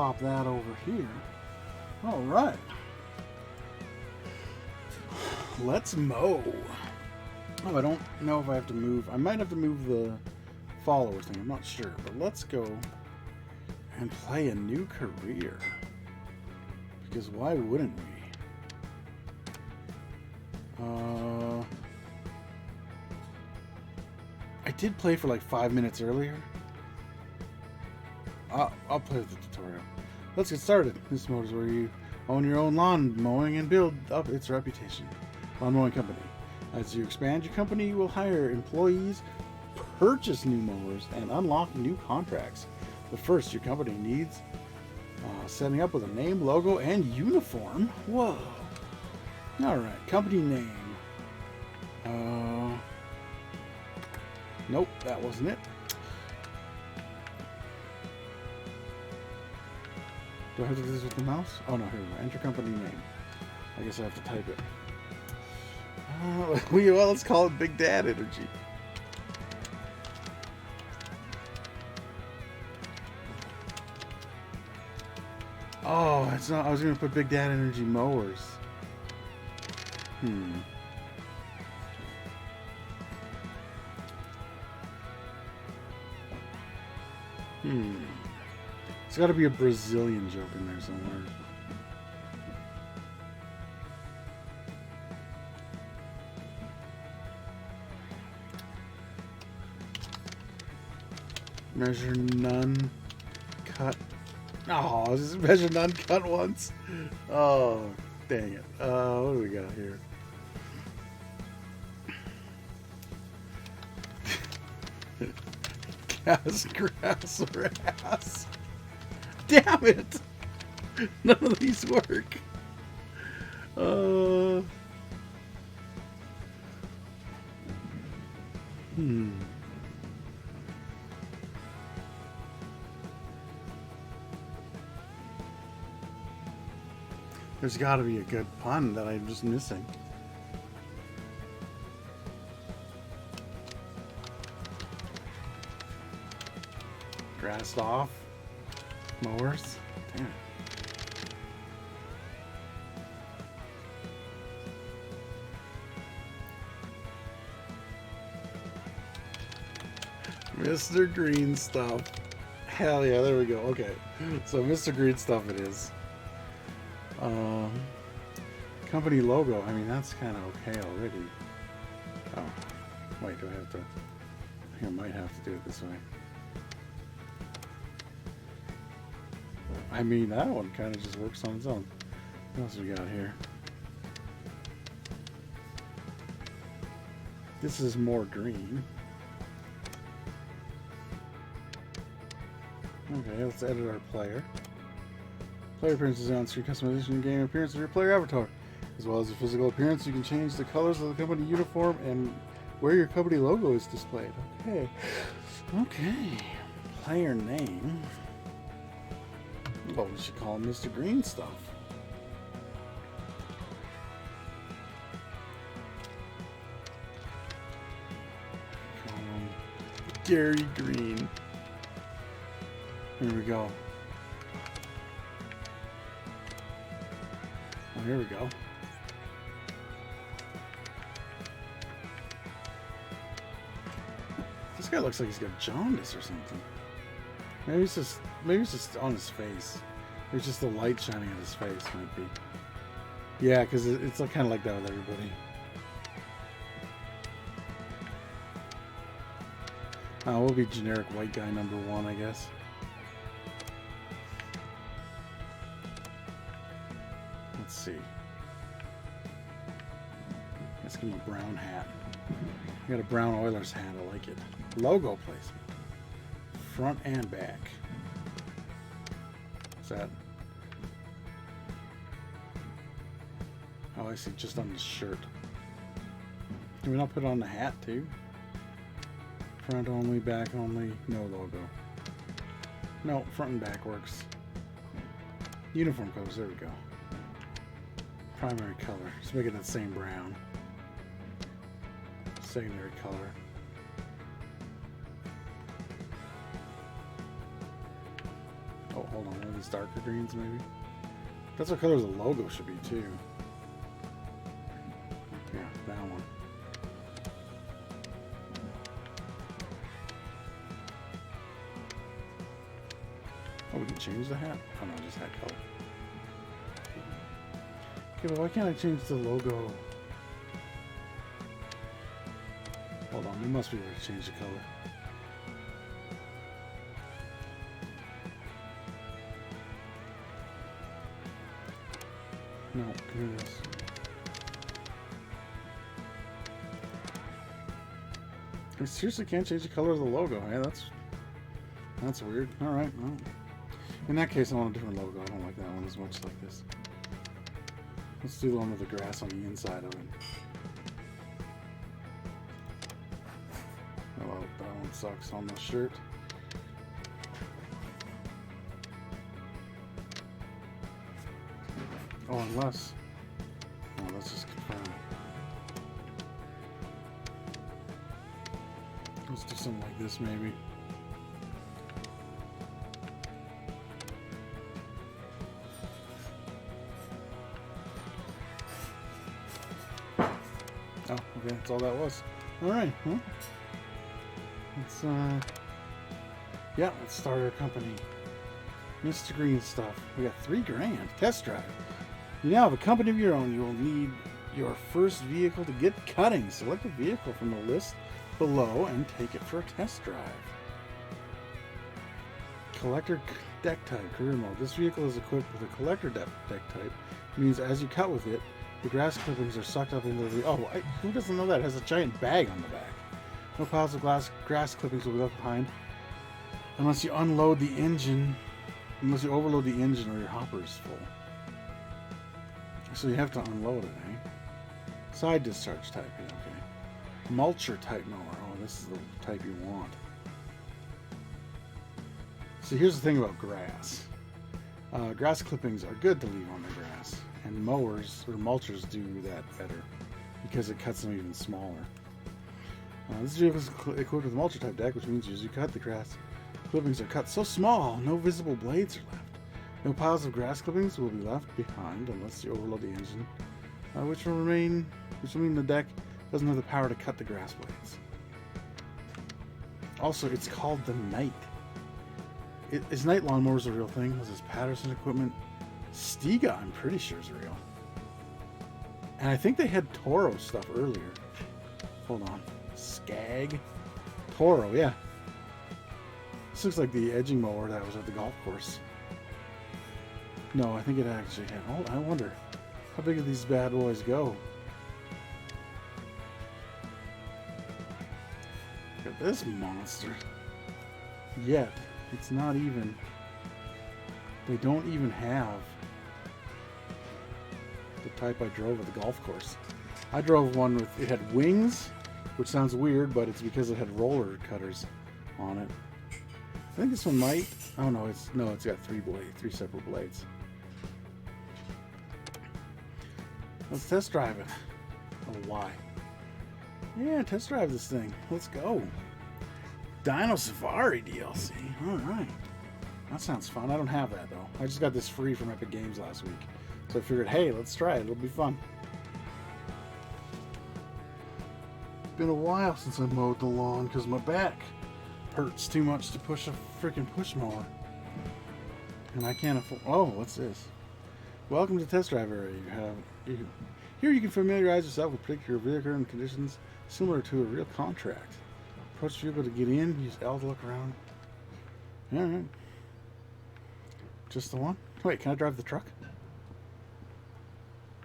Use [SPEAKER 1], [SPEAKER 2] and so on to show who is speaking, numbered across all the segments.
[SPEAKER 1] Pop that over here. All right. Let's mow. Oh, I don't know if I have to move. I might have to move the follower thing. I'm not sure. But let's go and play a new career. Because why wouldn't we? I did play for like 5 minutes earlier. I'll play the tutorial. Let's get started. This mode is where you own your own lawn mowing and build up its reputation. Lawn mowing company. As you expand your company, you will hire employees, purchase new mowers, and unlock new contracts. But first, your company needs setting up with a name, logo, and uniform. Whoa. Alright, company name. Nope, that wasn't it. Do I have to do this with the mouse? Oh no, here we go. Enter company name. I guess I have to type it. Well, let's call it Big Dad Energy. Oh, it's not. I was going to put Big Dad Energy mowers. It's got to be a Brazilian joke in there somewhere. Measure none, cut. Oh, this is measure none, cut once. Oh, dang it. What do we got here? Gas, grass, or ass. Damn it! None of these work. There's got to be a good pun that I'm just missing. Grassed off. Mowers. Damn. Mr. Green Stuff. Hell yeah, there we go. Okay. So Mr. Green Stuff it is. Company logo. I mean, that's kind of okay already. Oh. Wait, do I have to... I think I might have to do it this way. I mean, that one kind of just works on its own. What else we got here? This is more green. Okay, let's edit our player. Player appearance is on screen customization and game appearance of your player avatar. As well as your physical appearance, you can change the colors of the company uniform and where your company logo is displayed. Okay. Okay. Player name. Well, we should call him Mr. Green Stuff. Call him Gary Green. Here we go. Oh, here we go. This guy looks like he's got jaundice or something. Maybe it's just on his face. It's just the light shining on his face, might be. Yeah, because it's kind of like that with everybody. We'll be generic white guy number 1, I guess. Let's see. Let's give him a brown hat. I got a brown Oilers hat. I like it. Logo placement. Front and back. What's that? Oh, I see. Just on the shirt. Can we not put it on the hat too? Front only, back only, no logo. No, front and back works. Uniform colors, there we go. Primary color. Just make it that same brown. Secondary color. Oh, hold on. One of these darker greens, maybe. That's what color the logo should be, too. Yeah, that one. Oh, we can change the hat? Oh, no, just hat color. Okay, but why can't I change the logo? Hold on, we must be able to change the color. No, give me this. I seriously can't change the color of the logo. Hey, that's weird. Alright, well. In that case, I want a different logo. I don't like that one as much like this. Let's do the one with the grass on the inside of it. Oh, well, that one sucks on the shirt. Oh, unless... Oh, let's just confirm. Let's do something like this, maybe. Oh, okay, that's all that was. Alright, well. Let's, yeah, let's start our company. Mr. Green stuff. We got $3,000. Test drive. You now have a company of your own. You will need your first vehicle to get cutting. Select a vehicle from the list below and take it for a test drive. Collector deck type, career mode. This vehicle is equipped with a collector deck type. It means as you cut with it, the grass clippings are sucked up into the... Oh, who doesn't know that? It has a giant bag on the back. No piles of grass clippings will be left behind unless you unload the engine, unless you overload the engine or your hopper is full. So you have to unload it, eh? Side discharge type, okay. Mulcher type mower. Oh, this is the type you want. So here's the thing about grass. Grass clippings are good to leave on the grass, and mowers or mulchers do that better because it cuts them even smaller. This vehicle is equipped with a mulcher type deck, which means as you cut the grass, clippings are cut so small, no visible blades are left. No piles of grass clippings will be left behind unless you overload the engine, which will mean the deck doesn't have the power to cut the grass blades. Also, it's called the Knight. Is Knight lawnmowers a real thing? Was this Patterson equipment? Stiga, I'm pretty sure, is real. And I think they had Toro stuff earlier. Hold on. Skag? Toro, yeah. This looks like the edging mower that was at the golf course. No, I think it actually had... Oh, I wonder, how big do these bad boys go? Look at this monster. Yet, it's not even... They don't even have the type I drove at the golf course. I drove one with... It had wings, which sounds weird, but it's because it had roller cutters on it. I think this one might... Oh, no, it's got three separate blades. Let's test drive it. Oh, why? Yeah, test drive this thing. Let's go. Dino Safari DLC. Alright. That sounds fun. I don't have that, though. I just got this free from Epic Games last week. So I figured, hey, let's try it. It'll be fun. It's been a while since I mowed the lawn because my back hurts too much to push a freaking push mower. And I can't afford... Oh, what's this? Welcome to Test Drive Area. Here you can familiarize yourself with particular vehicle and conditions similar to a real contract. Approach the vehicle to get in. Use L to look around. Alright. Just the one? Wait, can I drive the truck?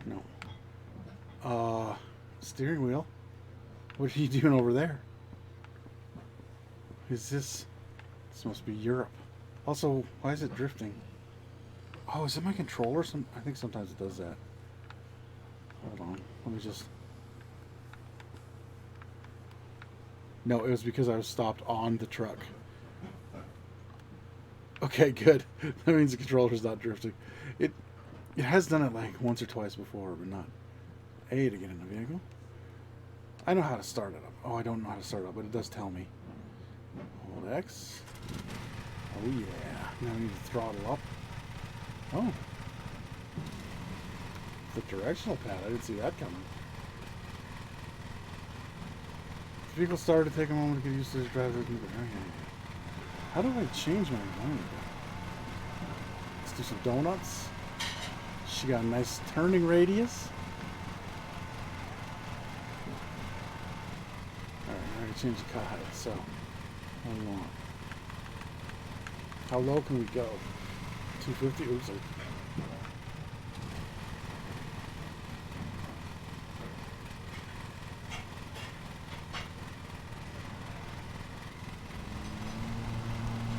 [SPEAKER 1] No. Steering wheel? What are you doing over there? Is this... This must be Europe. Also, why is it drifting? Oh, is it my controller? I think sometimes it does that. Hold on. Let me just... No, it was because I was stopped on the truck. Okay, good. That means the controller's not drifting. It has done it like once or twice before, but not A to get in the vehicle. I know how to start it up. Oh, I don't know how to start it up, but it does tell me. Hold X. Oh yeah. Now I need to throttle up. Oh. The directional pad. I didn't see that coming. The vehicle started to take a moment to get used to the driver. Okay. How do I change my mode? Let's do some donuts. She got a nice turning radius. Alright, I gotta change the cut height. So, how long? How low can we go? 250? Oops.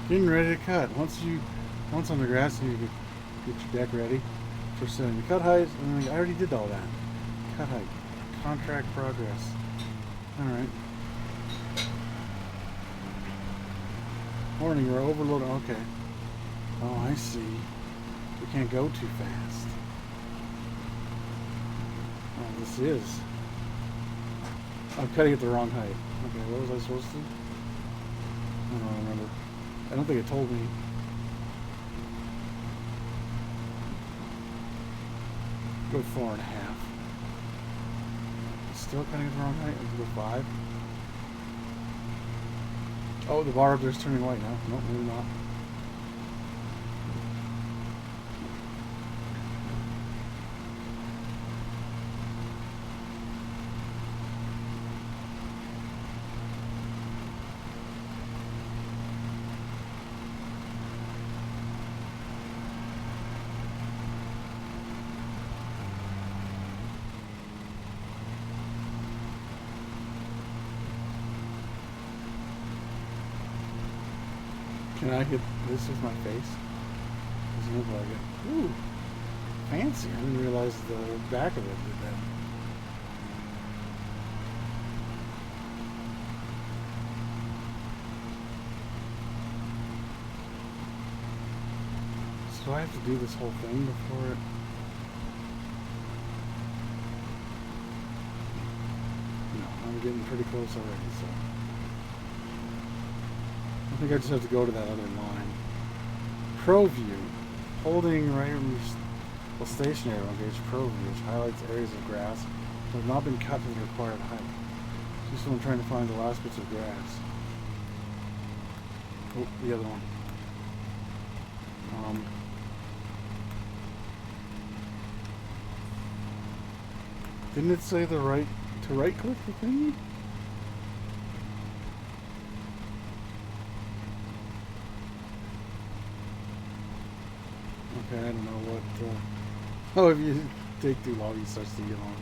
[SPEAKER 1] Getting ready to cut. Once on the grass, you get your deck ready for setting the cut height. And I already did all that. Cut height, contract progress. All right. Warning, we're overloaded. Okay. Oh, I see. We can't go too fast. Oh, this is. I'm cutting it the wrong height. Okay, what was I supposed to do? I don't remember. I don't think it told me. Go 4.5. Still cutting it the wrong height. Let's go 5. Oh, the bar up there's turning white now. Nope, maybe not. Can I hit this with my face? Doesn't look like it. Ooh, fancy. I didn't realize the back of it did that. So do I have to do this whole thing before it? No, I'm getting pretty close already, so. I think I just have to go to that other line. Pro View. Holding right when you stationary will engage Pro View, which highlights areas of grass that have not been cut to the required height. Just when I'm trying to find the last bits of grass. Oh, the other one. Didn't it say the right to right click the thingy? Okay, I don't know what. Oh, if you take too long, you start to get on.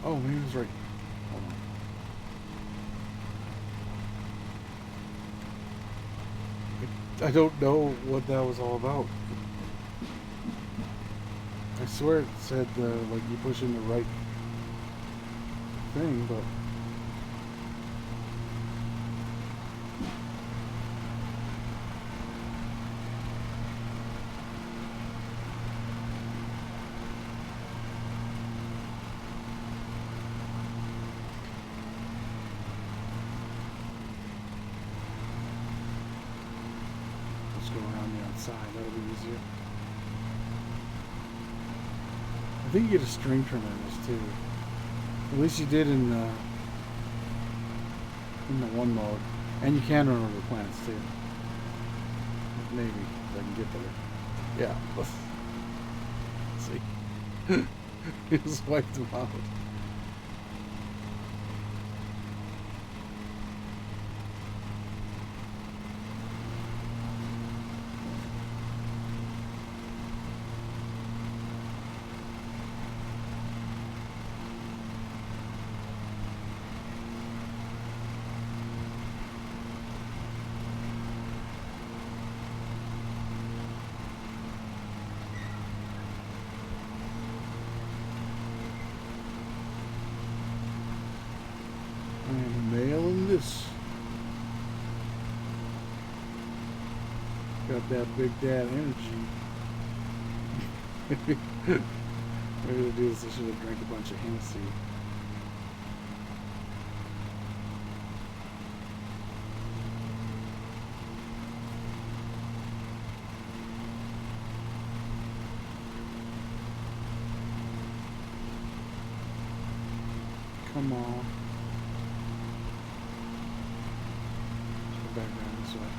[SPEAKER 1] Oh, maybe it was right. Hold on. I don't know what that was all about. I swear it said like you push in the right thing, but go around the outside. That'll be easier. I think you get a string trim in this too. At least you did in the one mode, and you can run over the plants too. Maybe if I can get there. Yeah. Let's see. He just wiped them out. got that big dad energy. Maybe to do this, I should have drank a bunch of Hennessy. Come on. Let's go back down this way.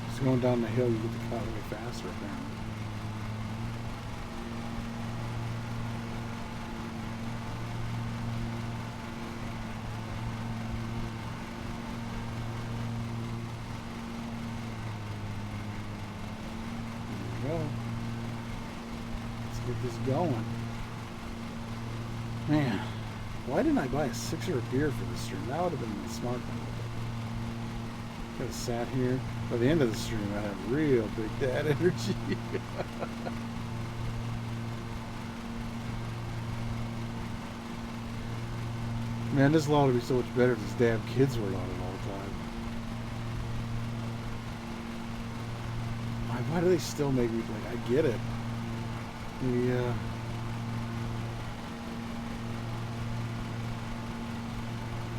[SPEAKER 1] Just going down the hill, you get the car way faster apparently. There we go. Let's get this going. Man, why didn't I buy a 6-year beer for this stream? That would have been the smart thing. Could have sat here. By the end of the stream, I'd have real big dad energy. Man, this law would be so much better if his damn kids were on it all the time. Why do they still make me like? I get it. Yeah.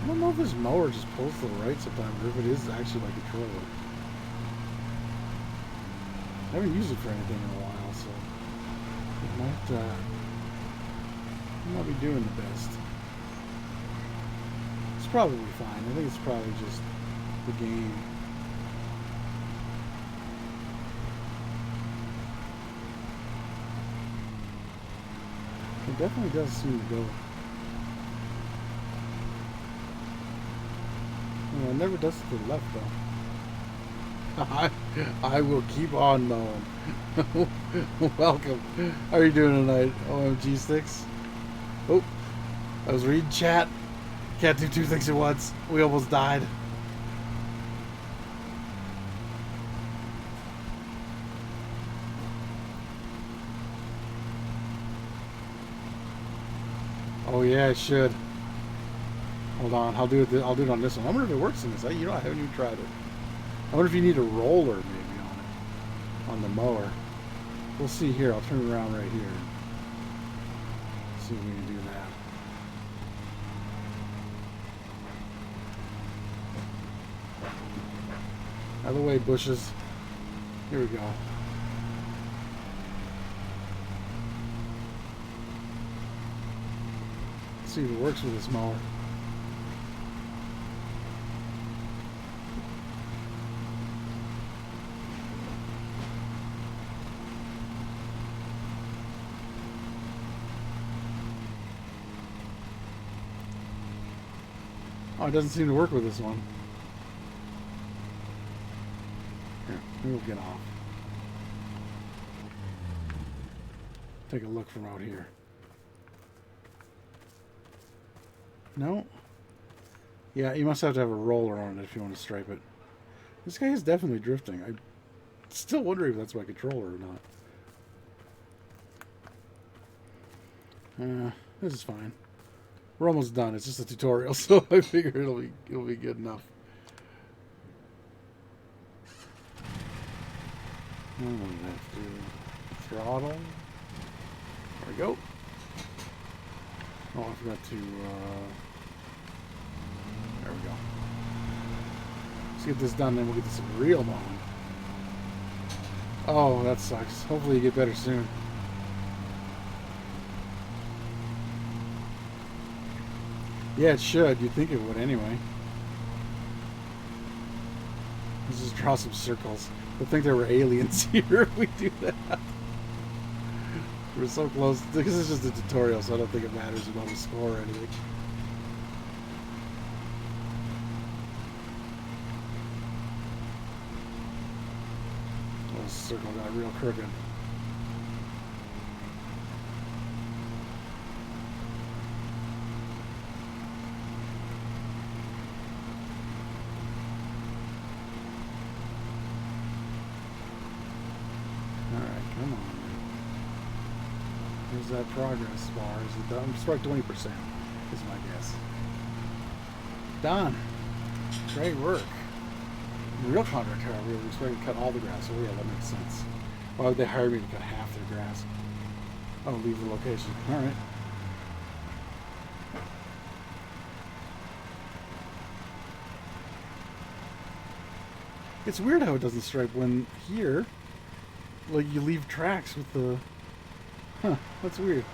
[SPEAKER 1] I don't know if this mower just pulls to the right sometimes, or if it is actually my controller. I haven't used it for anything in a while, so it might be doing the best. It's probably fine. I think it's probably just the game. It definitely does seem to go. Well, it never does it to the left, though. I will keep on mowing. Welcome. How are you doing tonight, OMG Sticks? Oh, I was reading chat. Can't do two things at once. We almost died. Oh yeah, I should. Hold on, I'll do it on this one. I wonder if it works in this. I haven't even tried it. I wonder if you need a roller maybe on it, on the mower. We'll see here. I'll turn it around right here. See if we can do that. Out of the way, bushes. Here we go. Let's see if it works with this mower. Oh, it doesn't seem to work with this one. Here, maybe we'll get off. Take a look from out here. No? Yeah, you must have to have a roller on it if you want to stripe it. This guy is definitely drifting. I'm still wondering if that's my controller or not. This is fine. We're almost done. It's just a tutorial, so I figure it'll be good enough. I have to throttle. There we go. Oh, I forgot to. There we go. Let's get this done, then we'll get to some real mowing. Oh, that sucks. Hopefully you get better soon. Yeah, it should. You'd think it would anyway. Let's just draw some circles. You'll think there were aliens here if we do that. We're so close. This is just a tutorial, so I don't think it matters about the score or anything. Oh, this circle got real crooked. That progress bar is it done? It's like 20% is my guess. Done. Great work. The real contract, however, was expected to cut all the grass. Oh yeah, that makes sense. Why would they hire me to cut half their grass? Oh, leave the location. All right. It's weird how it doesn't stripe when here, like you leave tracks with the. Huh? That's weird.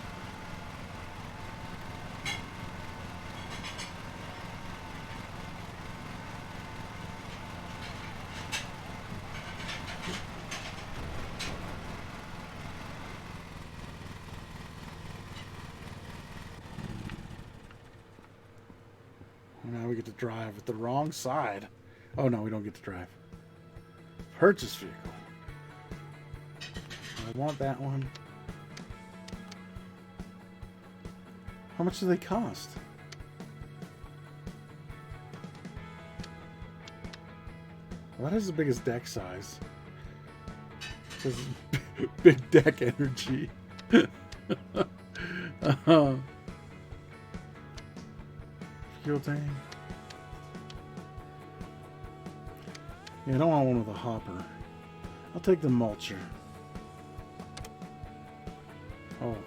[SPEAKER 1] Now we get to drive at the wrong side. Oh no, we don't get to drive. Purchase vehicle. I want that one. How much do they cost? What is the biggest deck size? It says big deck energy. Fuel tank. Yeah, I don't want one with a hopper. I'll take the mulcher.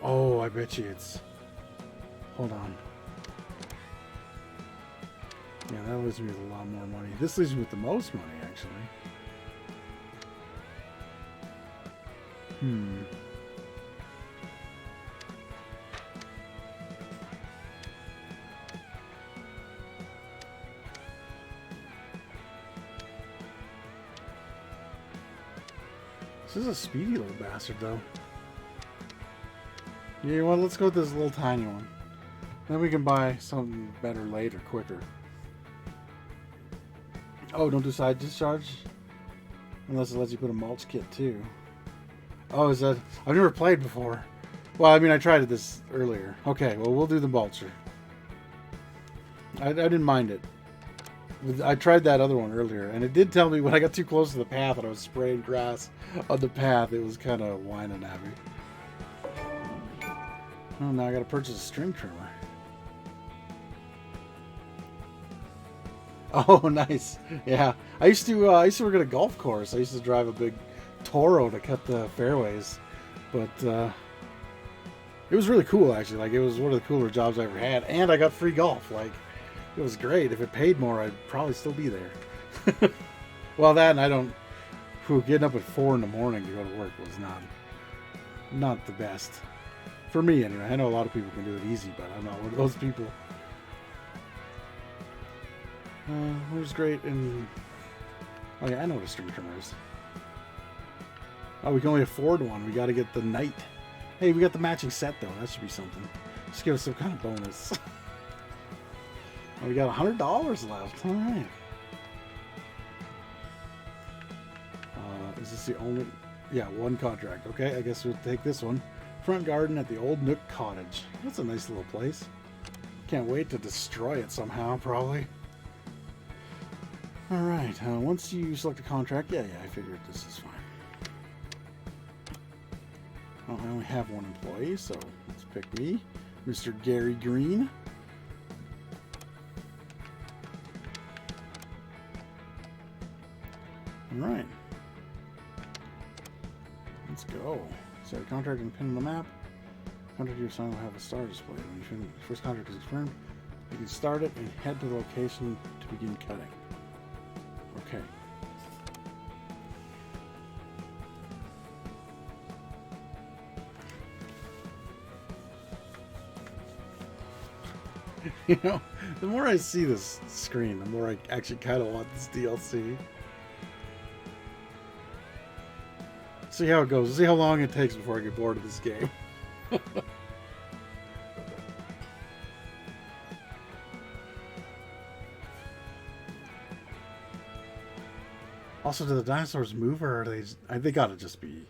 [SPEAKER 1] Oh, I bet you it's... Hold on. Yeah, that leaves me with a lot more money. This leaves me with the most money, actually. This is a speedy little bastard, though. Yeah, well, let's go with this little tiny one. Then we can buy something better later, quicker. Oh, don't do side discharge? Unless it lets you put a mulch kit, too. Oh, is that... I've never played before. Well, I mean, I tried this earlier. Okay, well, we'll do the mulcher. I didn't mind it. I tried that other one earlier, and it did tell me when I got too close to the path and I was spraying grass on the path, it was kind of whining at me. Oh, now I got to purchase a string trimmer. Oh, nice. Yeah, I used to work at a golf course. I used to drive a big Toro to cut the fairways, but it was really cool, actually. Like, it was one of the cooler jobs I ever had, and I got free golf. Like, it was great. If it paid more, I'd probably still be there. Well, that and I don't... Getting up at 4 in the morning to go to work was not the best. For me, anyway. I know a lot of people can do it easy, but I'm not one of those people. Who's great in... Oh, yeah, I know what a string trimmer is. Oh, we can only afford one. We got to get the Knight. Hey, we got the matching set, though. That should be something. Just give us some kind of bonus. Oh, we got $100 left. All right. Is this the only... Yeah, one contract. Okay, I guess we'll take this one. Front garden at the Old Nook Cottage. That's a nice little place. Can't wait to destroy it somehow, probably. All right. Once you select a contract... Yeah, I figured this is fine. Well, I only have one employee, so let's pick me. Mr. Gary Green. All right. Let's go. Set a contract and pin on the map. Contract you sign will have a star display. When your first contract is confirmed, you can start it and head to the location to begin cutting. Okay. You know, the more I see this screen, the more I actually kind of want this DLC. See how it goes. See how long it takes before I get bored of this game. Also, do the dinosaurs move, or are they gotta just be...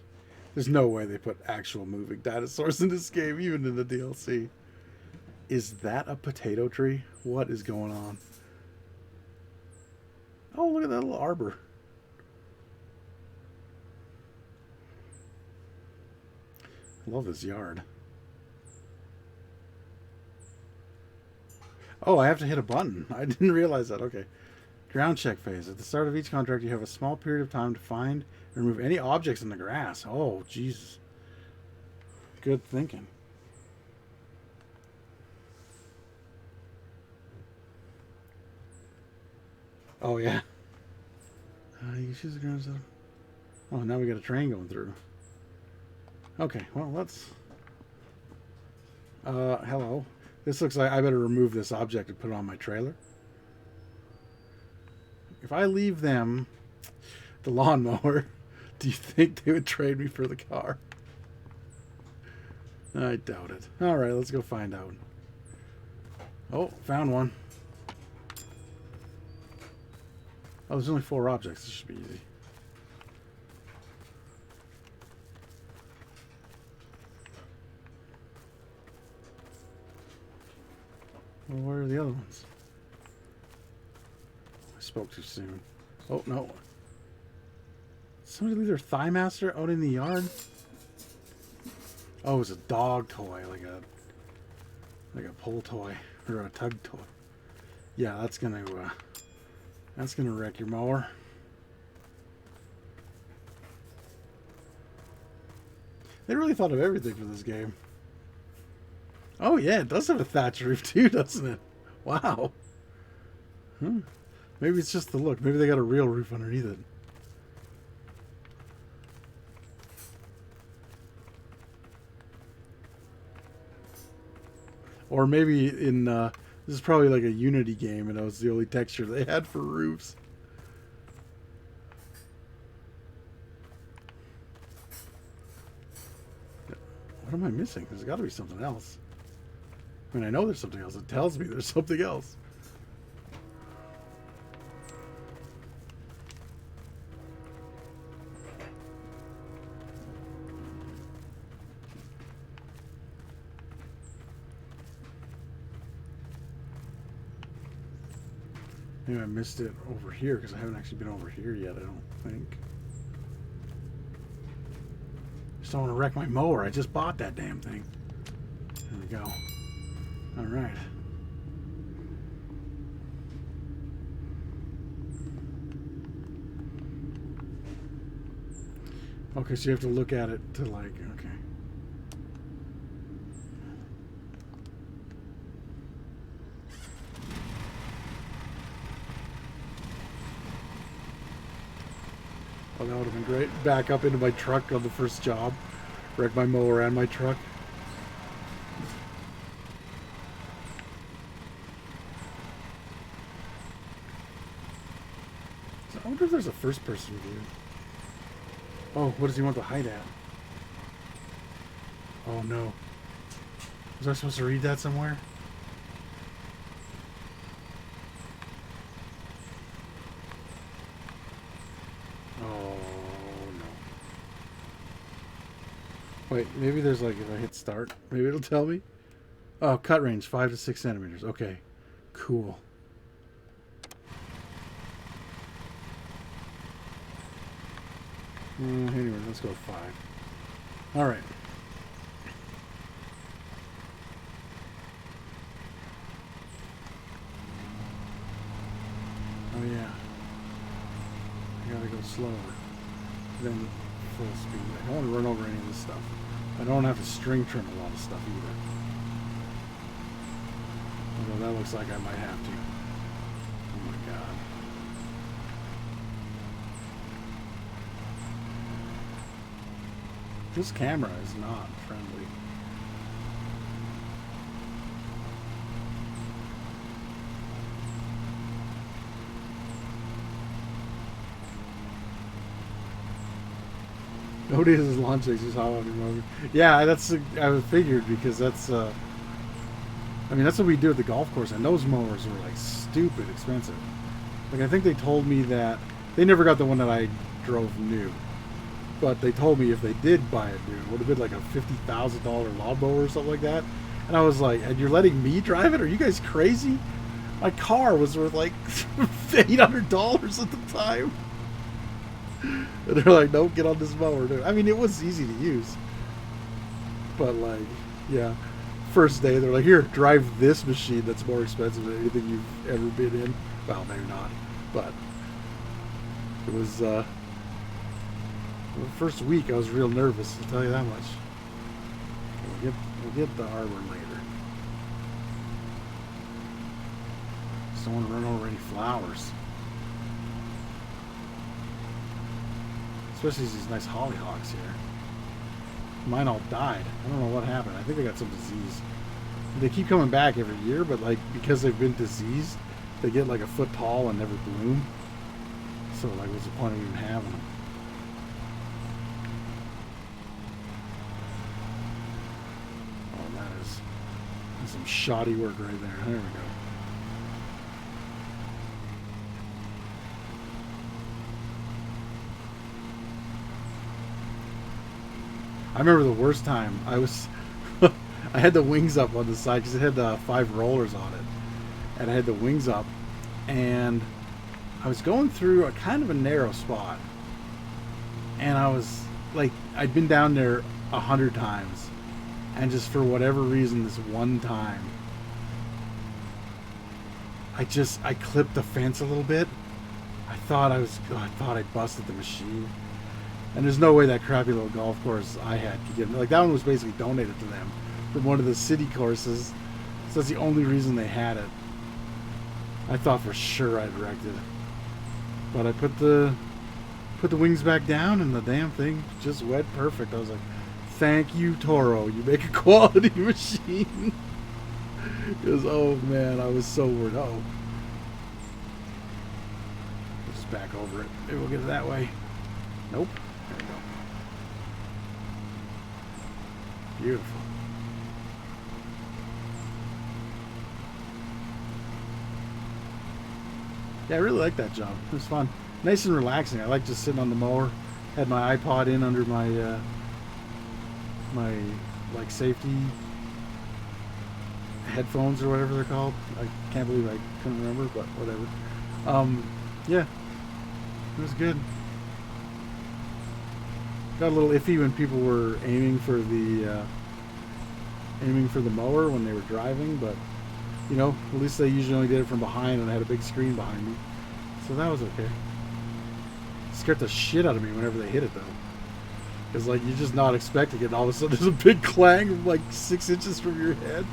[SPEAKER 1] There's no way they put actual moving dinosaurs in this game, even in the DLC. Is that a potato tree? What is going on? Oh, look at that little arbor. I love this yard. Oh, I have to hit a button. I didn't realize that. Okay. Ground check phase. At the start of each contract, you have a small period of time to find and remove any objects in the grass. Oh, Jesus. Good thinking. Oh, yeah. You choose the ground. Oh, now we got a train going through. Okay, well, let's... hello. This looks like I better remove this object and put it on my trailer. If I leave them the lawnmower, do you think they would trade me for the car? I doubt it. Alright, let's go find out. Oh, found one. Oh, there's only 4 objects. This should be easy. Well, where are the other ones? I spoke too soon. Oh, no. Somebody leave their thigh master out in the yard? Oh, it was a dog toy, like a pull toy or a tug toy. Yeah, that's gonna wreck your mower. They really thought of everything for this game. Oh yeah, it does have a thatch roof too, doesn't it? Wow. Maybe it's just the look. Maybe they got a real roof underneath it. Or maybe in this is probably like a Unity game, and it was the only texture they had for roofs. What am I missing? There's got to be something else. I mean, I know there's something else. It tells me there's something else. Maybe I missed it over here because I haven't actually been over here yet, I don't think. Just don't want to wreck my mower. I just bought that damn thing. There we go. Alright. Okay, so you have to look at it to like, okay. Oh, that would have been great. Back up into my truck on the first job. Wreck my mower and my truck. So I wonder if there's a first person view. Oh, what does he want to hide at? Oh no. Was I supposed to read that somewhere? Wait, maybe there's like, if I hit start, maybe it'll tell me. Oh, cut range, 5 to 6 centimeters. Okay, cool. Anyway, let's go 5. All right. Oh yeah. I gotta go slower than full speed. I don't want to run over any of this stuff. I don't have to string trim a lot of stuff either. Although that looks like I might have to. Oh my god. This camera is not friendly. Nobody has his lawn checks, just hop on your motor. Yeah, that's I figured because that's I mean that's what we do at the golf course, and those mowers were like stupid expensive. Like I think they told me that they never got the one that I drove new, but they told me if they did buy it new, it would have been like a $50,000 lawnmower or something like that. And I was like, and you're letting me drive it? Are you guys crazy? My car was worth like $800 at the time. And they're like, nope, get on this mower. I mean, it was easy to use. But like, yeah. First day, they're like, here, drive this machine that's more expensive than anything you've ever been in. Well, maybe not. But it was the first week I was real nervous, I'll tell you that much. We'll get the arbor later. Just don't want to run over any flowers. Especially these nice hollyhocks here. Mine all died. I don't know what happened. I think they got some disease. They keep coming back every year, but like because they've been diseased, they get like a foot tall and never bloom. So like, what's the point of even having them? Oh, that's some shoddy work right there. There we go. I remember the worst time. I had the wings up on the side because it had 5 rollers on it, and I had the wings up, and I was going through a kind of a narrow spot, and I was like, I'd been down there 100 times, and just for whatever reason, this one time, I clipped the fence a little bit. I thought I busted the machine. And there's no way that crappy little golf course I had could get, like, that one was basically donated to them from one of the city courses. So that's the only reason they had it. I thought for sure I'd wrecked it. But I put the wings back down and the damn thing just went perfect. I was like, thank you, Toro. You make a quality machine. Because, oh man, I was so worried. Uh-oh. Just back over it. Maybe we'll get it that way. Nope. There we go. Beautiful. Yeah, I really like that job. It was fun. Nice and relaxing. I like just sitting on the mower. Had my iPod in under my my like safety headphones or whatever they're called. I can't believe I couldn't remember, but whatever. Yeah, it was good. Got a little iffy when people were aiming for the mower when they were driving, but you know, at least they usually only did it from behind, and I had a big screen behind me, so that was okay. It scared the shit out of me whenever they hit it though, because like you're just not expecting it, and all of a sudden there's a big clang of like 6 inches from your head.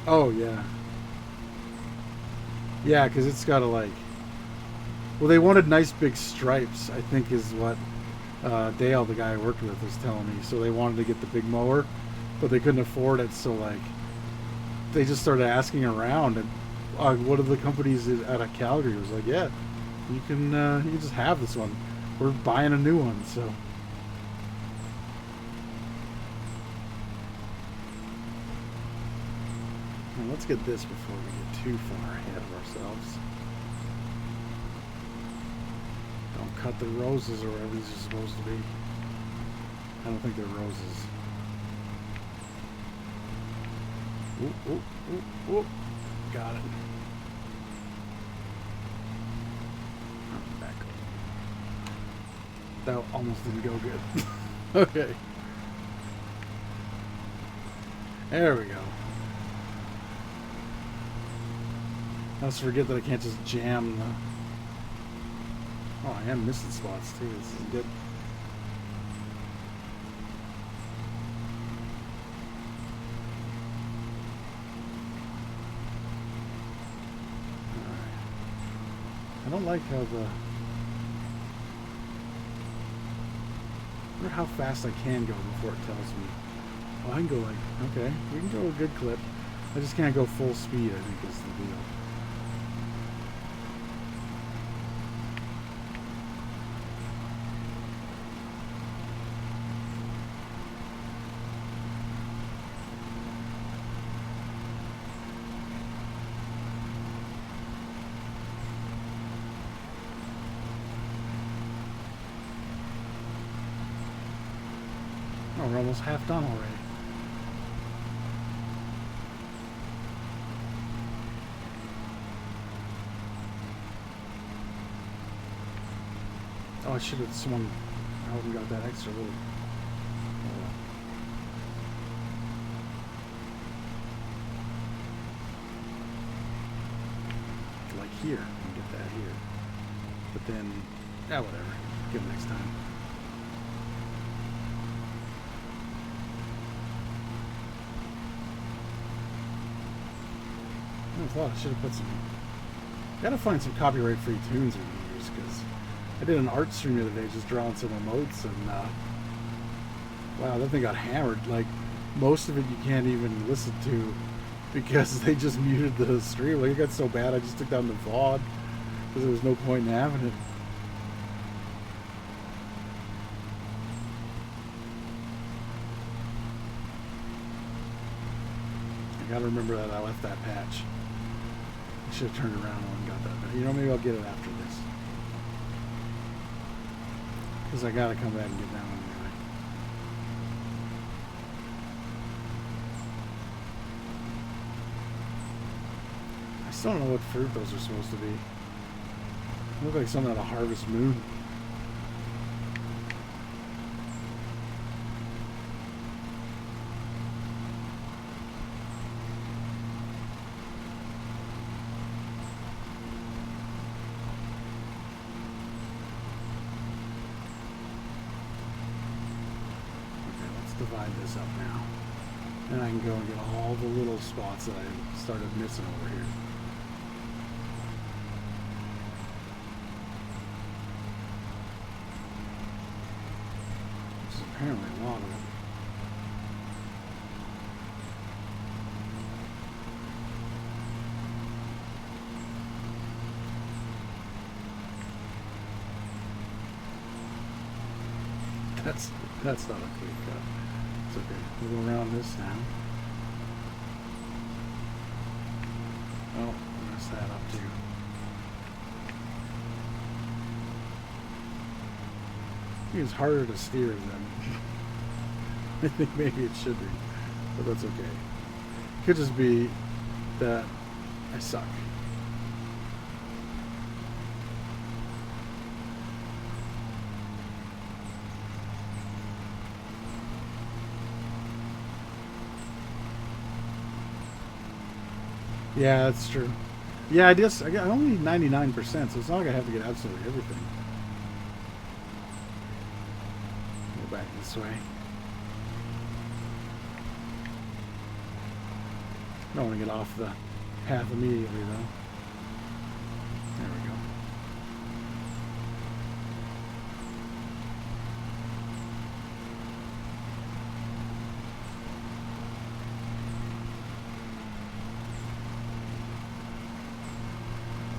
[SPEAKER 1] Oh, yeah. Yeah, because it's got to, like... Well, they wanted nice big stripes, I think is what Dale, the guy I worked with, was telling me. So they wanted to get the big mower, but they couldn't afford it, so, like... They just started asking around, and one of the companies out of Calgary was like, yeah, you can just have this one. We're buying a new one, so... Let's get this before we get too far ahead of ourselves. Don't cut the roses or whatever these are supposed to be. I don't think they're roses. Ooh, ooh, ooh, ooh. Got it. Back up. That almost didn't go good. Okay. There we go. I always forget that I can't just jam the... Oh, I am missing spots too. This is good. Alright. I don't like how the... I wonder how fast I can go before it tells me. Oh, I can go like... Okay, we can go a good clip. I just can't go full speed, I think is the deal. Oh, we're almost half done already. Oh, I should have swung I haven't got that extra little. Like here, and get that here. But then, yeah, whatever. Give it next time. I thought I should have put some. Gotta find some copyright-free tunes in use because I did an art stream the other day, just drawing some emotes, and wow, that thing got hammered. Like most of it, you can't even listen to because they just muted the stream. Like it got so bad, I just took down the VOD because there was no point in having it. I gotta remember that I left that patch. I should have turned around and got that. But, you know, maybe I'll get it after this. Because I gotta come back and get that one anyway. I still don't know what fruit those are supposed to be. They look like something out of Harvest Moon. Divide this up now. And I can go and get all the little spots that I started missing over here. Which is apparently a lot of them. That's not a clean cut. It's okay. We'll go around this now. Oh, mess that up too. I think it's harder to steer than I think maybe it should be, but that's okay. It could just be that I suck. Yeah, that's true. Yeah, I got only 99%, so it's not like I have to get absolutely everything. Go back this way. I don't want to get off the path immediately, though. There we go.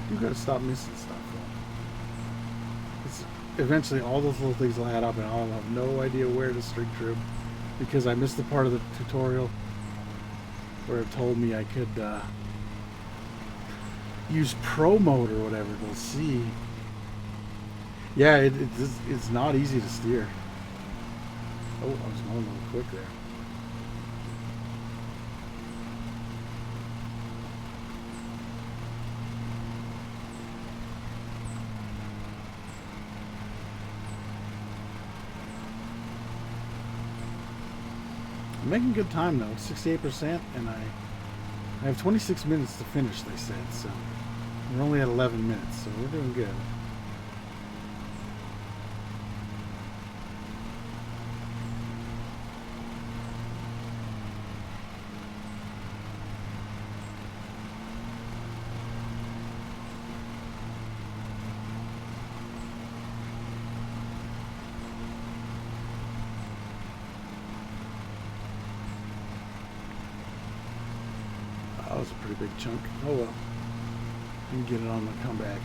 [SPEAKER 1] You gotta stop missing stuff, though. It's eventually all those little things will add up, and I'll have no idea where to string trip because I missed the part of the tutorial where it told me I could use Pro Mode or whatever. We'll see. Yeah, it's not easy to steer. Oh, I was going a little quick there. I'm making good time though, 68%, and I have 26 minutes to finish, they said, so we're only at 11 minutes, so we're doing good. That was a pretty big chunk. Oh well. You can get it on the comeback.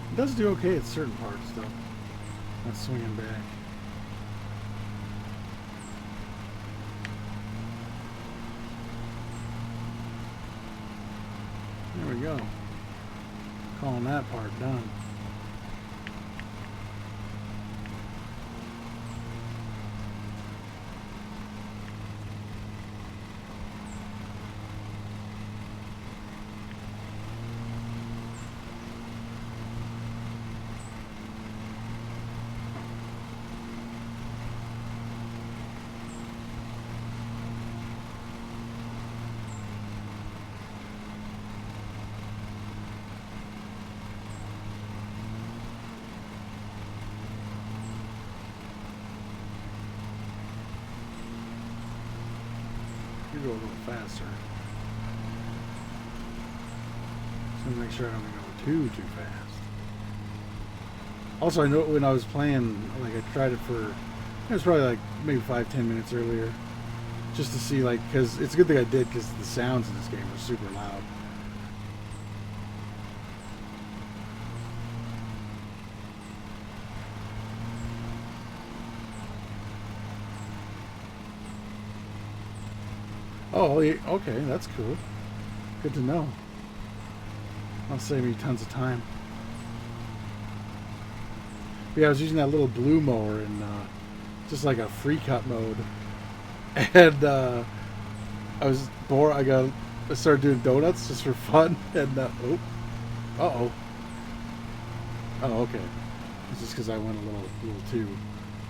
[SPEAKER 1] It does do okay at certain parts, though. Not swinging back. There we go. Calling that part done. You go a little faster. Just to make sure I don't go too fast. Also, I know when I was playing, like I tried it for, it was probably like maybe 5-10 minutes earlier, just to see, like, because it's a good thing I did, because the sounds in this game are super loud. Oh, okay, that's cool. Good to know. That'll save me tons of time. Yeah, I was using that little blue mower in just like a free cut mode, and I was bored. I started doing donuts just for fun, and oh, okay. It's just because I went a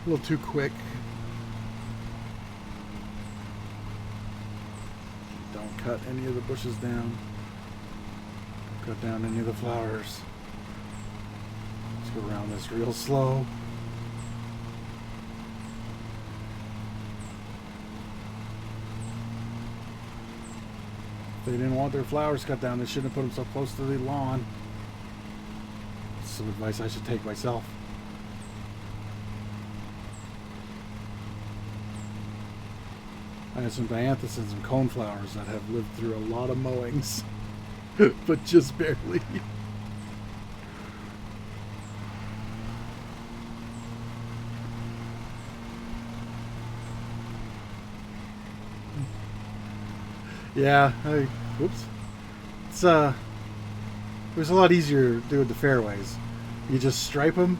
[SPEAKER 1] little too quick. Don't cut any of the bushes down. Don't cut down any of the flowers. Let's go around this real slow. If they didn't want their flowers cut down, they shouldn't have put them so close to the lawn. That's some advice I should take myself. I have some dianthusins and coneflowers that have lived through a lot of mowings, but just barely. Yeah, whoops. It's it was a lot easier doing the fairways. You just stripe them,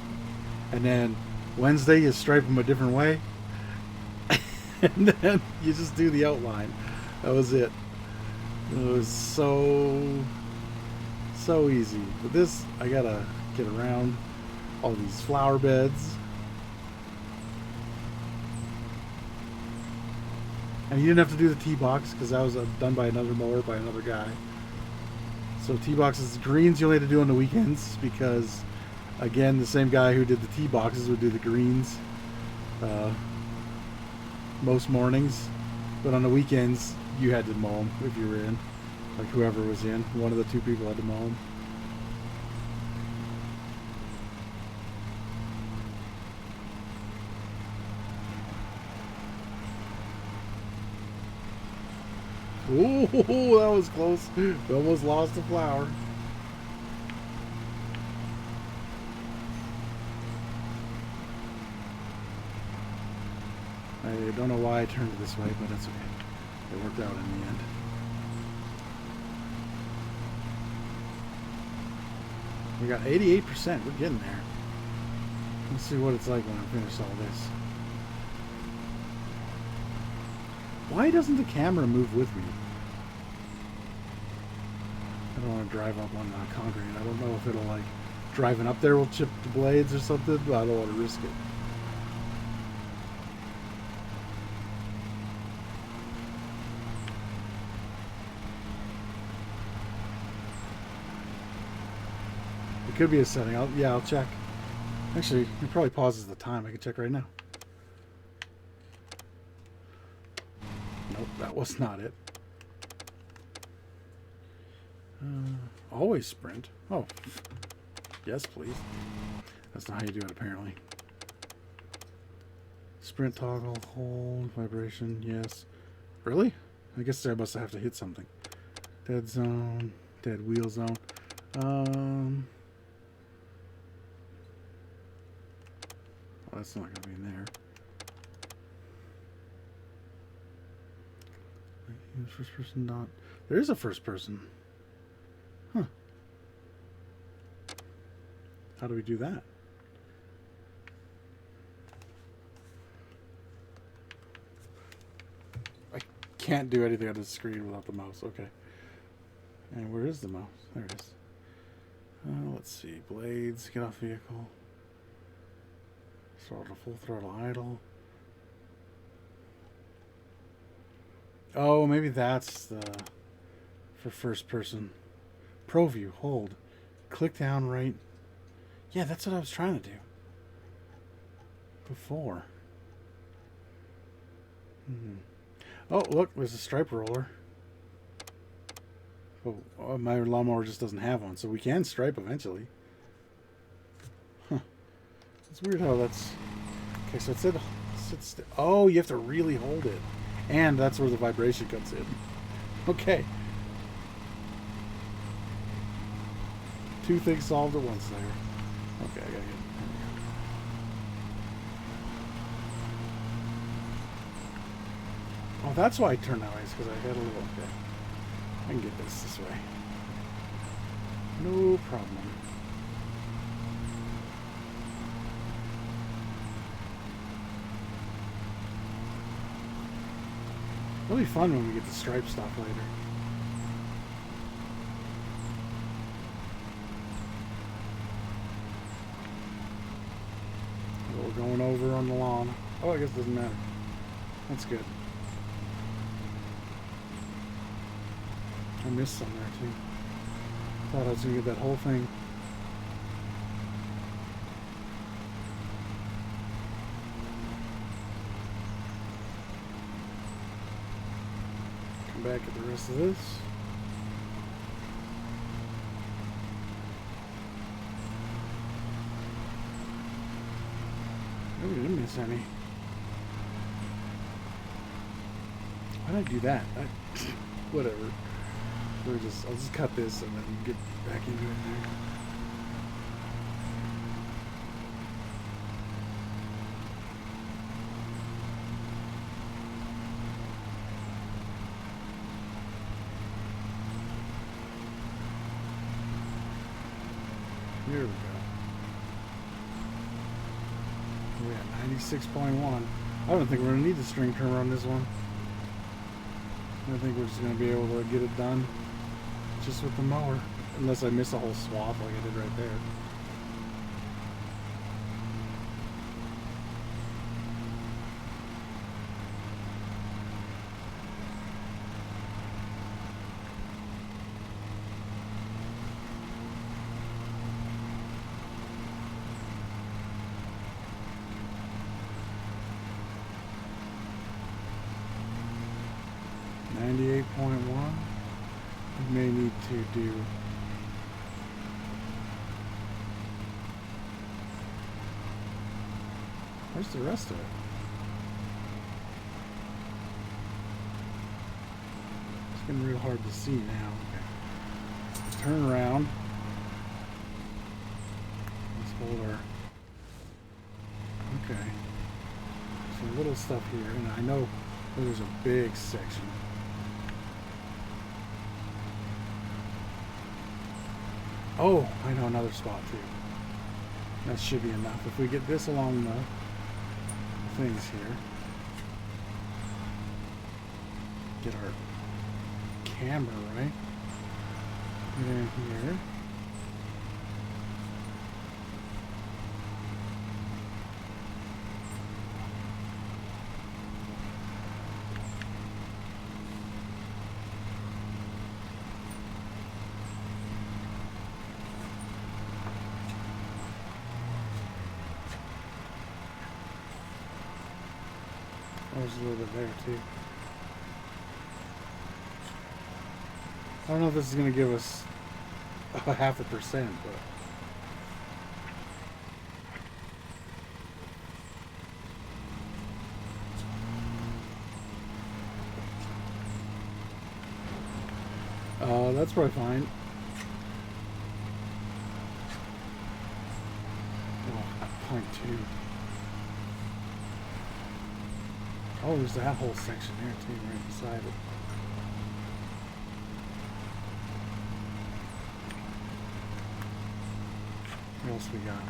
[SPEAKER 1] and then Wednesday you stripe them a different way, and then you just do the outline. That was it. It was so easy. But this, I gotta get around all these flower beds. And you didn't have to do the tee box because that was done by another mower by another guy. So tee boxes, greens you only had to do on the weekends because, again, the same guy who did the tee boxes would do the greens most mornings. But on the weekends, you had to mow them if you were in. Like whoever was in, one of the two people had to mow them. Ooh, that was close. We almost lost a flower. I don't know why I turned it this way, but it's okay. It worked out in the end. We got 88%. We're getting there. Let's see what it's like when I finish all this. Why doesn't the camera move with me? I don't want to drive up on the concrete. I don't know if it'll, like, driving up there will chip the blades or something, but I don't want to risk it. It could be a setting. I'll check. Actually, it probably pauses the time. I can check right now. Nope, that was not it. Always sprint. Oh, yes, please. That's not how you do it, apparently. Sprint toggle, hold, vibration, yes. Really? I guess I must have to hit something. Dead zone, dead wheel zone. that's not going to be in there. First person not. There is a first person. Huh. How do we do that? I can't do anything on the screen without the mouse. Okay. And where is the mouse? There it is. Let's see. Blades. Get off vehicle. Throttle full throttle idle. Oh, maybe that's the for first person. Pro view. Hold. Click down right. Yeah, that's what I was trying to do before. Oh, look, there's a stripe roller. Oh, my lawnmower just doesn't have one, so we can stripe eventually. Huh. It's weird how that's... Okay, so it said... Oh, you have to really hold it. And that's where the vibration comes in. Okay. Two things solved at once there. Okay, I gotta get it. Oh, that's why I turned that way, because I had a little... Okay. I can get this way. No problem. It'll be fun when we get the stripe stuff later. We're going over on the lawn. Oh, I guess it doesn't matter. That's good. I missed some there too. Thought I was gonna get that whole thing. Come back at the rest of this. Oh, we didn't miss any. Why did I do that? Whatever. I'll just cut this and then get back into it there. Here we go. We're at 96.1. I don't think we're going to need the string trimmer on this one. I think we're just going to be able to get it done just with the mower. Unless I miss a whole swath like I did right there. We may need to do where's the rest of it? It's getting real hard to see now. Okay. Let's turn around. Let's hold our okay. Some little stuff here, and I know there's a big section. Oh, I know another spot too. That should be enough. If we get this along the things here, get our camera right. And then here. There's a little bit there too. I don't know if this is going to give us a 0.5%, but that's probably fine. Oh, 0.2. Oh, there's that whole section there too, right beside it. What else we got?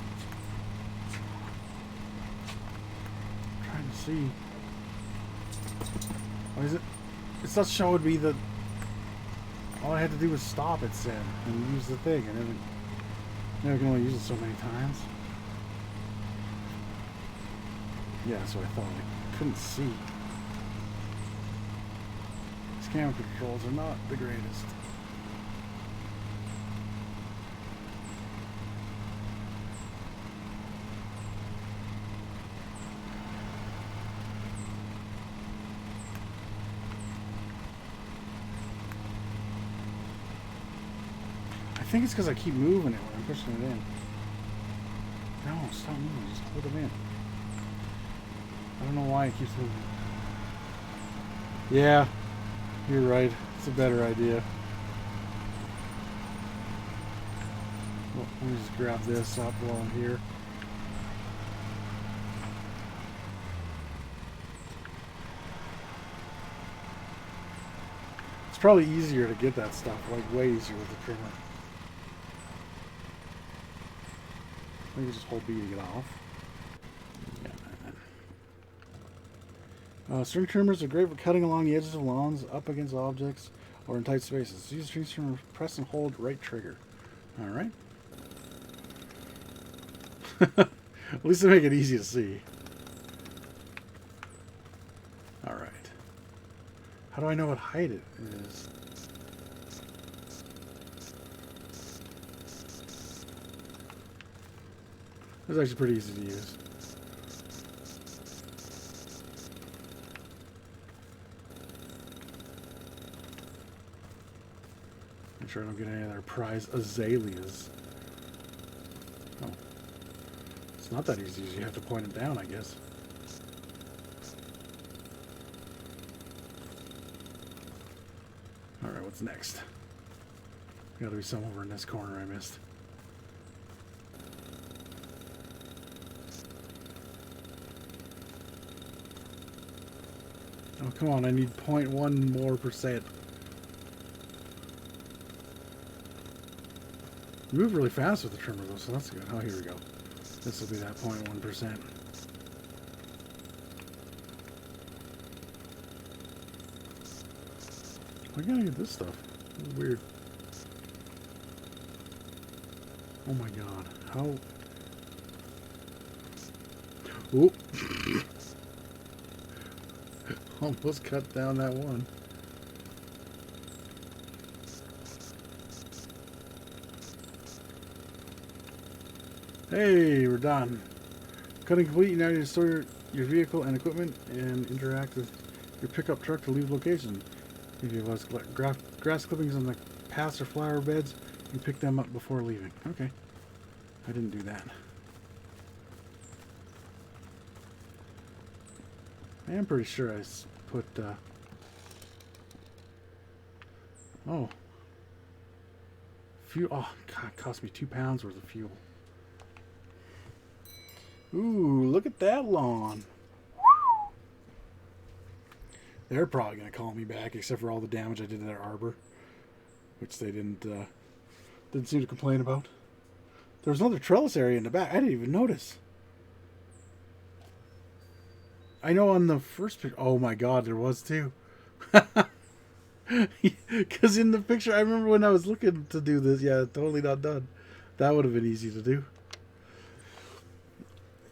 [SPEAKER 1] I'm trying to see. What is it? It's not showing me the. All I had to do was stop, it said, and use the thing, and then I can only use it so many times. Yeah, that's what I thought. I couldn't see. These camera controls are not the greatest. I think it's because I keep moving it when I'm pushing it in. No, stop moving. Just put them in. I don't know why it keeps moving. Yeah, you're right. It's a better idea. Well, let me just grab this up while I'm here. It's probably easier to get that stuff, like way easier with the trimmer. Maybe just hold B to get off. Yeah. String trimmers are great for cutting along the edges of lawns, up against objects, or in tight spaces. Use string trimmer, press and hold right trigger. Alright. At least they make it easy to see. Alright. How do I know what height it is? It's actually pretty easy to use. Make sure I don't get any of their prize azaleas. Oh. It's not that easy. You have to point it down, I guess. Alright, what's next? Gotta be some over in this corner I missed. Oh, come on, I need 0.1 more %. You move really fast with the trimmer, though, so that's good. Oh, here we go. This will be that 0.1%. I gotta get this stuff. This is weird. Oh my god. How? Oop. Almost cut down that one. Hey, we're done. Cutting complete. Now you store your vehicle and equipment and interact with your pickup truck to leave location. If you have grass clippings on the paths or flower beds, you pick them up before leaving. Okay. I didn't do that. I am pretty sure I put, oh. Fuel. Oh, God, it cost me £2 worth of fuel. Ooh, look at that lawn. They're probably going to call me back, except for all the damage I did to their arbor, which they didn't seem to complain about. There was another trellis area in the back. I didn't even notice. I know on the first picture. Oh my god, there was too. Because in the picture, I remember when I was looking to do this. Yeah, totally not done. That would have been easy to do.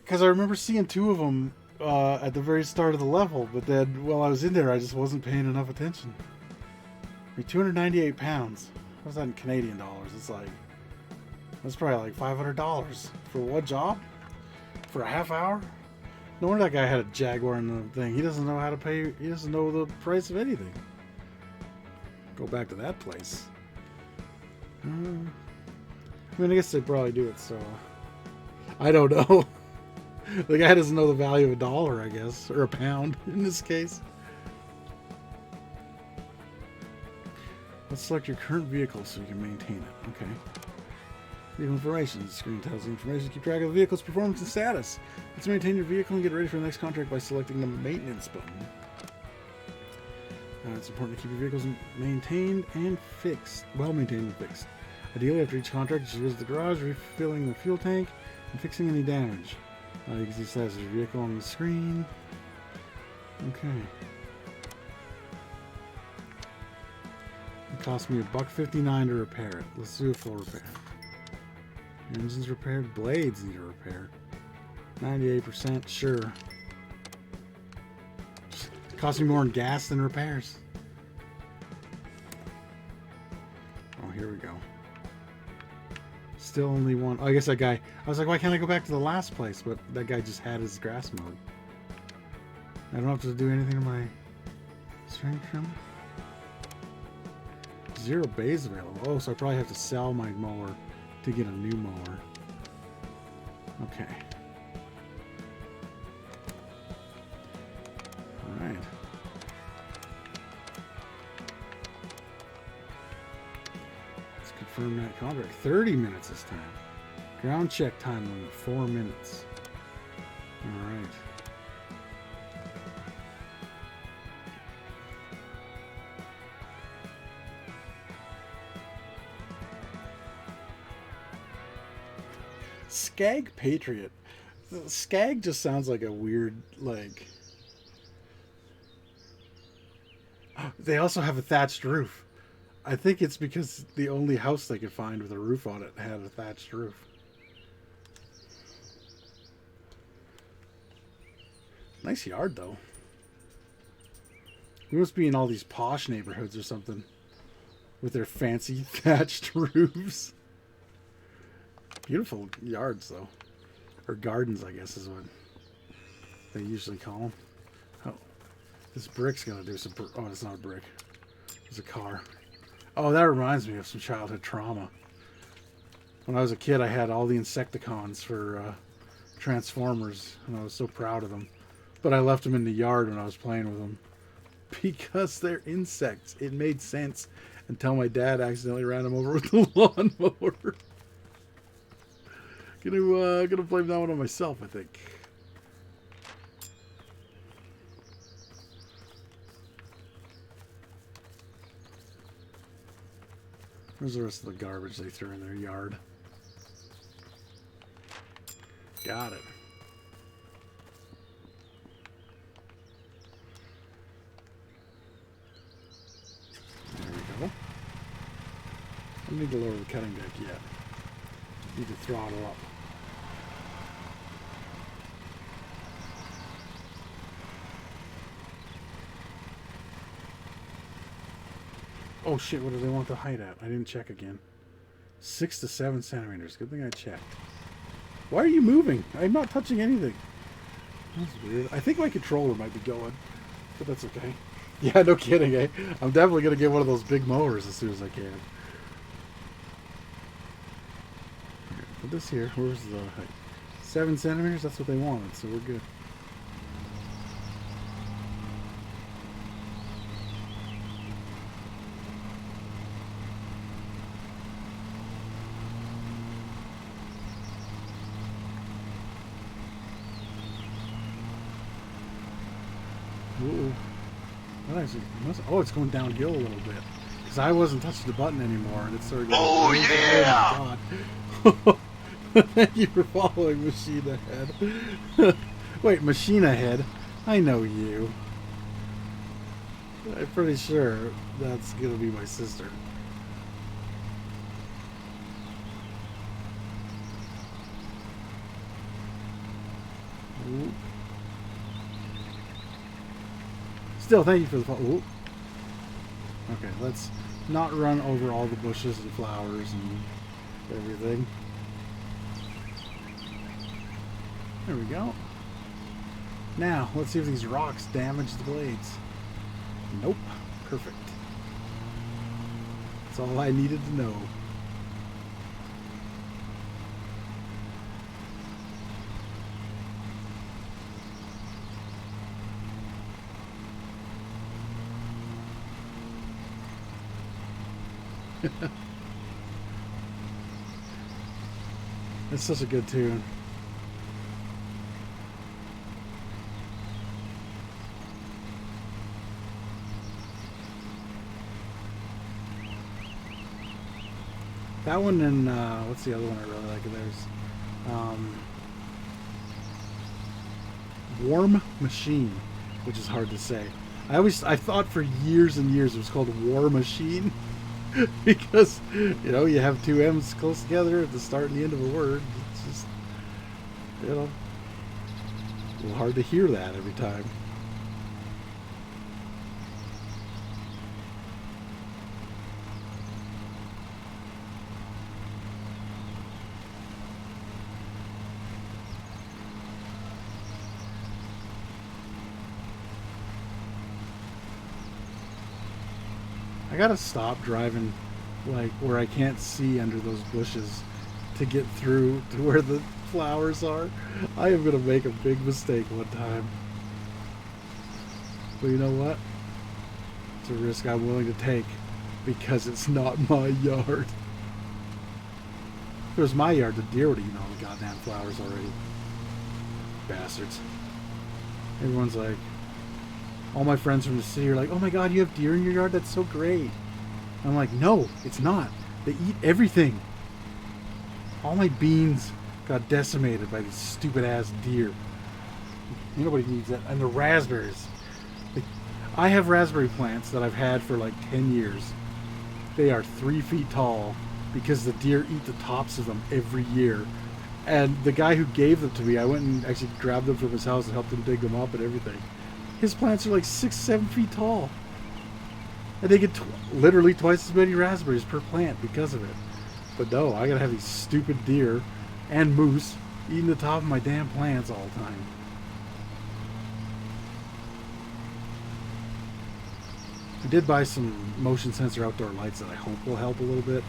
[SPEAKER 1] Because I remember seeing two of them at the very start of the level, but then while I was in there, I just wasn't paying enough attention. I mean, £298. What's that in Canadian dollars? It's like, that's probably like $500 for one job? For a half hour? No wonder that guy had a Jaguar in the thing. He doesn't know how to pay. He doesn't know the price of anything. Go back to that place. I mean, I guess they probably do it, so I don't know. The guy doesn't know the value of a dollar, I guess, or a pound in this case. Let's select your current vehicle so you can maintain it. Okay. Vehicle information. The screen tells you information to keep track of the vehicle's performance and status. Let's maintain your vehicle and get ready for the next contract by selecting the maintenance button. It's important to keep your vehicles maintained and fixed. Well maintained and fixed. Ideally, after each contract, you should visit the garage, refilling the fuel tank, and fixing any damage. You can see the status of your vehicle on the screen. Okay. It cost me $1.59 to repair it. Let's do a full repair. Engine's repaired. Blades need a repair. 98%, sure. It costs me more in gas than repairs. Oh, here we go. Still only one. Oh, I guess that guy. I was like, why can't I go back to the last place? But that guy just had his grass mowed. I don't have to do anything to my string trim. 0 bays available. Oh, so I probably have to sell my mower to get a new mower. Okay. Alright. Let's confirm that contract. 30 minutes this time. Ground check time limit 4 minutes. Alright. Skag Patriot. Skag just sounds like a weird, like... They also have a thatched roof. I think it's because the only house they could find with a roof on it had a thatched roof. Nice yard, though. We must be in all these posh neighborhoods or something. With their fancy thatched roofs. Beautiful yards, though. Or gardens, I guess, is what they usually call them. Oh, this brick's gonna do some... Oh, it's not a brick. It's a car. Oh, that reminds me of some childhood trauma. When I was a kid, I had all the Insecticons for Transformers, and I was so proud of them. But I left them in the yard when I was playing with them. Because they're insects. It made sense until my dad accidentally ran them over with the lawnmower. Gonna blame that one on myself, I think. Where's the rest of the garbage they threw in their yard? Got it. There we go. I don't need to lower the cutting deck yet. Need to throttle up. Oh shit, what do they want the height at? I didn't check again. 6 to 7 centimeters. Good thing I checked. Why are you moving? I'm not touching anything. That's weird. I think my controller might be going. But that's okay. Yeah, no kidding, eh? I'm definitely going to get one of those big mowers as soon as I can. Okay, put this here. Where's the height? 7 centimeters? That's what they wanted, so we're good. Ooh. Oh, it's going downhill a little bit. Because I wasn't touching the button anymore, and it started going...
[SPEAKER 2] Oh, yeah!
[SPEAKER 1] Oh, my God. Thank you for following Machine Ahead. Wait, Machine Ahead? I know you. I'm pretty sure that's going to be my sister. Ooh. Still, thank you for the follow. Ooh. Okay, let's not run over all the bushes and flowers and everything. There we go. Now, let's see if these rocks damage the blades. Nope. Perfect. That's all I needed to know. It's such a good tune. That one and what's the other one I really like? There's Warm Machine, which is hard to say. I thought for years and years it was called War Machine because you have two M's close together at the start and the end of a word. It's just a little hard to hear that every time. I gotta stop driving like where I can't see under those bushes to get through to where the flowers are. I am gonna make a big mistake one time. But you know what? It's a risk I'm willing to take because it's not my yard. If it was my yard, the deer would have eaten all the goddamn flowers already. Bastards. Everyone's like, all my friends from the city are like, oh my god, you have deer in your yard? That's so great. I'm like, no, it's not. They eat everything. All my beans got decimated by these stupid ass deer. Nobody needs that. And the raspberries. I have raspberry plants that I've had for like 10 years. They are 3 feet tall because the deer eat the tops of them every year. And the guy who gave them to me, I went and actually grabbed them from his house and helped him dig them up and everything. His plants are like 6-7 feet tall. And they get literally twice as many raspberries per plant because of it. But no, I gotta have these stupid deer and moose eating the top of my damn plants all the time. I did buy some motion sensor outdoor lights that I hope will help a little bit.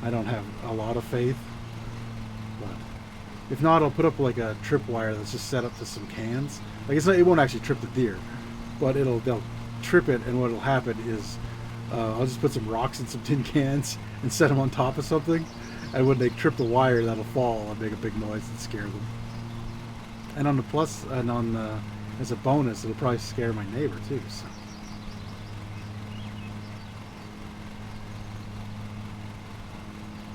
[SPEAKER 1] I don't have a lot of faith. But if not, I'll put up like a trip wire that's just set up to some cans. Like it won't actually trip the deer, but they'll trip it, and what'll happen is I'll just put some rocks in some tin cans and set them on top of something, and when they trip the wire, that'll fall and make a big noise and scare them. And on the plus, and on as a bonus, it'll probably scare my neighbor too. So.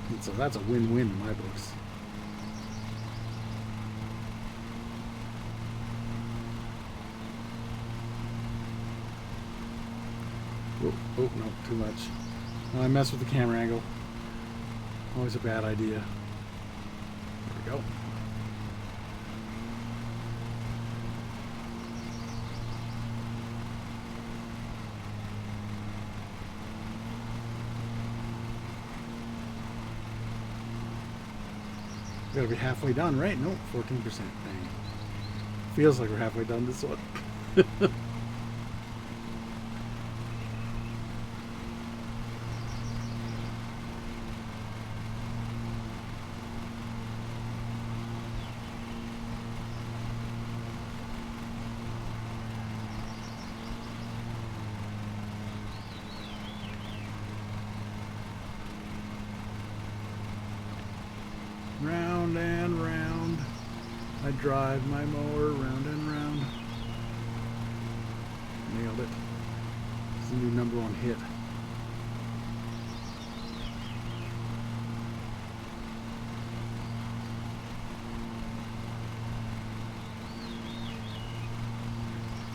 [SPEAKER 1] And so that's a win-win in my books. Oh, no, too much. I mess with the camera angle. Always a bad idea. There we go. Gotta be halfway done, right? Nope, 14%. Dang. Feels like we're halfway done this one. Round and round, I drive my mower round and round. Nailed it. It's the new #1 hit.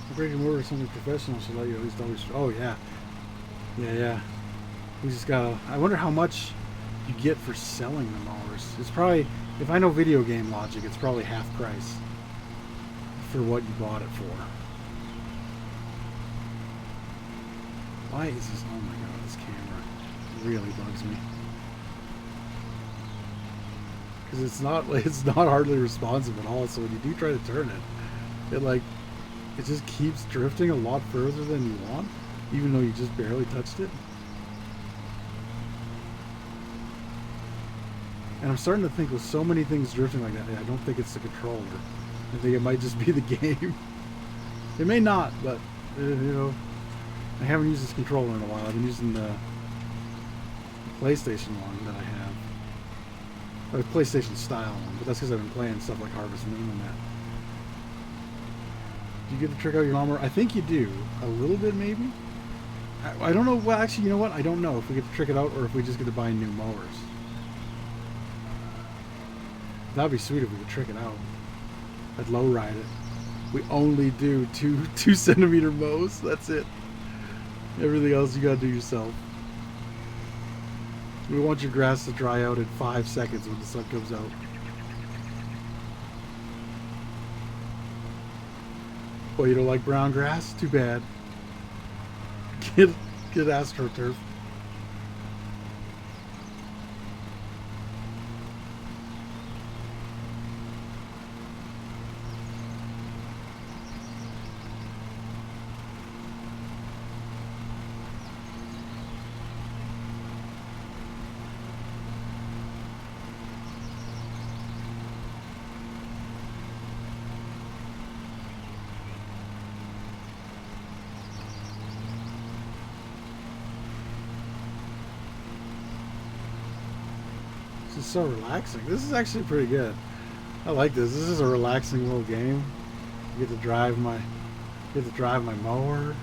[SPEAKER 1] A brick and mortar or something professional should let you at least always. Oh yeah, yeah. We just gotta. I wonder how much you get for selling the mowers. It's probably, if I know video game logic, it's probably half price for what you bought it for. Why is this? Oh my god, this camera really bugs me. Because it's not hardly responsive at all. So when you do try to turn it, it just keeps drifting a lot further than you want, even though you just barely touched it. And I'm starting to think with so many things drifting like that, I don't think it's the controller. I think it might just be the game. It may not, but, I haven't used this controller in a while. I've been using the PlayStation one that I have. The PlayStation style one, but that's because I've been playing stuff like Harvest Moon and that. Do you get to trick out your lawnmower? I think you do. A little bit, maybe? I don't know. Well, actually, you know what? I don't know if we get to trick it out or if we just get to buy new mowers. That'd be sweet if we could trick it out. I'd low ride it. We only do two centimeter mows. That's it. Everything else you gotta do yourself. We want your grass to dry out in 5 seconds when the sun comes out. Oh, you don't like brown grass? Too bad. Get AstroTurf. This is so relaxing. This is actually pretty good. I like this. This is a relaxing little game. You get to drive my mower.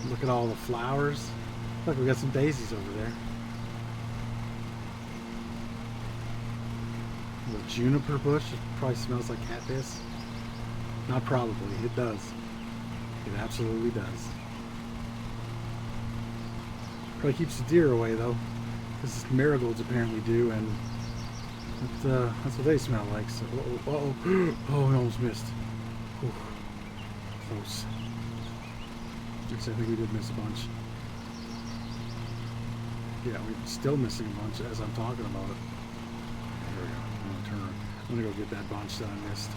[SPEAKER 1] Look at all the flowers. Look, we got some daisies over there. The juniper bush. It probably smells like cat piss. Not probably. It does. It absolutely does. Probably keeps the deer away though, because marigolds apparently do, and that's what they smell like. So, oh, we almost missed. Whew. Close. I think we did miss a bunch. Yeah, we're still missing a bunch as I'm talking about it. There we go. I'm gonna turn. I'm gonna go get that bunch that I missed.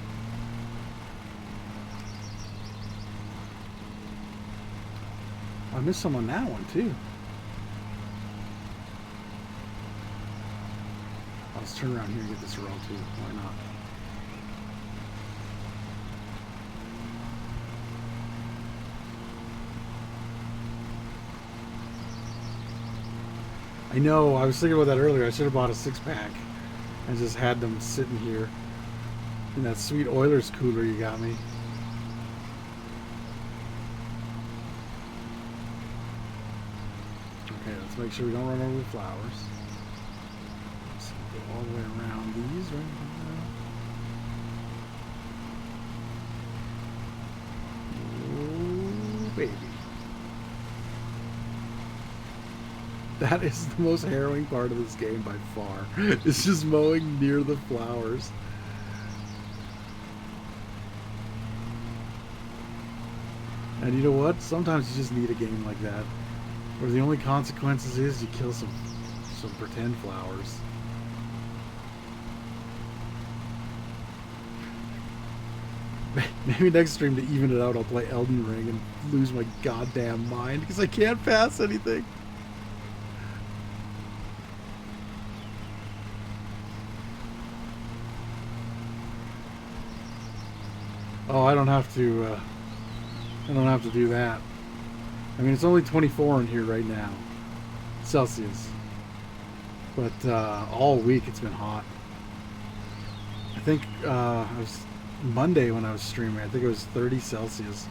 [SPEAKER 1] I missed some on that one too. Let's turn around here and get this roll too. Why not? I know, I was thinking about that earlier. I should have bought a 6-pack and just had them sitting here in that sweet Oilers cooler you got me. Okay, let's make sure we don't run over the flowers. All the way around these right now. Oh, baby. That is the most harrowing part of this game by far. It's just mowing near the flowers. And you know what? Sometimes you just need a game like that, where the only consequences is you kill some pretend flowers. Maybe next stream, to even it out, I'll play Elden Ring and lose my goddamn mind because I can't pass anything. Oh, I don't have to do that. I mean, it's only 24 in here right now, Celsius. But all week it's been hot. I think Monday when I was streaming, I think it was 30 Celsius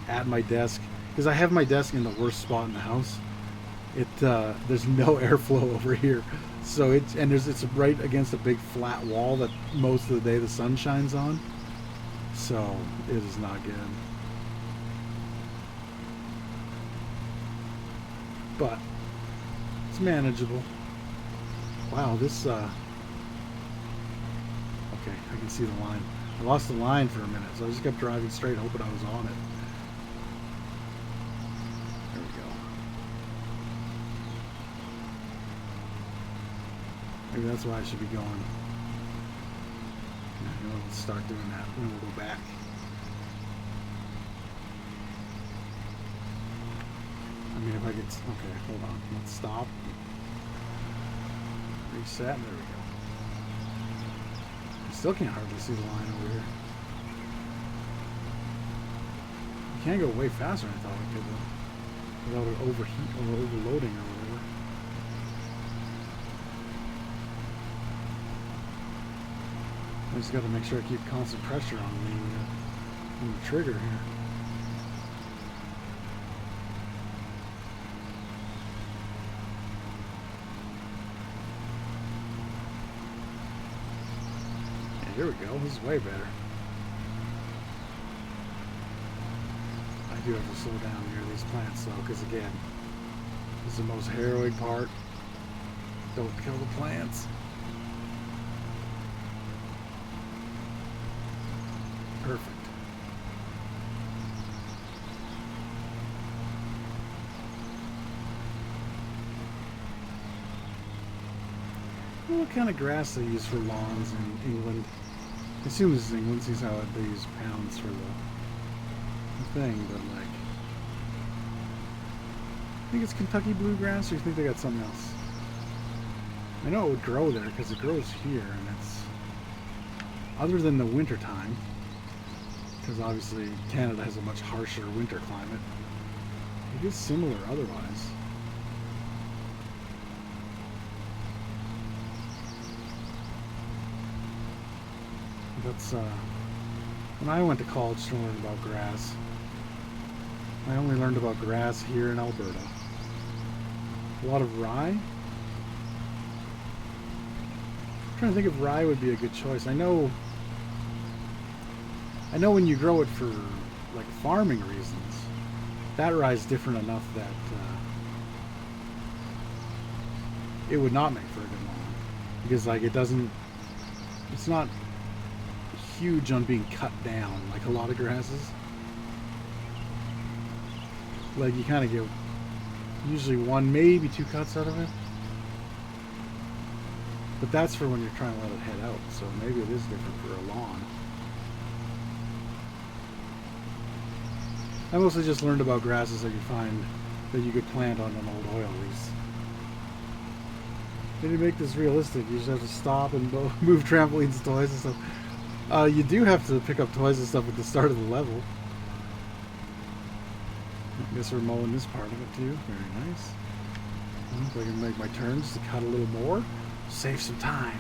[SPEAKER 1] at my desk, because I have my desk in the worst spot in the house. There's no airflow over here, so it's right against a big flat wall that most of the day the sun shines on, so it is not good. But it's manageable. Wow, this okay, I can see the line. I lost the line for a minute, so I just kept driving straight, hoping I was on it. There we go. Maybe that's why I should be going. Yeah, let's start doing that, and then we'll go back. I mean, if I get... Okay, hold on. Let's stop. Reset, there we go. Still can't hardly see the line over here. You can't go way faster than I thought we could, though, without it overheat or overloading or whatever. I just got to make sure I keep constant pressure on the trigger here. There we go. This is way better. I do have to slow down near these plants, though, because, again, this is the most harrowing part. Don't kill the plants. Perfect. What kind of grass they use for lawns in England? I assume this is England, since how they use pounds for the thing, but like, I think it's Kentucky bluegrass, or you think they got something else? I know it would grow there because it grows here, and it's other than the winter time, because obviously Canada has a much harsher winter climate. It is similar otherwise. That's when I went to college to learn about grass. I only learned about grass here in Alberta. A lot of rye. I'm trying to think if rye would be a good choice. I know when you grow it for like farming reasons, that rye is different enough that it would not make for a good lawn, because like it's not huge on being cut down like a lot of grasses. Like you kind of get usually one, maybe two cuts out of it. But that's for when you're trying to let it head out, so maybe it is different for a lawn. I mostly just learned about grasses that you find that you could plant on an old oil lease. Then you make this realistic, you just have to stop and move trampolines, toys and stuff. You do have to pick up toys and stuff at the start of the level. I guess we're mowing this part of it too. Very nice. If I can make my turns to cut a little more, save some time.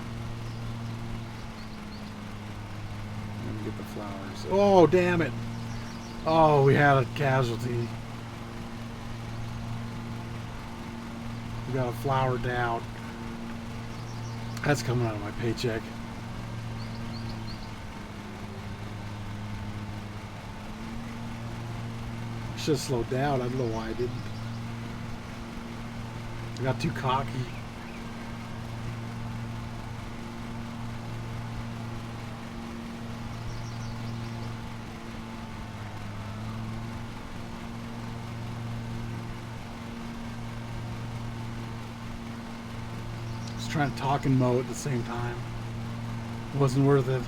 [SPEAKER 1] Let me get the flowers. Oh, damn it! Oh, we had a casualty. We got a flower down. That's coming out of my paycheck. Should have slowed down. I don't know why I didn't. I got too cocky. Just trying to talk and mow at the same time. It wasn't worth it.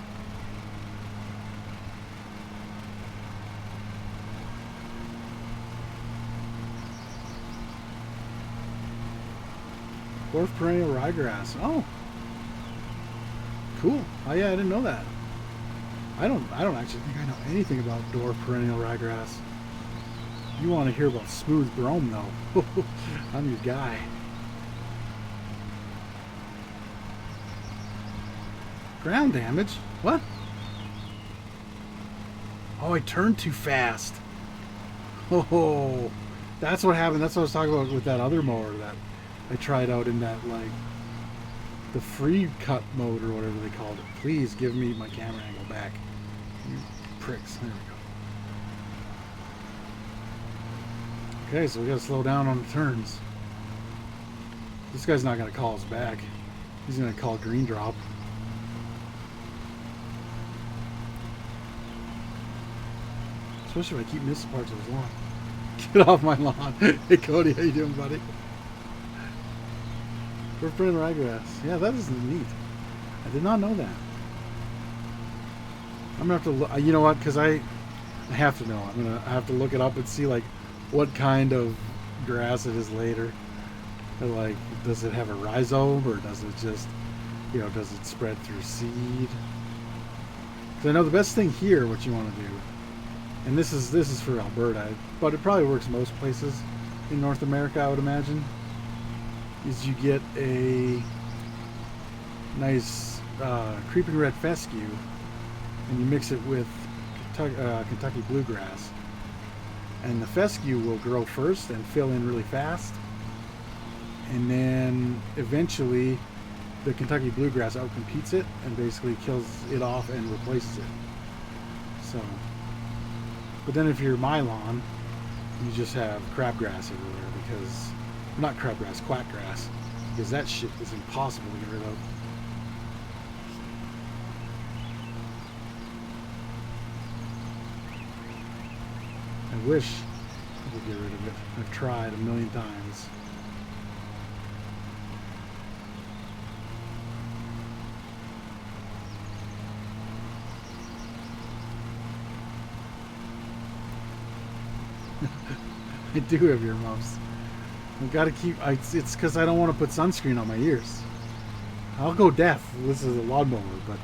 [SPEAKER 1] Dwarf perennial ryegrass. Oh, cool. Oh yeah, I didn't know that. I don't actually think I know anything about dwarf perennial ryegrass. You want to hear about smooth brome though? I'm your guy. Ground damage? What? Oh, I turned too fast. Oh, that's what happened. That's what I was talking about with that other mower that I tried out in that, like, the free cut mode or whatever they called it. Please give me my camera angle back. You pricks. There we go. Okay, so we gotta slow down on the turns. This guy's not gonna call us back. He's gonna call green drop. Especially if I keep missing parts of his lawn. Get off my lawn. Hey Cody, how you doing, buddy? Dwarf perennial ryegrass. Yeah, that is neat. I did not know that. I'm gonna have to look. You know what? Because I have to know. I'm gonna have to look it up and see like what kind of grass it is later. Or, like, does it have a rhizome, or does it just, you know, does it spread through seed? Because I know the best thing here, what you want to do, and this is for Alberta, but it probably works most places in North America, I would imagine, is you get a nice creeping red fescue and you mix it with Kentucky bluegrass, and the fescue will grow first and fill in really fast, and then eventually the Kentucky bluegrass outcompetes it and basically kills it off and replaces it. So, but then if you're my lawn, you just have crabgrass everywhere because, not crabgrass, quackgrass, because that shit is impossible to get rid of. I wish I could get rid of it. I've tried a million times. I do have earmuffs. I've got to keep. It's because I don't want to put sunscreen on my ears. I'll go deaf. This is a lawnmower, but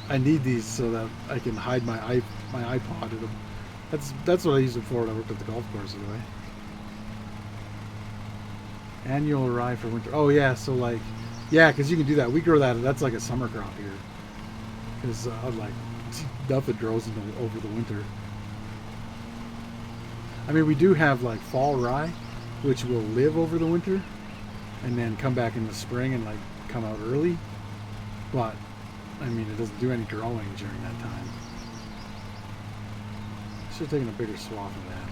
[SPEAKER 1] I need these so that I can hide my iPod in them. That's what I used it for when I worked at the golf course anyway. Annual rye for winter. Oh yeah, so like, yeah, because you can do that. We grow that. That's like a summer crop here. Because like nothing grows over the winter. I mean, we do have like fall rye, which will live over the winter, and then come back in the spring and like come out early. But I mean, it doesn't do any growing during that time. Should have taken a bigger swath of that.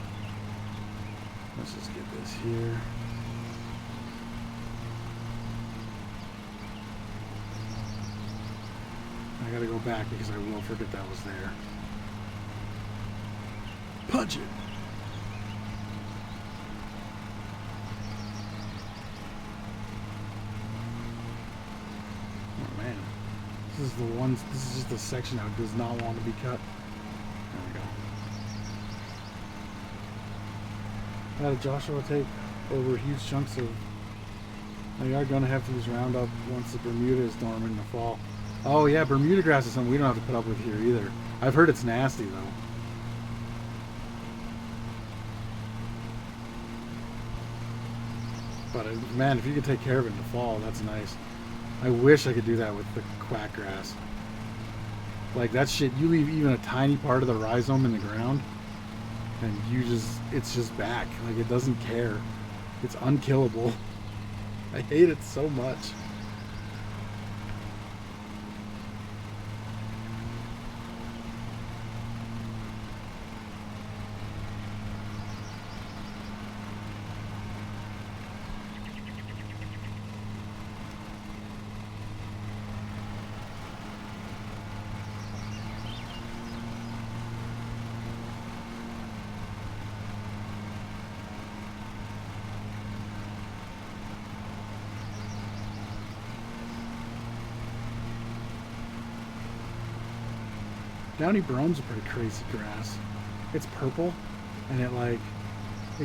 [SPEAKER 1] Let's just get this here. I gotta go back because I will forget that was there. Punch it! Oh man. This is the one, this is just the section that does not want to be cut. There we go. How did Joshua take over huge chunks of my yard? Gonna have to use Roundup once the Bermuda is dormant in the fall. Oh yeah, Bermuda grass is something we don't have to put up with here either. I've heard it's nasty though. But man, if you could take care of it in the fall, that's nice. I wish I could do that with the quackgrass. Like that shit, you leave even a tiny part of the rhizome in the ground, and it's just back. Like it doesn't care. It's unkillable. I hate it so much. Downy brome's a pretty crazy grass. It's purple, and it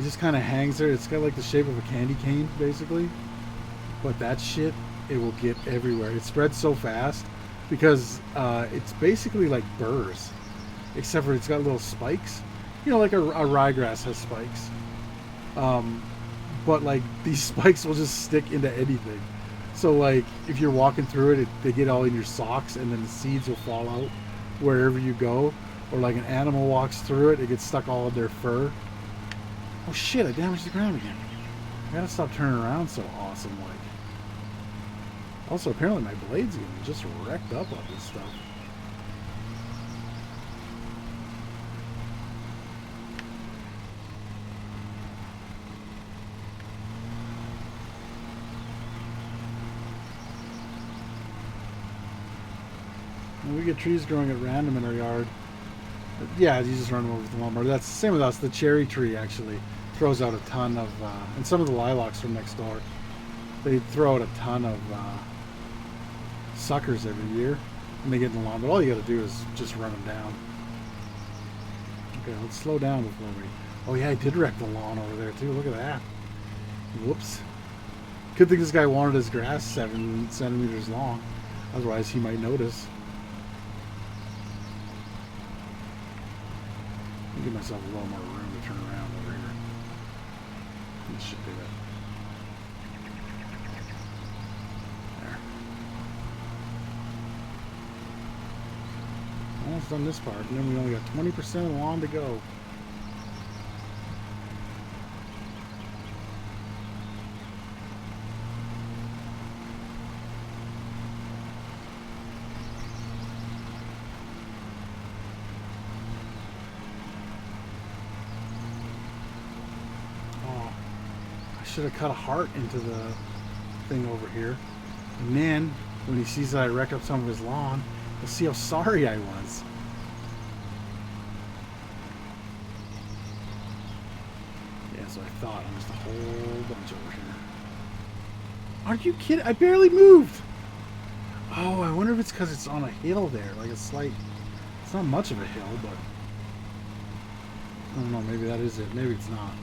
[SPEAKER 1] just kind of hangs there. It's got like the shape of a candy cane, basically. But that shit, it will get everywhere. It spreads so fast because it's basically like burrs, except for it's got little spikes. You know, like a ryegrass has spikes. But like these spikes will just stick into anything. So like if you're walking through it, they get all in your socks, and then the seeds will fall out wherever you go. Or like an animal walks through it, it gets stuck all in their fur. Oh shit, I damaged the ground again. I gotta stop turning around so awesome like. Also, apparently my blade's getting just wrecked up on this stuff. And we get trees growing at random in our yard. But yeah, you just run them over with the lawnmower. That's the same with us. The cherry tree actually throws out a ton of, and some of the lilacs from next door, they throw out a ton of suckers every year, and they get in the lawn. But all you got to do is just run them down. Okay, let's slow down before we. Oh yeah, I did wreck the lawn over there too. Look at that. Whoops. Good thing this guy wanted his grass 7 centimeters long. Otherwise, he might notice. I'll give myself a little more room to turn around over here. This should do it. There. Almost done this part, and then we only got 20% of the lawn to go. should have cut a heart into the thing over here. And then, when he sees that I wreck up some of his lawn, he'll see how sorry I was. Yeah, so I thought. I missed a whole bunch over here. Are you kidding? I barely moved! Oh, I wonder if it's because it's on a hill there. Like a slight... It's not much of a hill, but... I don't know, maybe that is it. Maybe it's not.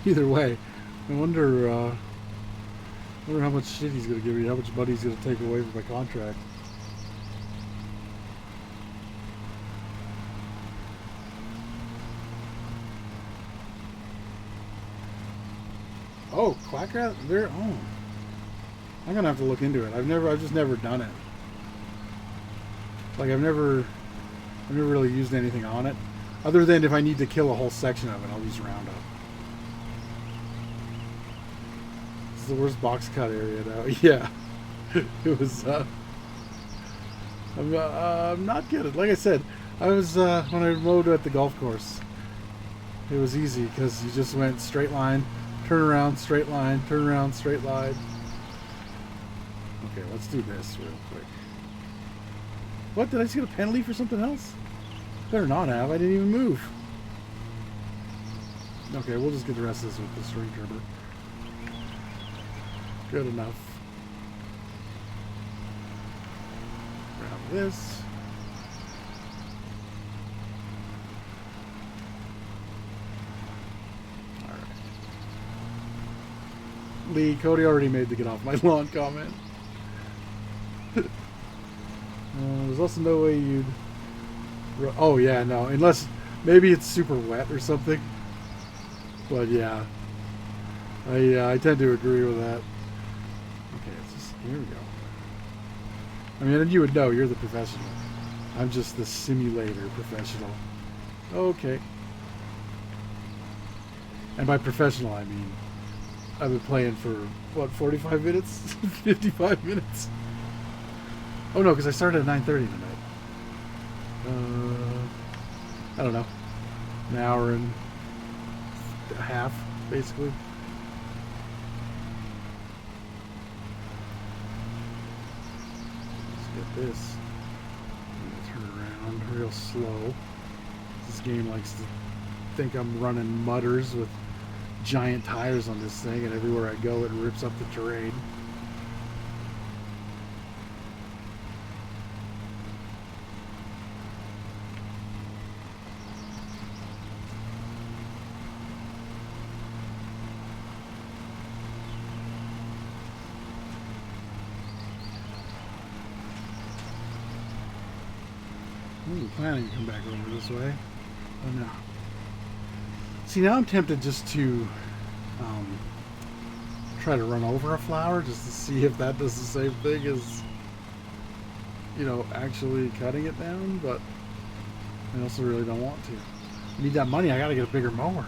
[SPEAKER 1] Either way, I wonder how much shit he's gonna give me, how much money he's gonna take away from my contract. Oh, Quackrat, they're oh. I'm gonna have to look into it. I've just never done it. Like I've never really used anything on it, other than if I need to kill a whole section of it, I'll use Roundup. This is the worst box cut area now. Yeah, it was. I'm not kidding. Like I said, I was when I mowed at the golf course. It was easy because you just went straight line, turn around, straight line, turn around, straight line. Okay, let's do this real quick. What? Did I just get a penalty for something else? Better not have. I didn't even move. Okay, we'll just get the rest of this with the string trimmer. Good enough. Grab this. Alright. Lee, Cody already made the get off my lawn comment. There's also no way you'd... Oh, yeah, no. Unless... Maybe it's super wet or something. But, yeah. I tend to agree with that. Okay, it's just... Here we go. I mean, and you would know. You're the professional. I'm just the simulator professional. Okay. And by professional, I mean... I've been playing for, what, 45 minutes? 55 minutes? Oh no, because I started at 9:30 tonight. I don't know. An hour and a half, basically. Let's get this. I'm gonna turn around real slow. This game likes to think I'm running mudders with giant tires on this thing, and everywhere I go it rips up the terrain. I wasn't planning to come back over this way. Oh no. See, now I'm tempted just to try to run over a flower just to see if that does the same thing as, you know, actually cutting it down, but I also really don't want to. I need that money. I gotta get a bigger mower.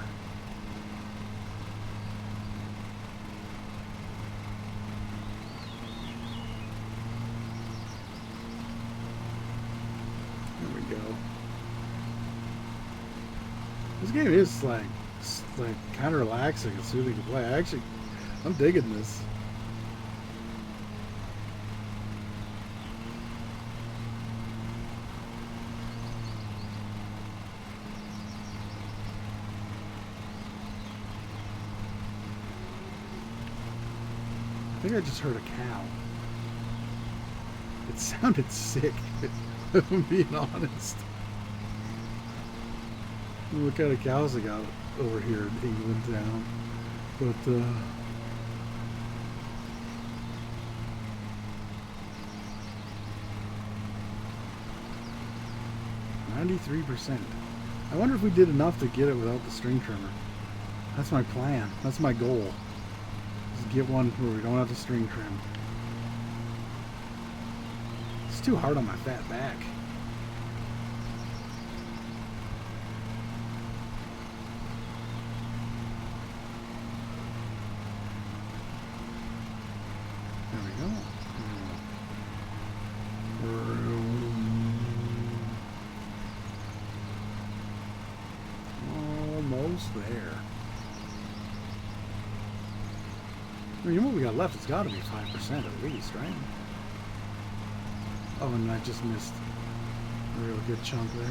[SPEAKER 1] This game is like kind of relaxing and soothing to play. I'm digging this. I think I just heard a cow. It sounded sick, if I'm being honest. What kind of cows I got over here in England town, but 93%. I wonder if we did enough to get it without the string trimmer. That's my plan. That's my goal. Is get one where we don't have the string trim. It's too hard on my fat back. You know what we got left? It's got to be 5% at least, right? Oh, and I just missed a real good chunk there.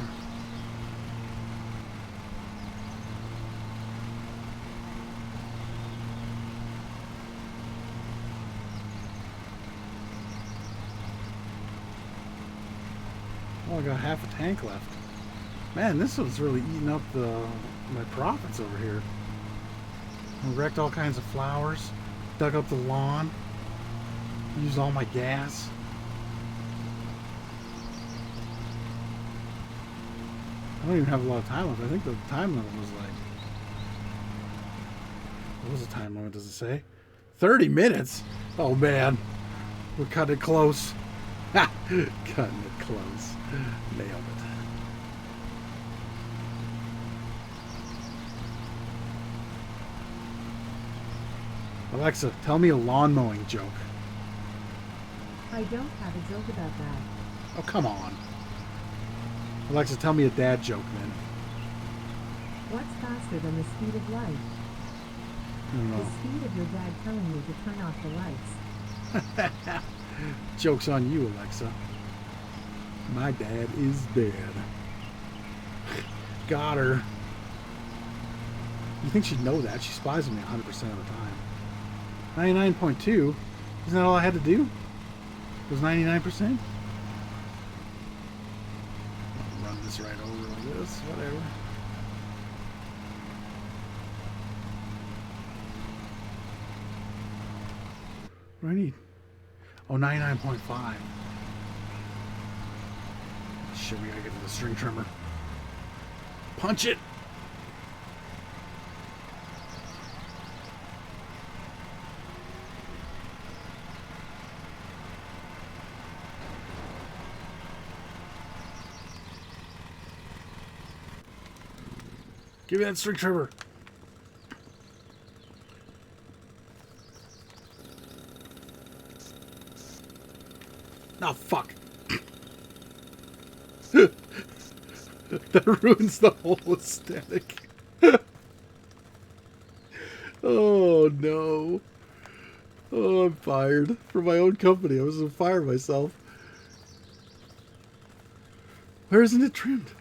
[SPEAKER 1] Oh, I got half a tank left. Man, this was really eating up my profits over here. I wrecked all kinds of flowers, dug up the lawn, used all my gas. I don't even have a lot of time left. I think the time limit was like... What was the time limit, does it say? 30 minutes? Oh man, we're cutting it close. Ha! Cutting it close. Nailed it. Alexa, tell me a lawn mowing joke.
[SPEAKER 2] I don't have a joke about that.
[SPEAKER 1] Oh, come on. Alexa, tell me a dad joke then.
[SPEAKER 2] What's faster than the speed of light?
[SPEAKER 1] I don't
[SPEAKER 2] The
[SPEAKER 1] know.
[SPEAKER 2] speed of your dad telling you to turn off the lights.
[SPEAKER 1] Joke's on you, Alexa. My dad is dead. Got her. You think she'd know that? She spies on me 100% of the time. 99.2? Isn't that all I had to do? It was 99%? I'll run this right over like this, whatever. What do I need? Oh, 99.5. Shit, we gotta get to the string trimmer. Punch it! Give me that string trimmer. Oh, fuck. That ruins the whole aesthetic. Oh, no. Oh, I'm fired from my own company. I was going to fire myself. Where isn't it trimmed?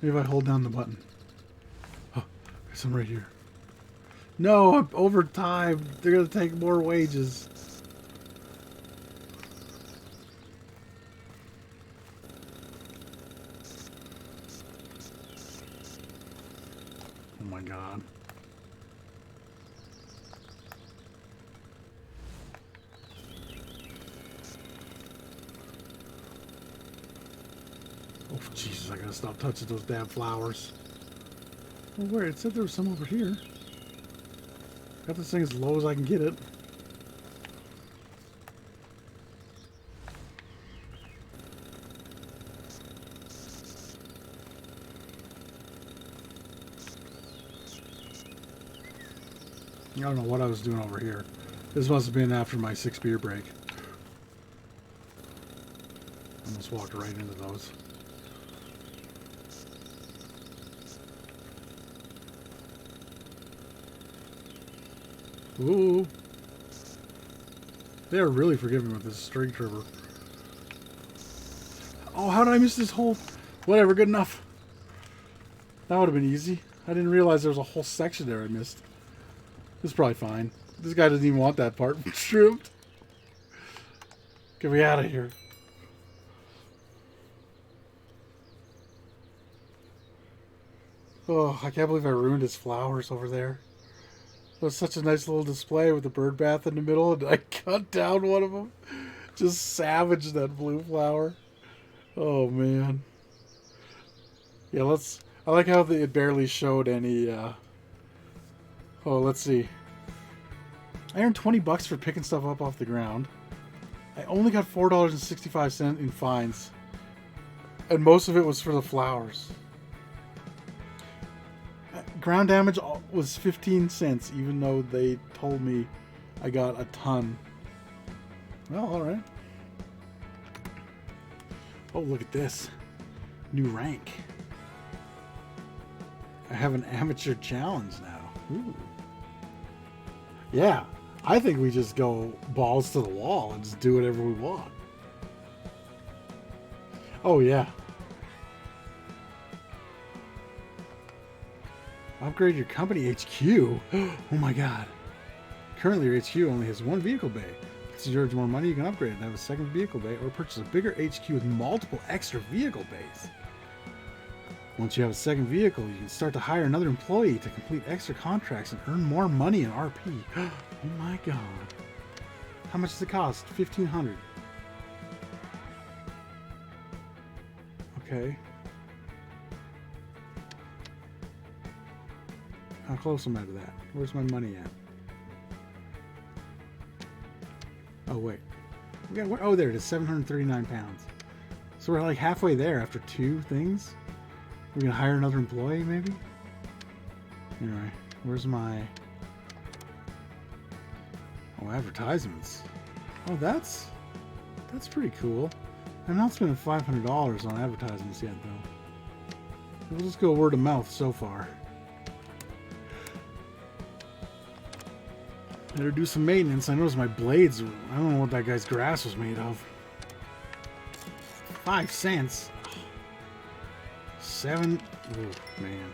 [SPEAKER 1] Maybe if I hold down the button. Oh, there's some right here. No, I'm over time. They're going to take more wages. Oh my God. Oh, Jesus, I gotta stop touching those damn flowers. Oh, where? It said there was some over here. Got this thing as low as I can get it. I don't know what I was doing over here. This must have been after my 6 beer break. Almost walked right into those. Ooh. They are really forgiving with this string trimmer. Oh, how did I miss this whole... Whatever, good enough. That would have been easy. I didn't realize there was a whole section there I missed. This is probably fine. This guy doesn't even want that part trimmed. Get me out of here. Oh, I can't believe I ruined his flowers over there. It was such a nice little display with the bird bath in the middle, and I cut down one of them. Just savaged that blue flower. Oh, man. Yeah, let's... I like how it barely showed any... Oh, let's see. I earned $20 for picking stuff up off the ground. I only got $4.65 in fines. And most of it was for the flowers. Ground damage was 15 cents, even though they told me I got a ton. Well, alright. Oh, look at this. New rank. I have an amateur challenge now. Ooh. Yeah, I think we just go balls to the wall and just do whatever we want. Oh, yeah. Upgrade your company HQ. Oh my god. Currently, your HQ only has one vehicle bay. To charge more money, you can upgrade it and have a second vehicle bay or purchase a bigger HQ with multiple extra vehicle bays. Once you have a second vehicle, you can start to hire another employee to complete extra contracts and earn more money in RP. Oh my god. How much does it cost? $1,500. Okay. How close am I to that? Where's my money at? Oh, wait. Oh, there it is. 739 pounds. So we're like halfway there after 2 things. We're going to hire another employee, maybe? Anyway, where's my... Oh, advertisements. Oh, that's pretty cool. I'm not spending $500 on advertisements yet, though. We'll just go word of mouth so far. Better do some maintenance. I noticed my blades. I don't know what that guy's grass was made of. 5 cents. 7. Oh man.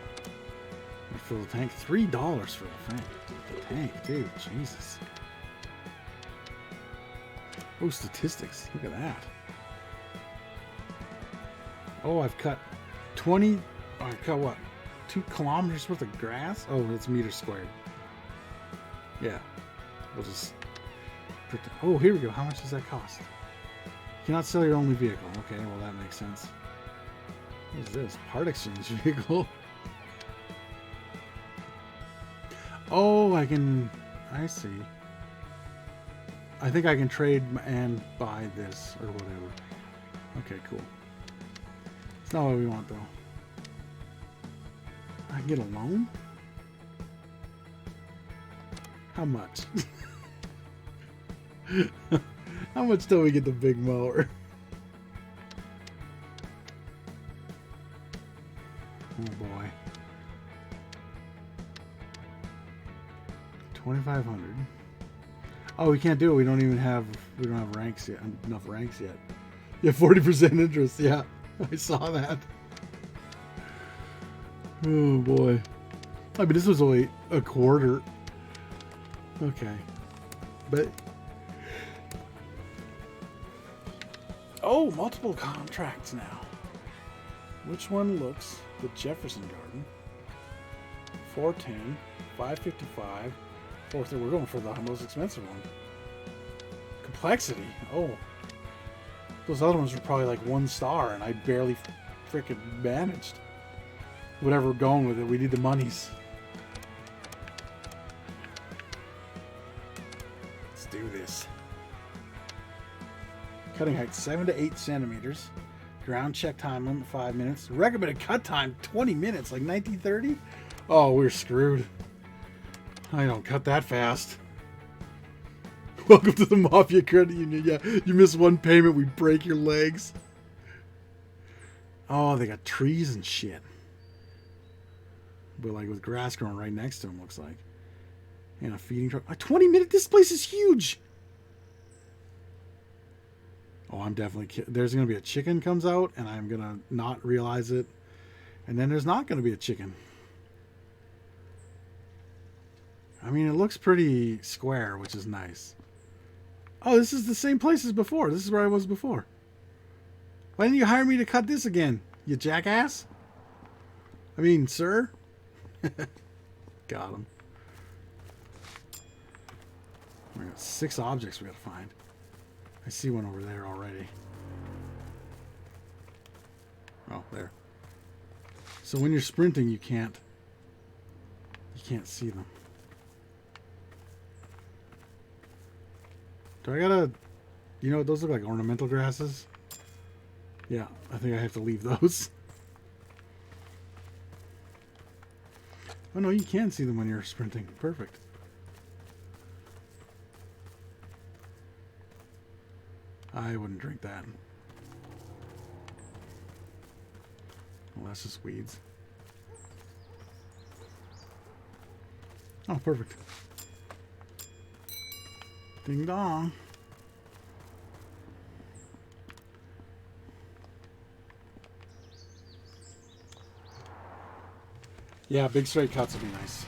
[SPEAKER 1] I fill the tank. $3 for the tank, dude. Jesus. Oh, statistics. Look at that. Oh, I've cut 20. I cut what? 2 kilometers worth of grass? Oh, it's meters squared. Yeah. We'll just... Oh, here we go. How much does that cost? You cannot sell your only vehicle. Okay, well that makes sense. What is this? Part exchange vehicle. Oh, I can... I see. I think I can trade and buy this or whatever. Okay, cool. It's not what we want, though. I can get a loan? How much? How much till we get the big mower? Oh boy. 2,500. Oh, we can't do it. We don't have ranks yet. Enough ranks yet. Yeah, 40% interest. Yeah, I saw that. Oh boy. I mean, this was only a quarter. Okay, but oh, multiple contracts now. Which one looks the Jefferson Garden? 410, 555, 430. We're going for the most expensive one. Complexity. Oh, those other ones were probably like 1 star, and I barely freaking managed. Whatever, we're going with it. We need the monies. Do this. Cutting height 7 to 8 centimeters. Ground check time limit 5 minutes. Recommended cut time 20 minutes, like 1930. Oh, we're screwed. I don't cut that fast. Welcome to the Mafia Credit Union. Yeah, you miss 1 payment, we break your legs. Oh, they got trees and shit. But like with grass growing right next to them, looks like. And a feeding truck. A 20-minute. This place is huge. Oh, I'm definitely... There's going to be a chicken comes out, and I'm going to not realize it. And then there's not going to be a chicken. I mean, it looks pretty square, which is nice. Oh, this is the same place as before. This is where I was before. Why didn't you hire me to cut this again, you jackass? I mean, sir? Got him. We got 6 objects we gotta find. I see one over there already. Oh, there. So when you're sprinting, you can't see them. Do I gotta... You know, those look like ornamental grasses. Yeah, I think I have to leave those. Oh no, you can see them when you're sprinting. Perfect. I wouldn't drink that. Well, that's just weeds. Oh, perfect. Ding dong. Yeah, big straight cuts would be nice.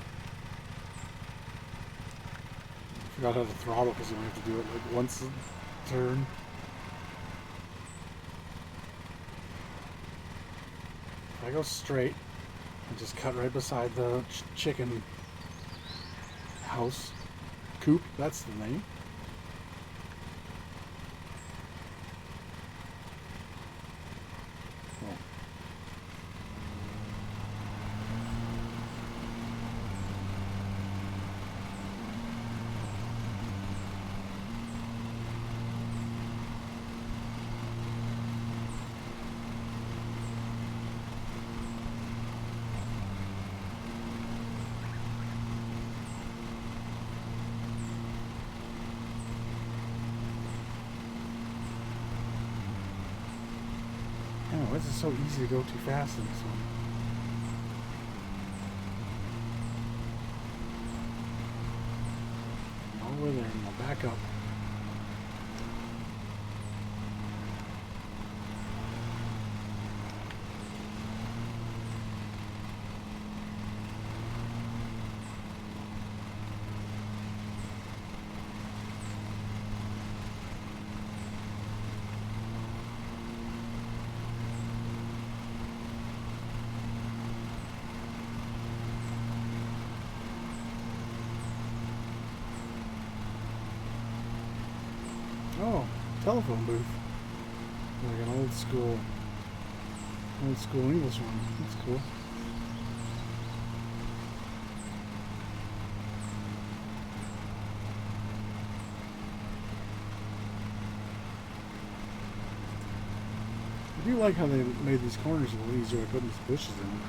[SPEAKER 1] Forgot how to throttle because you only have to do it like once a turn. If I go straight and just cut right beside the chicken house, coop, that's the name. Oh. Why is it so easy to go too fast in this one? Over there and I'll back up. Oh, telephone booth. Like an old school English one. That's cool. I do like how they made these corners a little easier by putting these bushes in.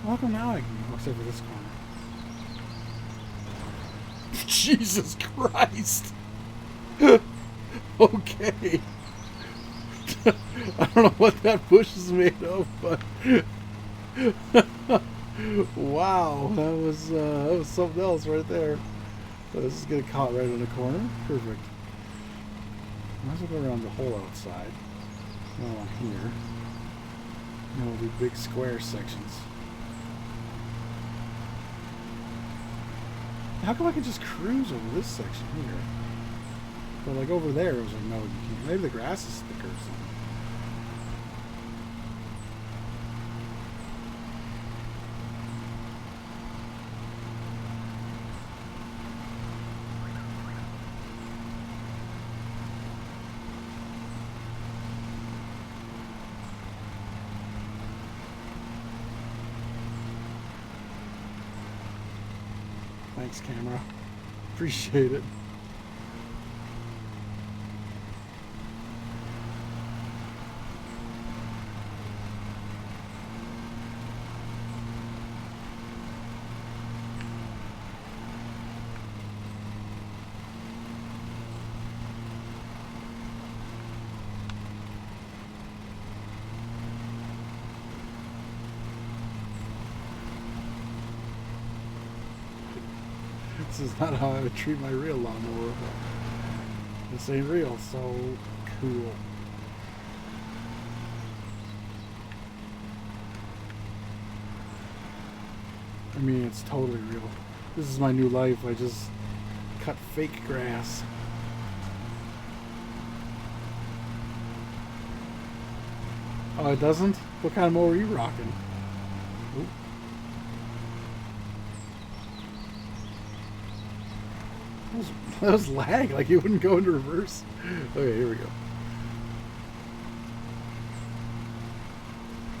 [SPEAKER 1] How come now I can go except for this corner? Jesus Christ! Okay. I don't know what that bush is made of, but wow, that was something else right there. So this is gonna caught right in the corner. Perfect. Might as well go around the whole outside. Along here. And we'll do big square sections. How come I can just cruise over this section here? But like over there, it was like, no, you can't. Maybe the grass is thicker or something. Thanks, camera. Appreciate it. This is not how I would treat my real lawnmower, but this ain't real, so cool. I mean, it's totally real. This is my new life. I just cut fake grass. Oh, it doesn't? What kind of mower are you rocking? Oop. That was lag, like it wouldn't go into reverse. Okay, here we go.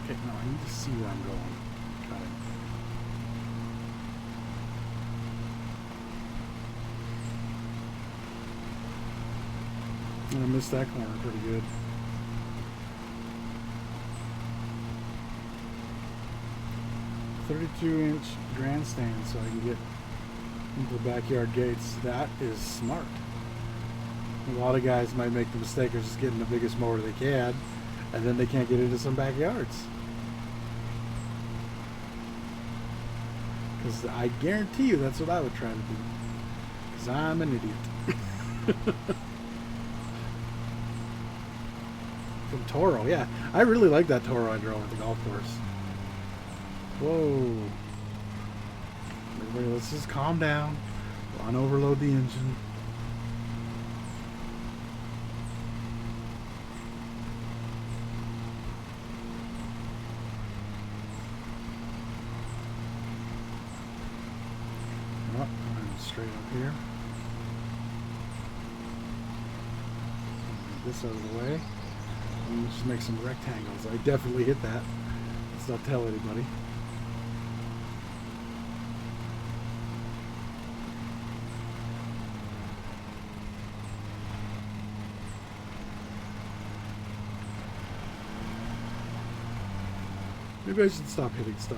[SPEAKER 1] Okay, no, I need to see where I'm going. Got it. And I missed that corner pretty good. .32-inch grandstand so I can get into the backyard gates. That is smart. A lot of guys might make the mistake of just getting the biggest mower they can, and then they can't get into some backyards. Because I guarantee you that's what I would try to do. Because I'm an idiot. From Toro, yeah. I really like that Toro I drove at the golf course. Whoa. Everybody, let's just calm down. Unoverload the engine. Oh, I'm straight up here. Get this out of the way. And just make some rectangles. I definitely hit that. Let's not tell anybody. Maybe I should stop hitting stuff.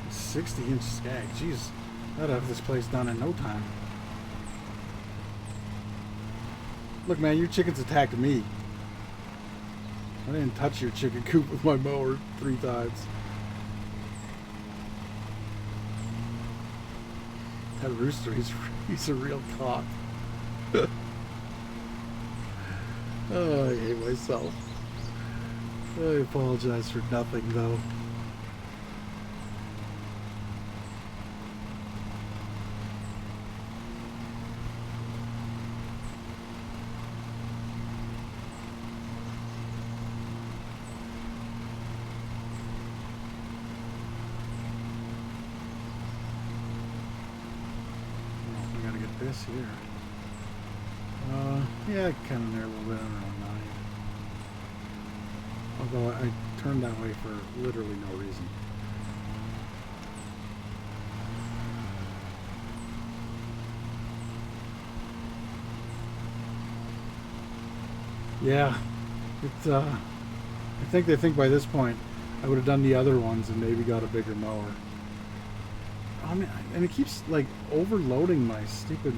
[SPEAKER 1] A 60-inch skag. Jeez, I'd have this place done in no time. Look, man, your chickens attacked me. I didn't touch your chicken coop with my mower 3 times. That rooster, he's a real cock. Oh, I hate myself. I apologize for nothing, though. This here. Yeah, kind of there a little bit around 9. Although I turned that way for literally no reason. Yeah, it's I think they think by this point I would have done the other ones and maybe got a bigger mower. I mean, and it keeps like overloading my stupid,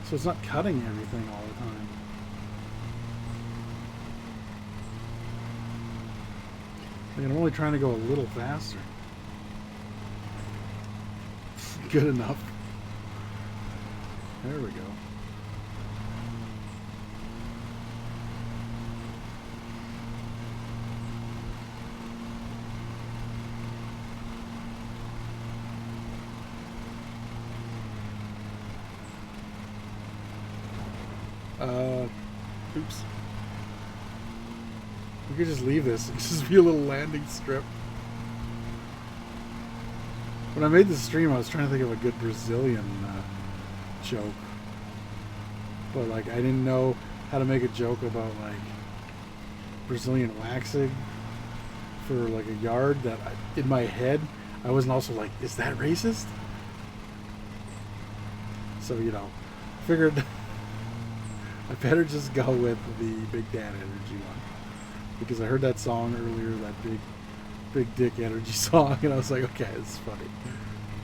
[SPEAKER 1] so it's not cutting everything all the time. Like, I'm only trying to go a little faster. Good enough. There we go. Oops. We could just leave this. It could just be a little landing strip. When I made this stream, I was trying to think of a good Brazilian joke. But, like, I didn't know how to make a joke about, like, Brazilian waxing for, like, a yard that, in my head, I wasn't also like, is that racist? So, you know, figured... I better just go with the Big Dad Energy one. Because I heard that song earlier, that Big Dick Energy song, and I was like, okay, this is funny.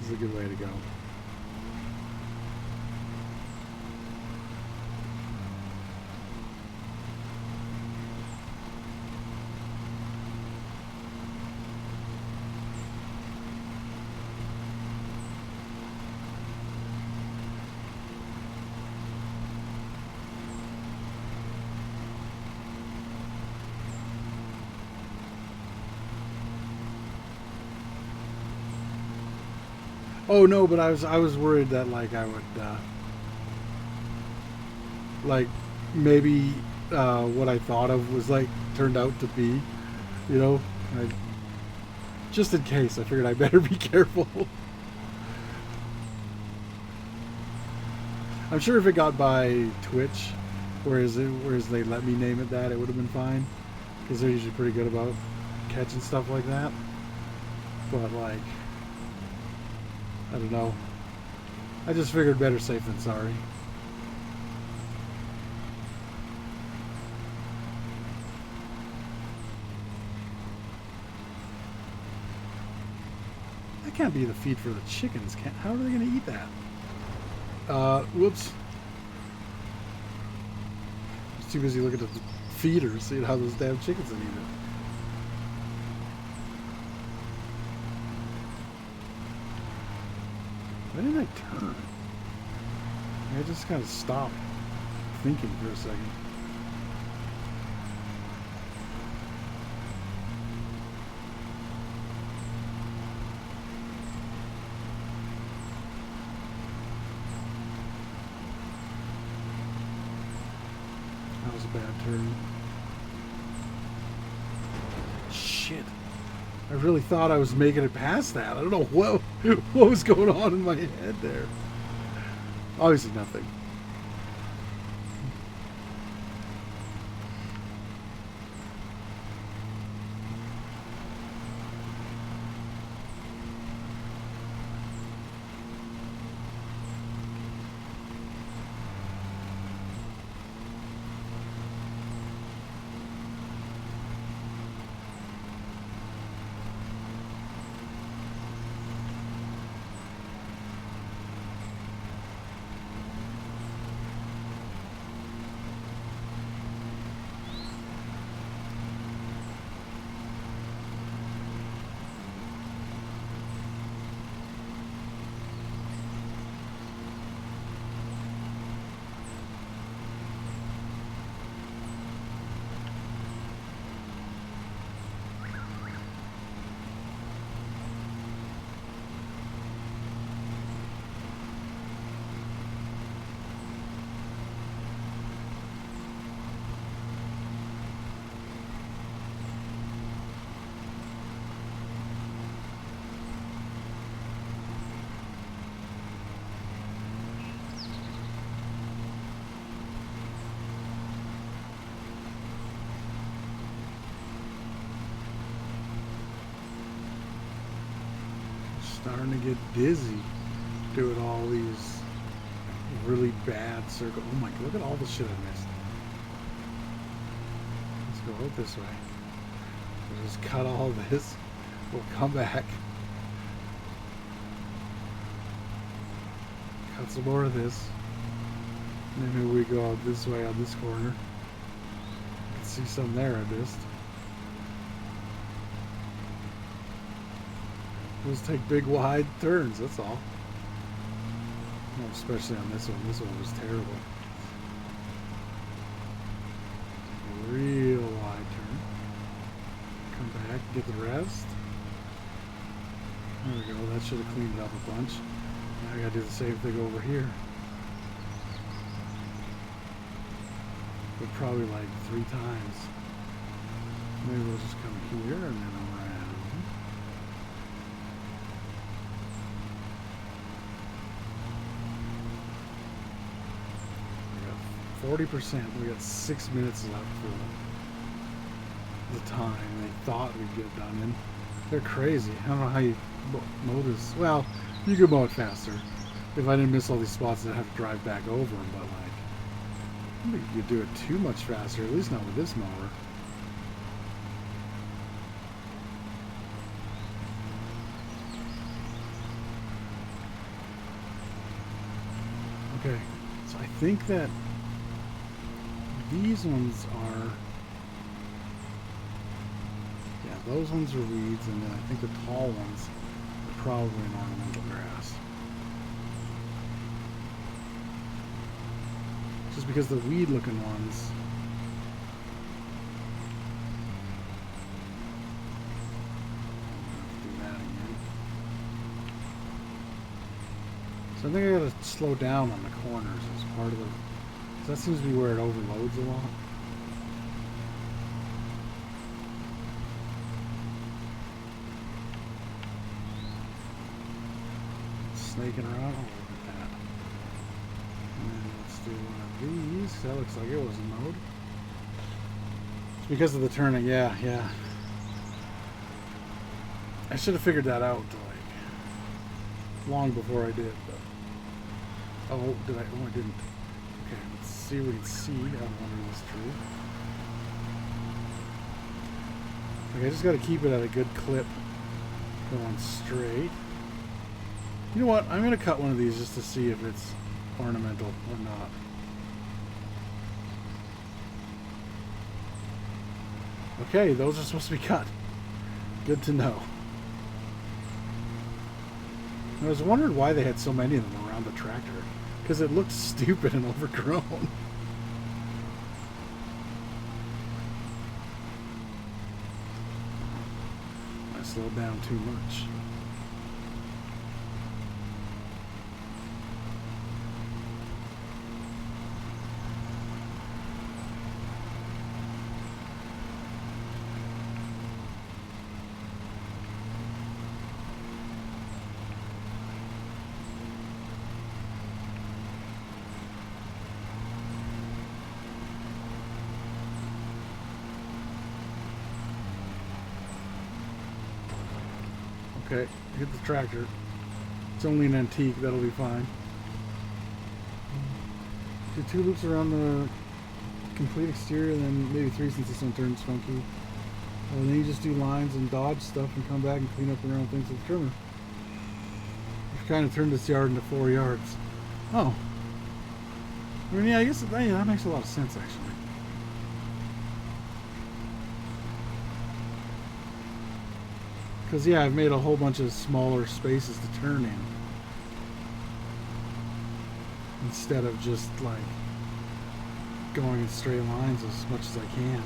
[SPEAKER 1] This is a good way to go. Oh no, but I was worried that like I would like maybe what I thought of was like turned out to be, you know, just in case I figured I better be careful. I'm sure if it got by Twitch, whereas they let me name it that, it would have been fine, because they're usually pretty good about catching stuff like that. But like, I don't know. I just figured better safe than sorry. That can't be the feed for the chickens. How are they going to eat that? Whoops. I was too busy looking at the feeders, seeing how those damn chickens would eat it. Why didn't I turn? I just kind of stopped thinking for a second. That was a bad turn. Shit. I really thought I was making it past that. I don't know what was going on in my head there. Obviously nothing. Starting to get dizzy doing all these really bad circles. Oh my god, look at all the shit I missed. Let's go out this way. We'll just cut all this. We'll come back. Cut some more of this. And then we go out this way on this corner. I can see some there I missed. Just take big wide turns, that's all. Well, especially on this one. This one was terrible. Real wide turn. Come back, get the rest. There we go, that should have cleaned it up a bunch. Now I gotta do the same thing over here. But probably like 3 times. Maybe we'll just come here and then around. We got 40%. We got 6 minutes left for the time they thought we'd get it done in. They're crazy. I don't know how you mow this. Well, you could mow it faster. If I didn't miss all these spots, I'd have to drive back over them, but like, I don't think you could do it too much faster, at least not with this mower. Okay, so I think that these ones are, yeah, those ones are weeds, and then I think the tall ones are probably an ornamental grass. Just because the weed looking ones, do that again. So I think I gotta slow down on the corners as part of the, that seems to be where it overloads a lot. Snaking around. Oh, look at that. And then let's do one of these. That looks like it wasn't mowed. It's because of the turning. Yeah, yeah. I should have figured that out like long before I did. But oh, did I? Oh, I didn't. Okay, let's see what we can see out under this tree. Okay, I just got to keep it at a good clip going straight. You know what? I'm going to cut one of these just to see if it's ornamental or not. Okay, those are supposed to be cut. Good to know. I was wondering why they had so many of them around the tractor. Because it looked stupid and overgrown. I slowed down too much. Okay, hit the tractor. It's only an antique, that'll be fine. Do 2 loops around the complete exterior, then maybe 3 since this one turns funky. And then you just do lines and dodge stuff and come back and clean up around things with the trimmer. You've kind of turned this yard into 4 yards. Oh. I mean, yeah, I guess that makes a lot of sense, actually. Because, yeah, I've made a whole bunch of smaller spaces to turn in. Instead of just, like, going in straight lines as much as I can.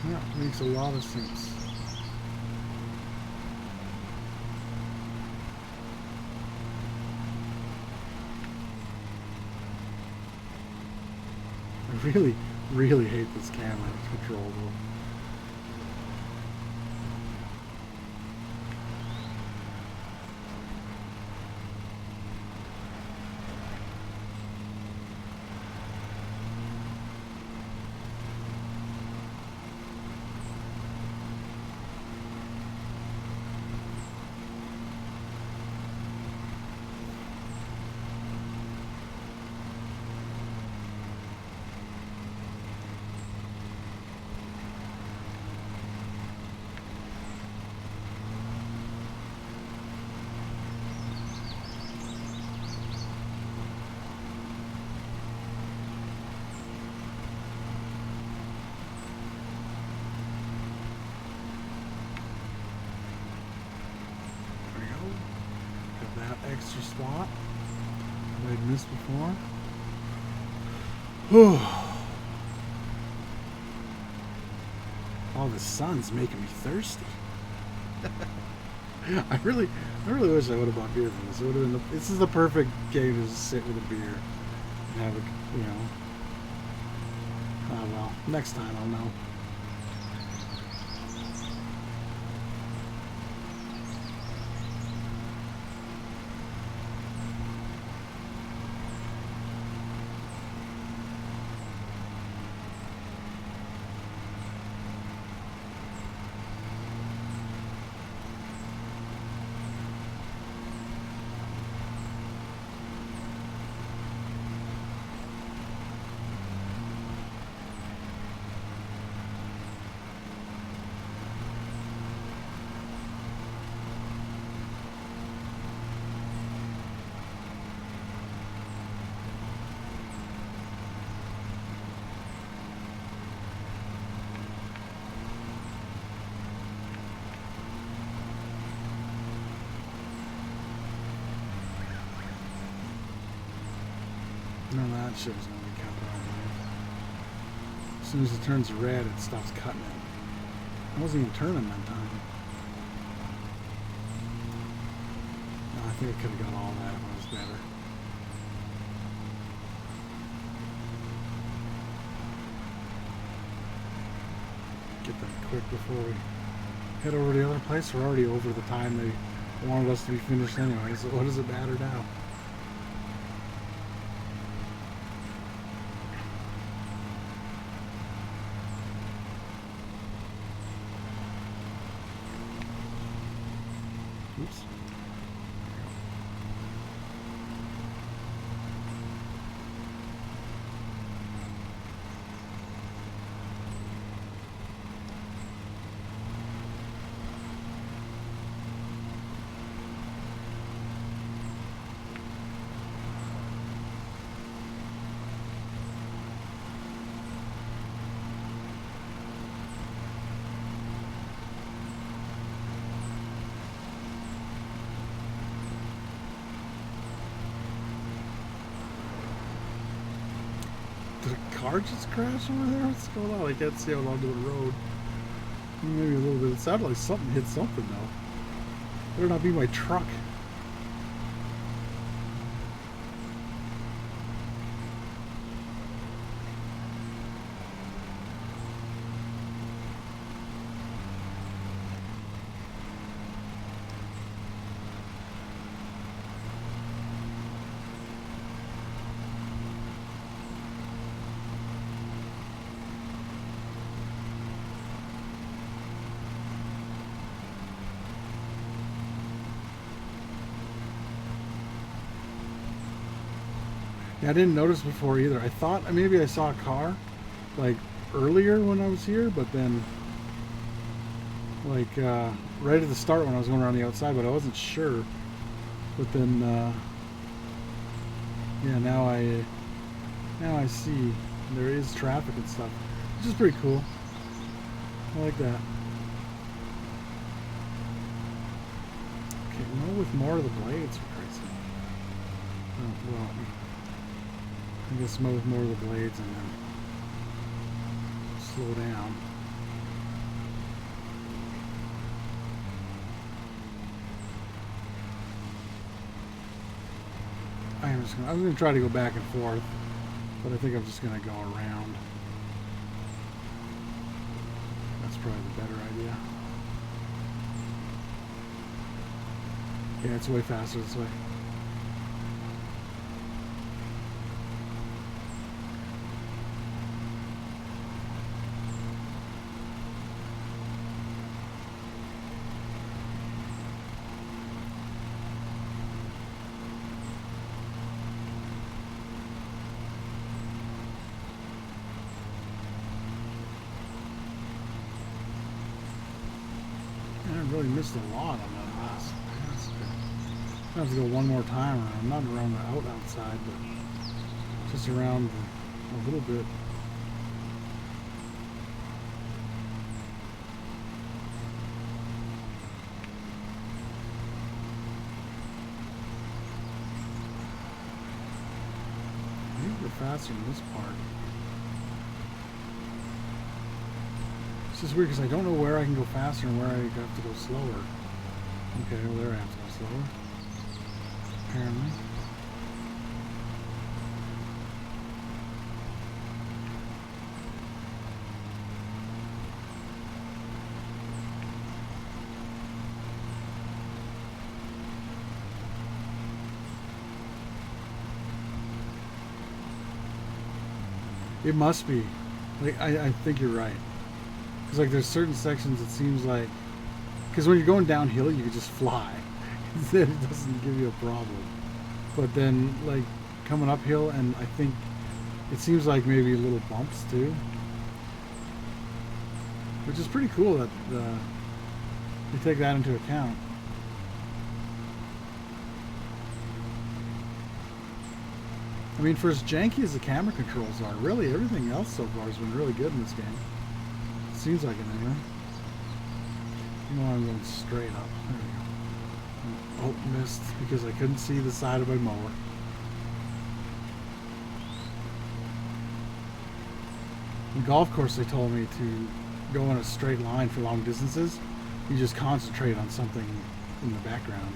[SPEAKER 1] Yeah, makes a lot of sense. I really hate this camera control though. Extra spot that I'd missed before. Oh, the sun's making me thirsty. I really wish I would have bought beer for this. It would have been this is the perfect game to just sit with a beer and have a, you know. Oh well, next time I'll know. No, that shit was going to be cut out. As soon as it turns red, it stops cutting it. I wasn't even turning that time. No, I think I could have got all that if I was better. Get that quick before we head over to the other place. We're already over the time they wanted us to be finished anyway, so what does it matter now? Oops. car just crashed over there? What's going on? I can't see out onto the road. Maybe a little bit. It sounded like something hit something though. Better not be my truck. Yeah, I didn't notice before either. I thought maybe I saw a car like earlier when I was here, but then like right at the start when I was going around the outside, but I wasn't sure. But then yeah, now I see there is traffic and stuff, which is pretty cool. I like that. Okay, no, with more of the blades, for Christ's sake. Oh, well, I guess mow with more of the blades and then slow down. I'm gonna try to go back and forth, but I think I'm just gonna go around. That's probably the better idea. Yeah, it's way faster this way. I really missed a lot on that last. I have to go one more time around, not around the outside, but just around a little bit. I think we're faster in this part. It's just weird because I don't know where I can go faster and where I have to go slower. Okay, well there I have to go slower. Apparently. It must be. Like, I think you're right. Because like there's certain sections it seems like, because when you're going downhill you can just fly. It doesn't give you a problem. But then like coming uphill, and I think it seems like maybe little bumps too, which is pretty cool that you take that into account. I mean, for as janky as the camera controls are, really everything else so far has been really good in this game. Seems like it anyway. You know, I'm going straight up. There we go. Oh, missed because I couldn't see the side of my mower. In golf course, they told me to go in a straight line for long distances. You just concentrate on something in the background.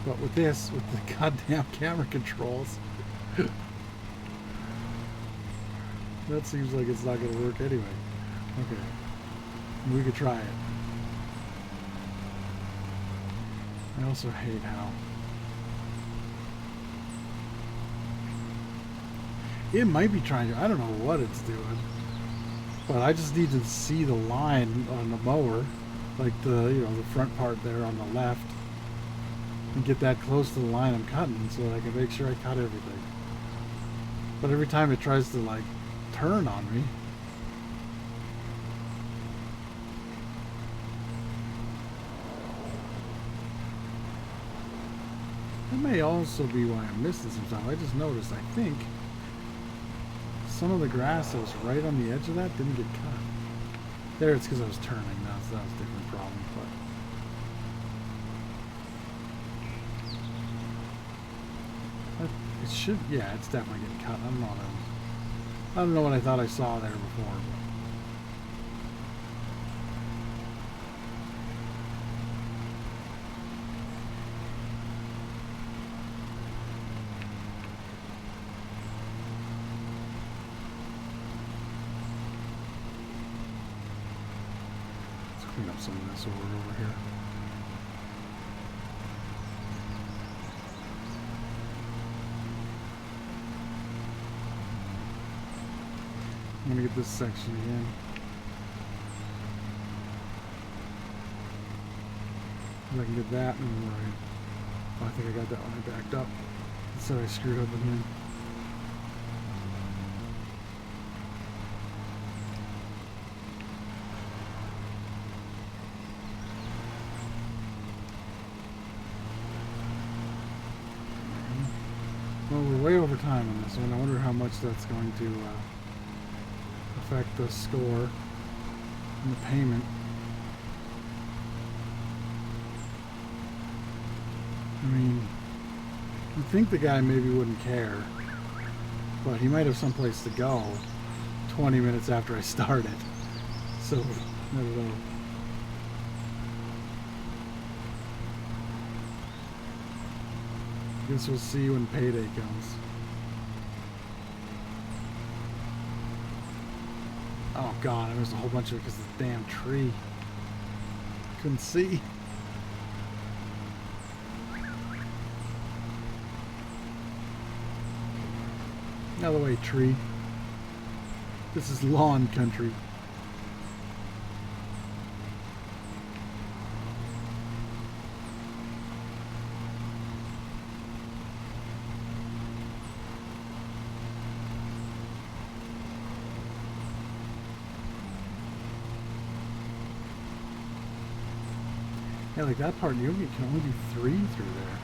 [SPEAKER 1] But with this, with the goddamn camera controls, that seems like it's not going to work anyway. Okay. We could try it. I also hate how it might be trying to, I don't know what it's doing, but I just need to see the line on the mower, like the, you know, the front part there on the left, and get that close to the line I'm cutting so that I can make sure I cut everything. But every time it tries to like turn on me, that may also be why I'm missing some stuff. I just noticed, I think some of the grass that was right on the edge of that didn't get cut. There, it's because I was turning. That was a different problem. But It should, yeah, it's definitely getting cut. I don't know what I thought I saw there before. But. Let's clean up some of this over here. I'm gonna get this section again. If I can get that and right. Oh, I think I got that one. I backed up. So I screwed up again. Well, we're way over time on this one. I wonder how much that's going to affect the score and the payment. I mean, you'd think the guy maybe wouldn't care, but he might have someplace to go 20 minutes after I started. So, I don't know. Guess we'll see when payday comes. Oh god, I missed a whole bunch of it because of the damn tree. Couldn't see. Out of the way, tree. This is lawn country. Yeah, like that part, you can only do 3 through there.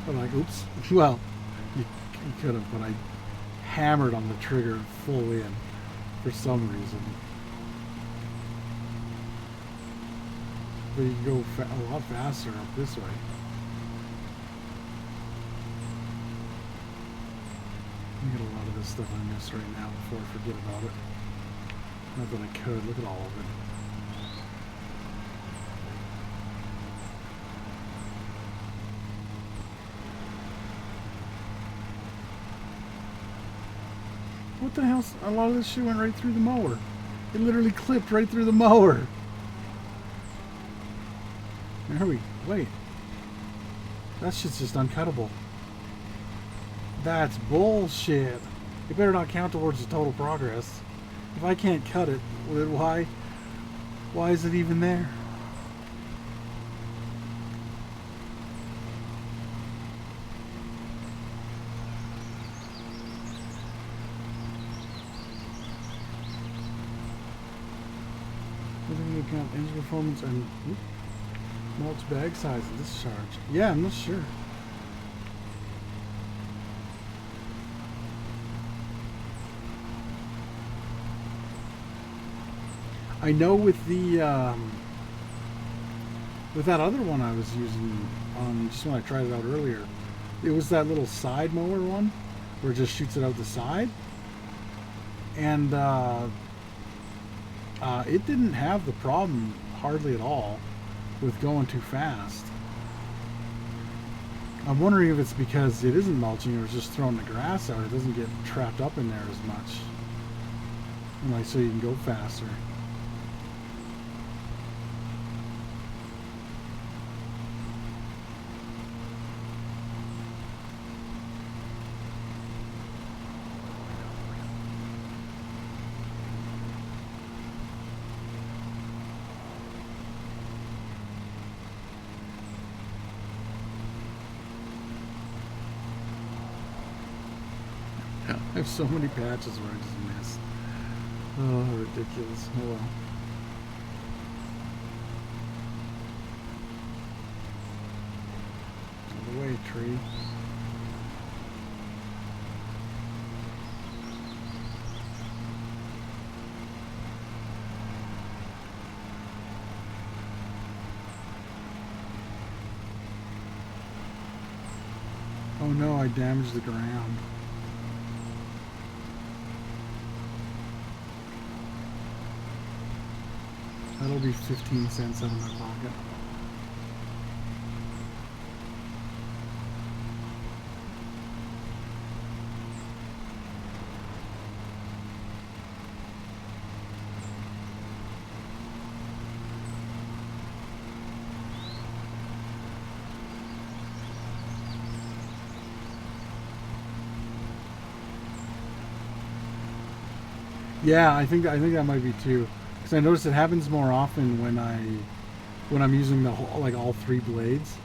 [SPEAKER 1] But like, oops. Well, you could have, but I hammered on the trigger full in for some reason. But you can go a lot faster up this way. I get a lot of this stuff I miss right now before I forget about it. Not that I could. Look at all of it. What the hell? A lot of this shit went right through the mower. It literally clipped right through the mower. There we wait. That shit's just uncuttable. That's bullshit. It better not count towards the total progress. If I can't cut it, then why is it even there? Count engine performance and mulch bag size and discharge. Yeah, I'm not sure. I know with the with that other one I was using just when I tried it out earlier, it was that little side mower one where it just shoots it out the side, and it didn't have the problem hardly at all with going too fast. I'm wondering if it's because it isn't mulching or it's just throwing the grass out. It doesn't get trapped up in there as much. And like, so you can go faster. I have so many patches where I just missed. Oh, ridiculous. Oh well. Out of the way, tree. Oh Oh no, I damaged the ground. That'll be 15 cents out of my pocket. Yeah, I think that might be too, because I notice it happens more often when I'm using the whole, like all three blades.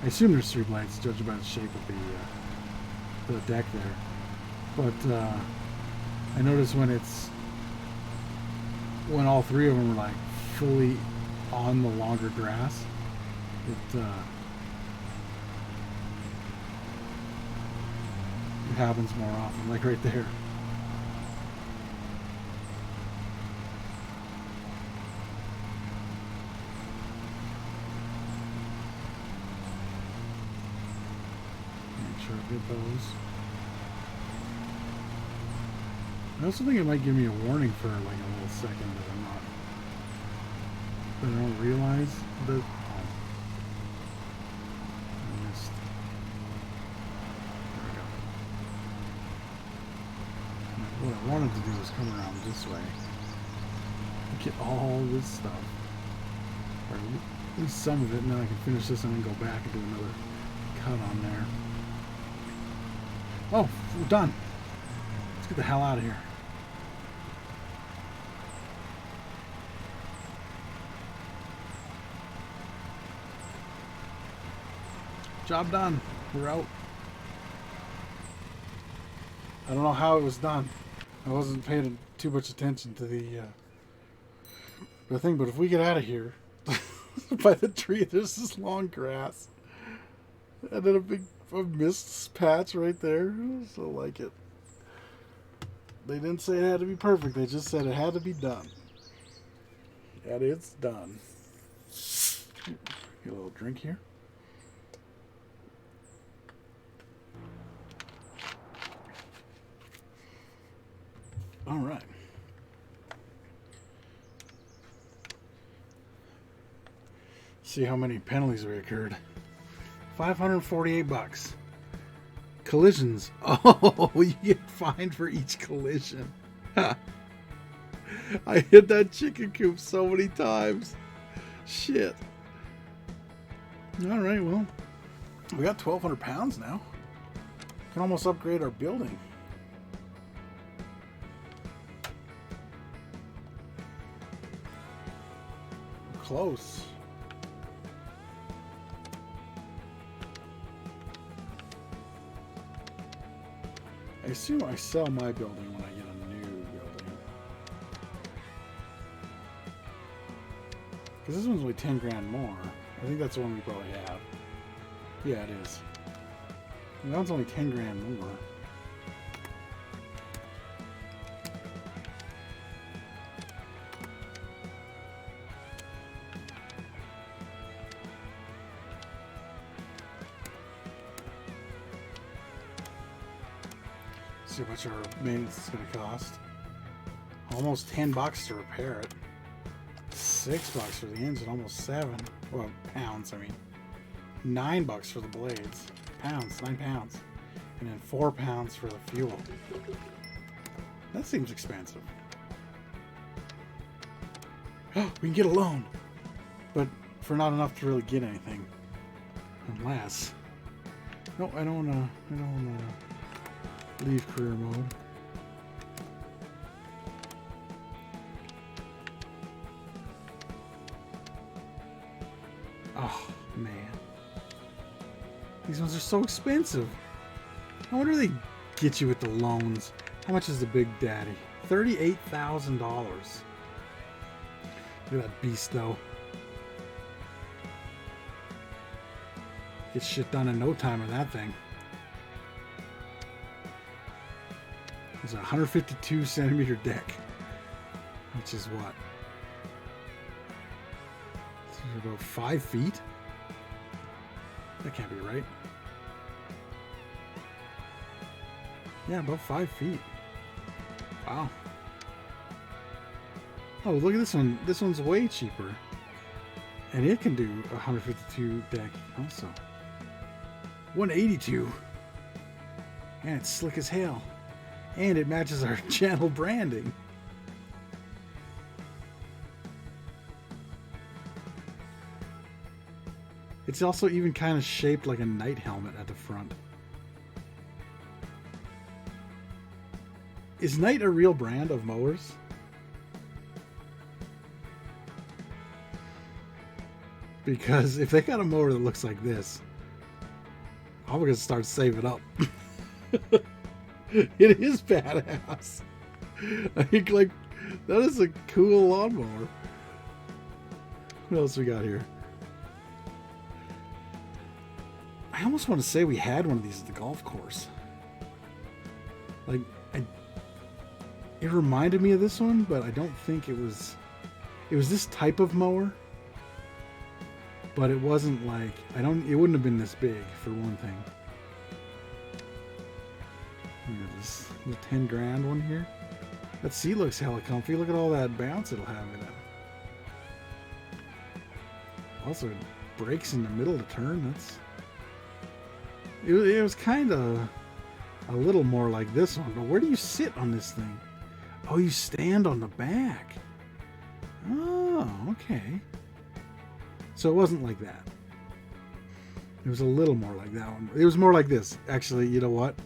[SPEAKER 1] I assume there's three blades, judging by the shape of the deck there. But I notice when all three of them are like fully on the longer grass, it happens more often. Like right there. Get those. I also think it might give me a warning for like a little second that I don't realize that. Oh, I missed. There we go. What I wanted to do was come around this way and get all this stuff, or at least some of it, and then I can finish this and then go back and do another cut on there. Oh, we're done. Let's get the hell out of here. Job done. We're out. I don't know how it was done. I wasn't paying too much attention to the thing, but if we get out of here, by the tree, there's this long grass. And then a big mist patch right there. So like it. They didn't say it had to be perfect. They just said it had to be done. And it's done. Get a little drink here. All right. See how many penalties we incurred. $548. Collisions. Oh, you get fined for each collision. I hit that chicken coop so many times. Shit. All right, well, we got 1,200 pounds now. Can almost upgrade our building. We're close. I assume I sell my building when I get a new building. Because this one's only 10 grand more. I think that's the one we probably have. Yeah, it is. And that one's only 10 grand more. See how much our maintenance is going to cost. Almost $10 to repair it. $6 for the engine, almost 7. Well, pounds, I mean. $9 for the blades. Pounds, 9 pounds. And then 4 pounds for the fuel. That seems expensive. We can get a loan. But for not enough to really get anything. Unless. No, I don't wanna leave career mode. Oh, man. These ones are so expensive. I wonder if they get you with the loans. How much is the Big Daddy? $38,000. Look at that beast, though. Get shit done in no time on that thing. It's a 152 centimeter deck, which is what? It's about 5 feet? That can't be right. Yeah, about 5 feet. Wow. Oh, look at this one. This one's way cheaper. And it can do 152 deck also. 182. And it's slick as hell. And it matches our channel branding. It's also even kind of shaped like a knight helmet at the front. Is Knight a real brand of mowers? Because if they got a mower that looks like this, I'm gonna start saving up. It is badass. I think, like, that is a cool lawnmower. What else we got here? I almost want to say we had one of these at the golf course. Like, it reminded me of this one, but I don't think it was. It was this type of mower, but it wasn't like it wouldn't have been this big for one thing. This little 10 grand one here. That seat looks hella comfy. Look at all that bounce it'll have in it. Also, it brakes in the middle of the turn. It was kind of a little more like this one. But where do you sit on this thing? Oh, you stand on the back. Oh, okay. So it wasn't like that. It was a little more like that one. It was more like this. Actually, you know what?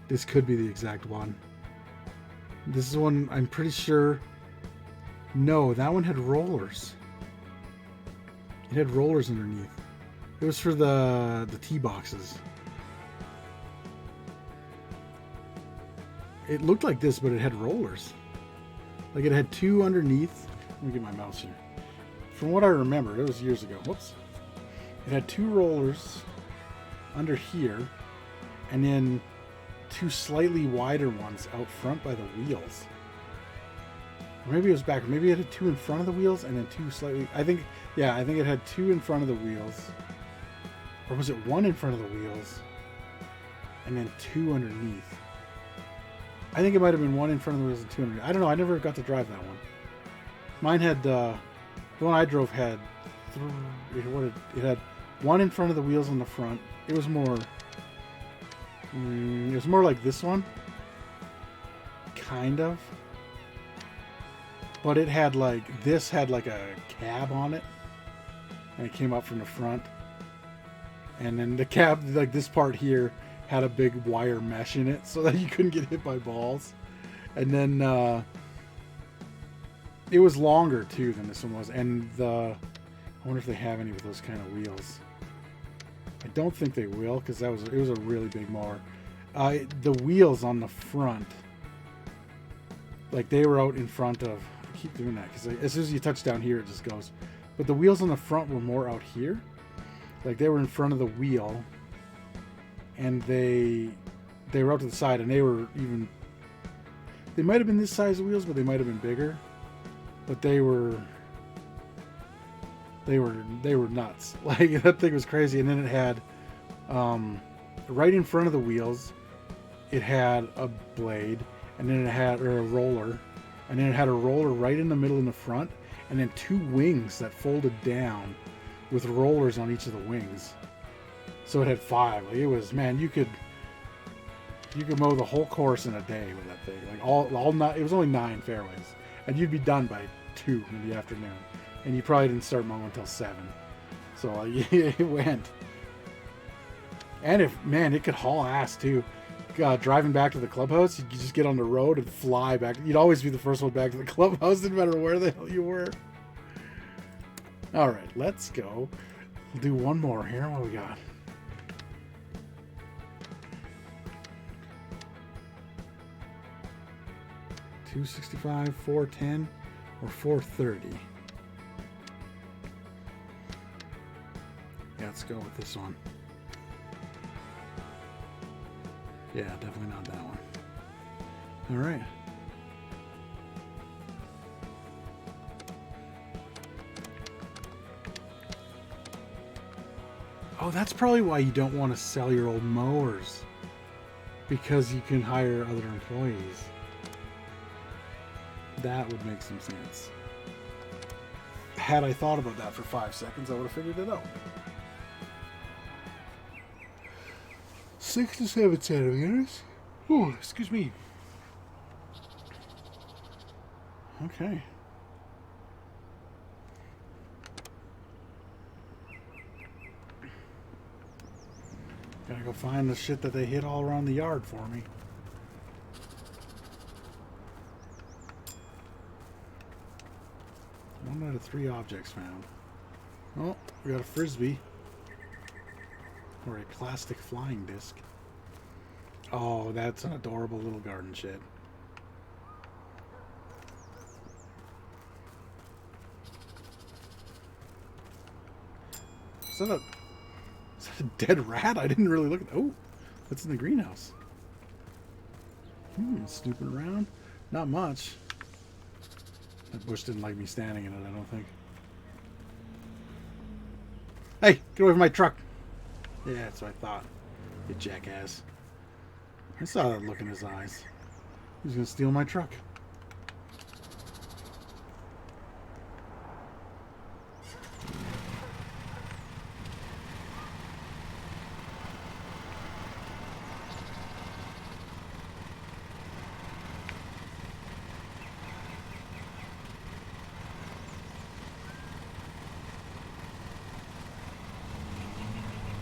[SPEAKER 1] This could be the exact one. This is one I'm pretty sure. No, that one had rollers. It had rollers underneath. It was for the tee boxes. It looked like this, but it had rollers. Like it had two underneath. Let me get my mouse here. From what I remember, it was years ago. Whoops. It had two rollers under here, and then two slightly wider ones out front by the wheels. Or maybe it was back. Maybe it had two in front of the wheels and then two slightly. I think it had two in front of the wheels. Or was it one in front of the wheels and then two underneath? I think it might have been one in front of the wheels and two underneath. I don't know. I never got to drive that one. Mine had the one I drove had it had one in front of the wheels on the front. It was more like this one, kind of. But it had like this had like a cab on it, and it came up from the front. And then the cab, like this part here, had a big wire mesh in it so that you couldn't get hit by balls. And then it was longer too than this one was. And I wonder if they have any with those kind of wheels. I don't think they will, because it was a really big mower. The wheels on the front, like they were out in front of. I keep doing that because as soon as you touch down here, it just goes. But the wheels on the front were more out here. Like they were in front of the wheel, and they were out to the side, and they were even. They might have been this size of wheels, but they might have been bigger. But they were nuts. Like that thing was crazy. And then it had, right in front of the wheels, it had a blade, and then it had a roller, and then it had a roller right in the middle in the front, and then two wings that folded down with rollers on each of the wings. So it had 5. Like it was, man, you could mow the whole course in a day with that thing. Like all not, it was only 9 fairways, and you'd be done by 2 in the afternoon, and you probably didn't start mowing until 7. So like, it went. And it could haul ass too. Driving back to the clubhouse, you could just get on the road and fly back. You'd always be the first one back to the clubhouse, no matter where the hell you were. All right, let's go. We'll do one more here. What do we got? $265, $410, or $430. Yeah, let's go with this one. Yeah, definitely not that one. All right. Oh, that's probably why you don't want to sell your old mowers. Because you can hire other employees. That would make some sense. Had I thought about that for 5 seconds, I would have figured it out. 6 to 7 centimeters. Ooh, excuse me. Okay. Gotta go find the shit that they hid all around the yard for me. One out of 3 objects found. Oh, we got a frisbee. Or a plastic flying disc. Oh, that's an adorable little garden shed. Is that a dead rat? I didn't really look at. Oh, what's in the greenhouse? Snooping around. Not much. That bush didn't like me standing in it, I don't think. Hey, get away from my truck. Yeah, that's what I thought. You jackass. I saw that look in his eyes. He's gonna steal my truck.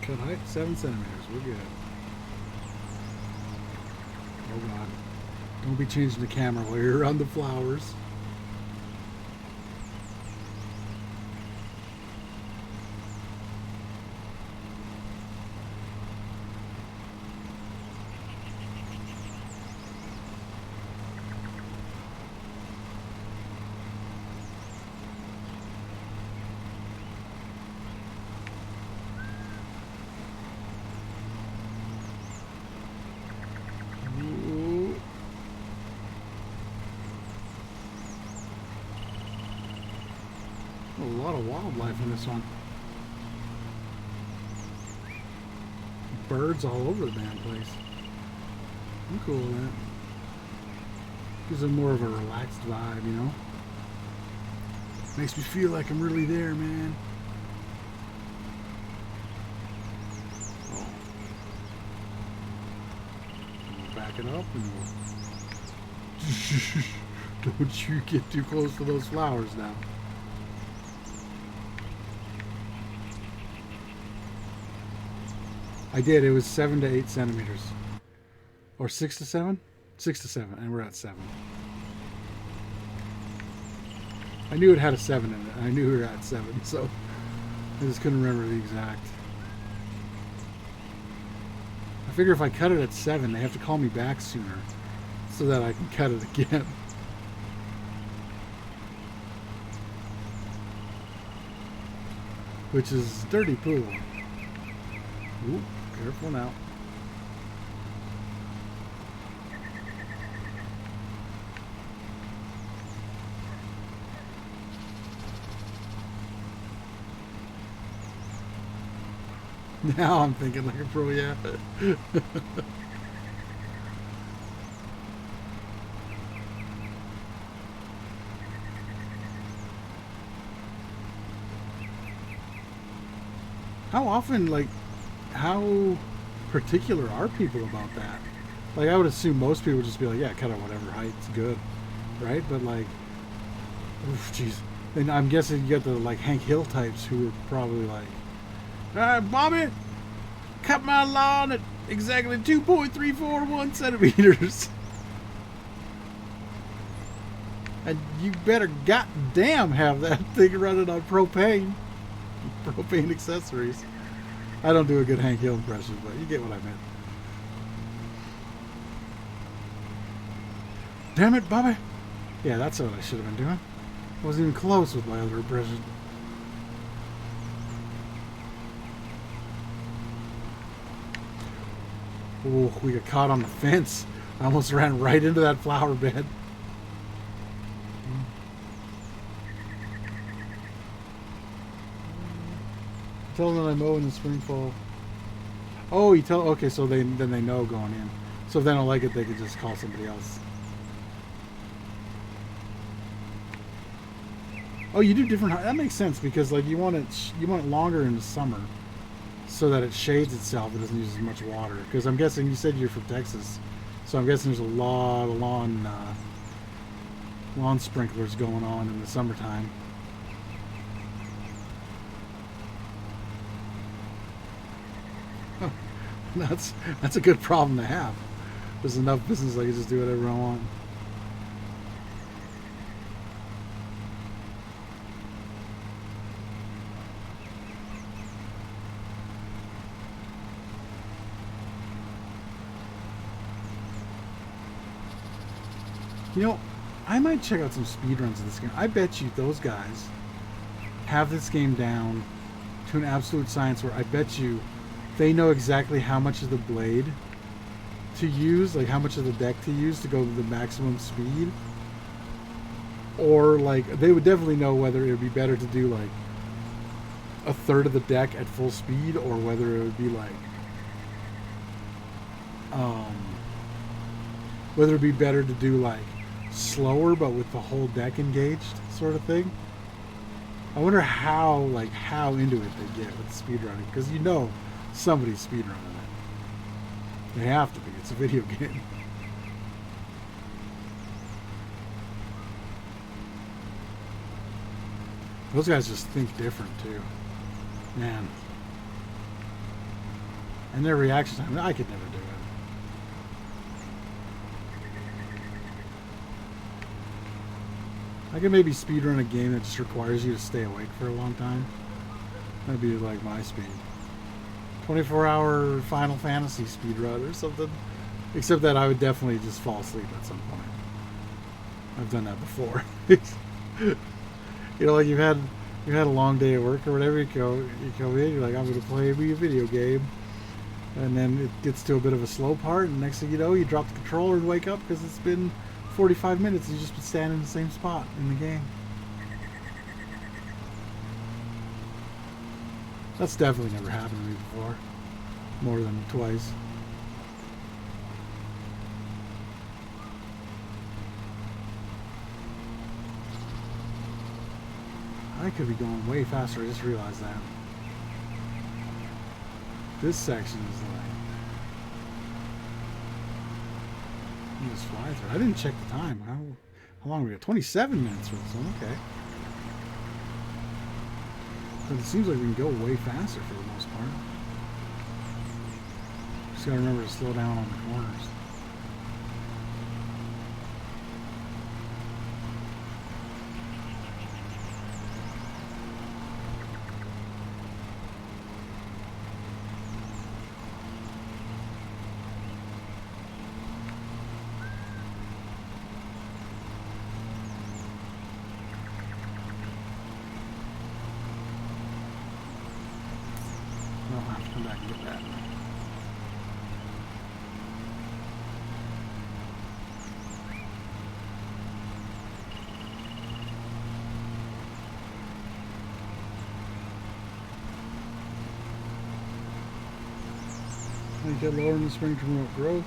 [SPEAKER 1] Cut height 7 centimeters. We're good. Oh God! Don't be changing the camera while you're around the flowers. A lot of wildlife in this one. Birds all over the damn place. I'm cool with that. Gives it more of a relaxed vibe, you know? Makes me feel like I'm really there, man. Oh. We'll back it up and we'll... Don't you get too close to those flowers now. I did. It was 7 to 8 centimeters. Or 6 to 7? 6 to 7, and we're at 7. I knew it had a 7 in it. I knew we were at 7, so I just couldn't remember the exact. I figure if I cut it at 7, they have to call me back sooner so that I can cut it again. Which is dirty pool. Ooh, careful now. Now I'm thinking like a pro, yeah. How often, like, how particular are people about that? Like, I would assume most people would just be like, yeah, cut it whatever height's good, right? But like, oof, jeez. And I'm guessing you get the like Hank Hill types who are probably like, Bobby, cut my lawn at exactly 2.341 centimeters. And you better goddamn have that thing running on propane accessories. I don't do a good Hank Hill impression, but you get what I meant. Damn it, Bobby. Yeah, that's what I should have been doing. I wasn't even close with my other impression. Oh, we got caught on the fence. I almost ran right into that flower bed. Tell them that I mow in the spring fall. Oh, you tell. Okay, so then they know going in. So if they don't like it, they could just call somebody else. Oh, you do different. That makes sense because like you want it longer in the summer, so that it shades itself. It doesn't use as much water. Because I'm guessing you said you're from Texas, so I'm guessing there's a lot of lawn sprinklers going on in the summertime. That's a good problem to have. There's enough business I can just do whatever I want. You know, I might check out some speedruns of this game. I bet you those guys have this game down to an absolute science where I bet you they know exactly how much of the blade to use, like how much of the deck to use to go to the maximum speed. Or like they would definitely know whether it would be better to do like a third of the deck at full speed or whether it would be like whether it would be better to do like slower but with the whole deck engaged sort of thing. I wonder how into it they get with speedrunning, because you know somebody's speedrunning it. They have to be. It's a video game. Those guys just think different too, man. And their reaction time, I could never do it. I could maybe speedrun a game that just requires you to stay awake for a long time. That'd be like my speed. 24-hour Final Fantasy speedrun or something. Except that I would definitely just fall asleep at some point. I've done that before. You know, like you've had a long day at work or whatever. You go in, you're like, I'm going to play me a video game, and then it gets to a bit of a slow part, and next thing you know, you drop the controller and wake up because it's been 45 minutes. You've just been standing in the same spot in the game. That's definitely never happened to me before, more than twice. I could be going way faster. I just realized that. This section is like, you just fly through. I didn't check the time. How long we got? 27 minutes for this one. Okay. But it seems like we can go way faster for the most part. Just gotta remember to slow down on the corners. I'll have to come back and get that. They get lower in the spring to promote growth,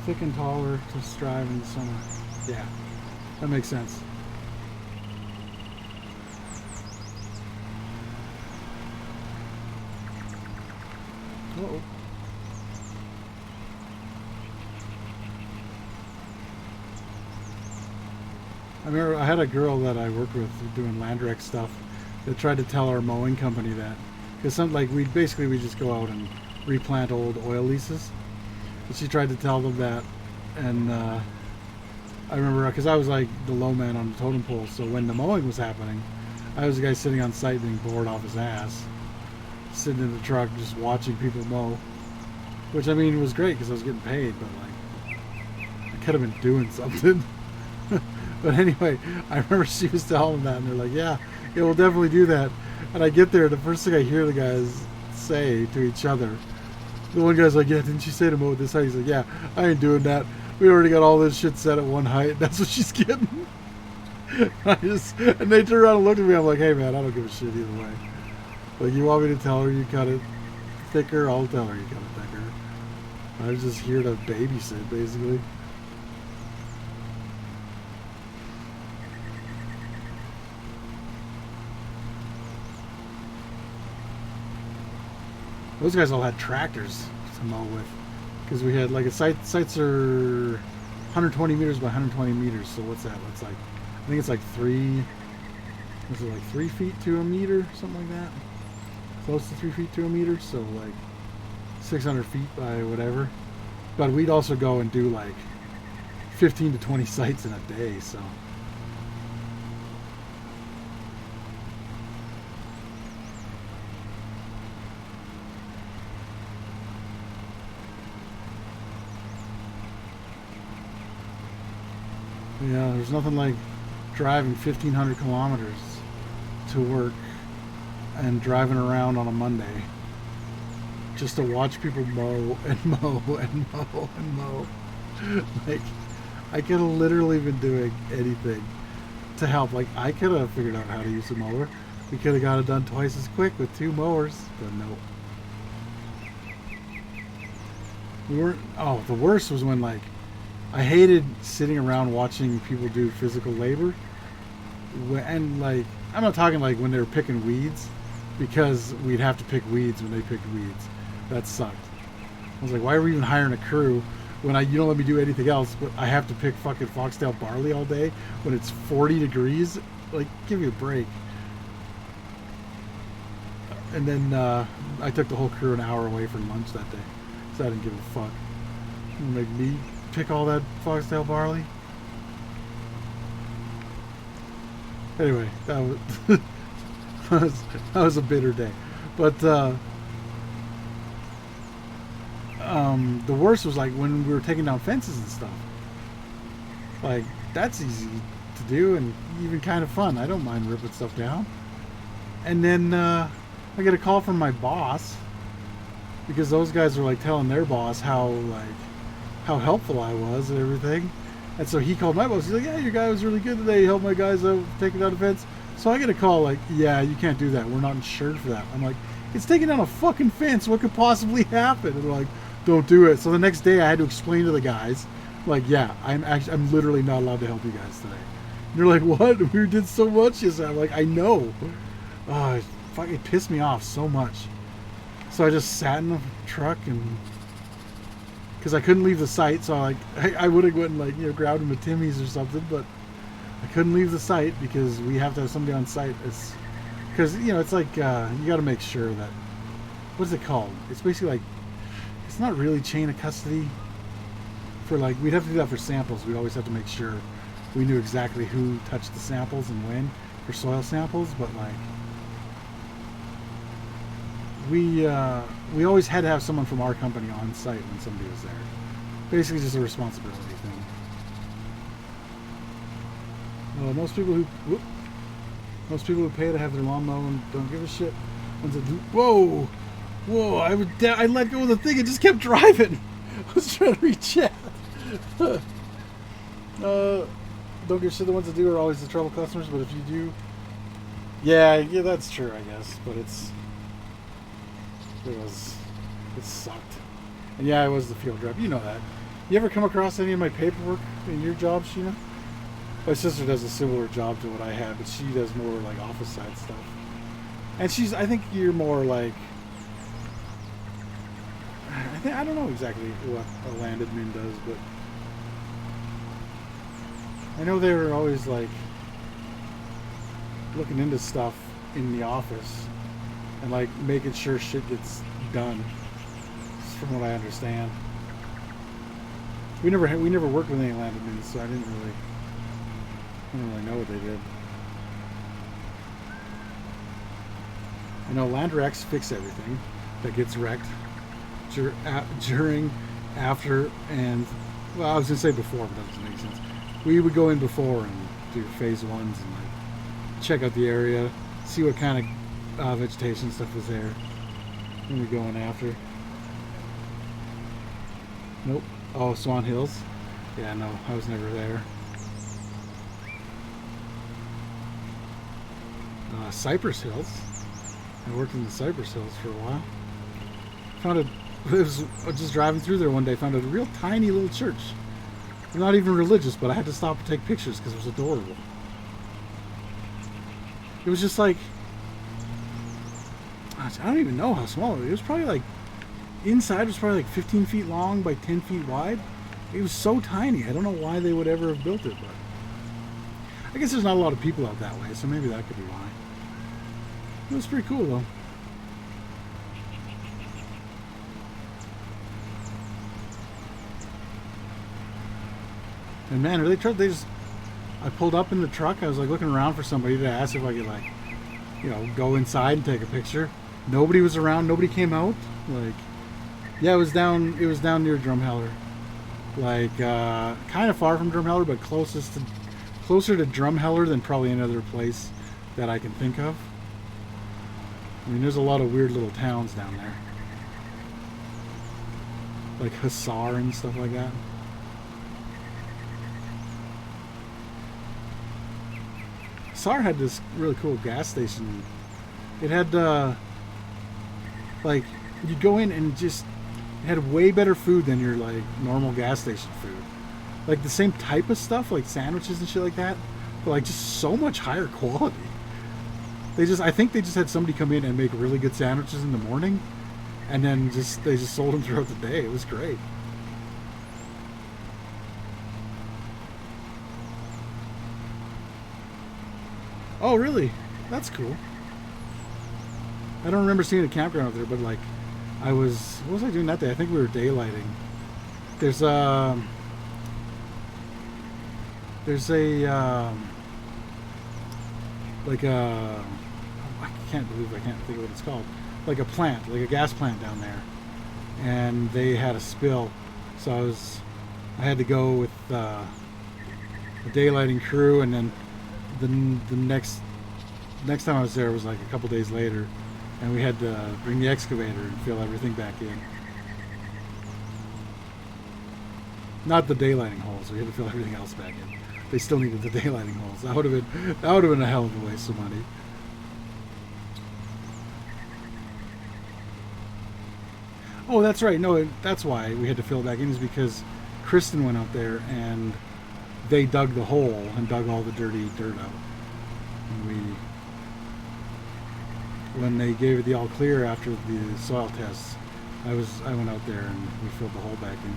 [SPEAKER 1] thick and taller to strive in the summer. Yeah, that makes sense. Uh-oh. I remember I had a girl that I worked with doing Landrex stuff that tried to tell our mowing company that, because we just go out and replant old oil leases. And she tried to tell them that, and I remember because I was like the low man on the totem pole, so when the mowing was happening, I was the guy sitting on site being bored off his ass, sitting in the truck just watching people mow, which I mean was great because I was getting paid, but like I could have been doing something. But anyway, I remember she was telling them that, and they're like, yeah, we'll definitely do that. And I get there, the first thing I hear the guys say to each other, the one guy's like, yeah, didn't she say to mow this height? He's like, yeah, I ain't doing that. We already got all this shit set at one height. That's what she's getting. And they turn around and look at me. I'm like, hey man, I don't give a shit either way. Like, you want me to tell her you cut it thicker? I'll tell her you cut it thicker. I was just here to babysit, basically. Those guys all had tractors to mow with, because we had like a sites are 120 meters by 120 meters. So what's that? That's like, I think it's like 3 feet to a meter, something like that. Close to 3 feet to a meter, so like 600 feet by whatever. But we'd also go and do like 15 to 20 sites in a day, so. Yeah, there's nothing like driving 1,500 kilometers to work and driving around on a Monday just to watch people mow and mow and mow and mow. Like, I could have literally been doing anything to help. Like, I could have figured out how to use a mower. We could have got it done twice as quick with 2 mowers, but no. We weren't. Oh, the worst was when, like, I hated sitting around watching people do physical labor. And, like, I'm not talking like when they were picking weeds, because we'd have to pick weeds when they picked weeds. That sucked. I was like, why are we even hiring a crew when you don't let me do anything else, but I have to pick fucking foxtail barley all day when it's 40 degrees? Like, give me a break. And then I took the whole crew an hour away from lunch that day, so I didn't give a fuck. Make me pick all that foxtail barley. Anyway, that was a bitter day. But the worst was like when we were taking down fences and stuff. Like, that's easy to do and even kind of fun. I don't mind ripping stuff down. And then I get a call from my boss, because those guys were like telling their boss how helpful I was and everything. And so he called my boss. He's like, yeah, your guy was really good today. He helped my guys out taking down a fence. So I get a call like, yeah, you can't do that. We're not insured for that. I'm like, it's taking down a fucking fence. What could possibly happen? And they're like, don't do it. So the next day I had to explain to the guys, like, yeah, I'm literally not allowed to help you guys today. And they're like, what? We did so much yesterday. I'm like, I know. Oh, it pissed me off so much. So I just sat in the truck, and because I couldn't leave the site, so I would have went and, like, you know, grabbed him a Timmy's or something, but I couldn't leave the site because we have to have somebody on site. Because, you know, it's like you got to make sure that, what's it called? It's basically like, it's not really chain of custody. For, like, we'd have to do that for samples. We'd always have to make sure we knew exactly who touched the samples and when for soil samples, but like, we always had to have someone from our company on site when somebody was there. Basically just a responsibility thing. Most people who pay to have their lawn mown don't give a shit. Whoa! I let go of the thing and just kept driving. I was trying to reach out. Don't give a shit. The ones that do are always the trouble customers, but if you do, yeah, that's true, I guess. But it sucked. And yeah, I was the field rep. You know that. You ever come across any of my paperwork in your job, Sheena? My sister does a similar job to what I have, but she does more like office side stuff. And I think you're more like, I don't know exactly what a land admin does, but I know they were always like looking into stuff in the office and like making sure shit gets done, from what I understand. We never worked with any land admins, so I don't really know what they did. I know land wrecks fix everything that gets wrecked during, after, and, well, I was gonna say before, but that doesn't make sense. We would go in before and do phase ones and like check out the area, see what kind of vegetation stuff was there. Then we go in after. Nope. Oh, Swan Hills. Yeah, no, I was never there. Cypress Hills. I worked in the Cypress Hills for a while. I was just driving through there one day, found a real tiny little church. They're not even religious, but I had to stop and take pictures because it was adorable. It was just like, I don't even know how small it was. It was probably like, inside was probably like 15 feet long by 10 feet wide. It was so tiny. I don't know why they would ever have built it, but I guess there's not a lot of people out that way, so maybe that could be why. It was pretty cool though. And man, I pulled up in the truck. I was like looking around for somebody to ask if I could, like, you know, go inside and take a picture. Nobody was around. Nobody came out. Like, yeah, it was down near Drumheller. Like, kind of far from Drumheller, but closer to Drumheller than probably any other place that I can think of. I mean, there's a lot of weird little towns down there, like Hussar and stuff like that. SAR had this really cool gas station. It had, like, you'd go in and just, it had way better food than your, like, normal gas station food. Like, the same type of stuff, like sandwiches and shit like that, but, like, just so much higher quality. I think they just had somebody come in and make really good sandwiches in the morning, and then they just sold them throughout the day. It was great. Oh, really? That's cool. I don't remember seeing a campground out there, but like, what was I doing that day? I think we were daylighting. There's a, like a, I can't believe I can't think of what it's called. Like a plant, like a gas plant down there. And they had a spill. So I had to go with the daylighting crew, and then the next time I was there was like a couple days later, and we had to bring the excavator and fill everything back in. Not the daylighting holes. We had to fill everything else back in. They still needed the daylighting holes. That would have been a hell of a waste of money. Oh, that's right. No, that's why we had to fill it back in, is because Kristen went out there and they dug the hole and dug all the dirty dirt out. And when they gave it the all clear after the soil tests, I went out there and we filled the hole back in.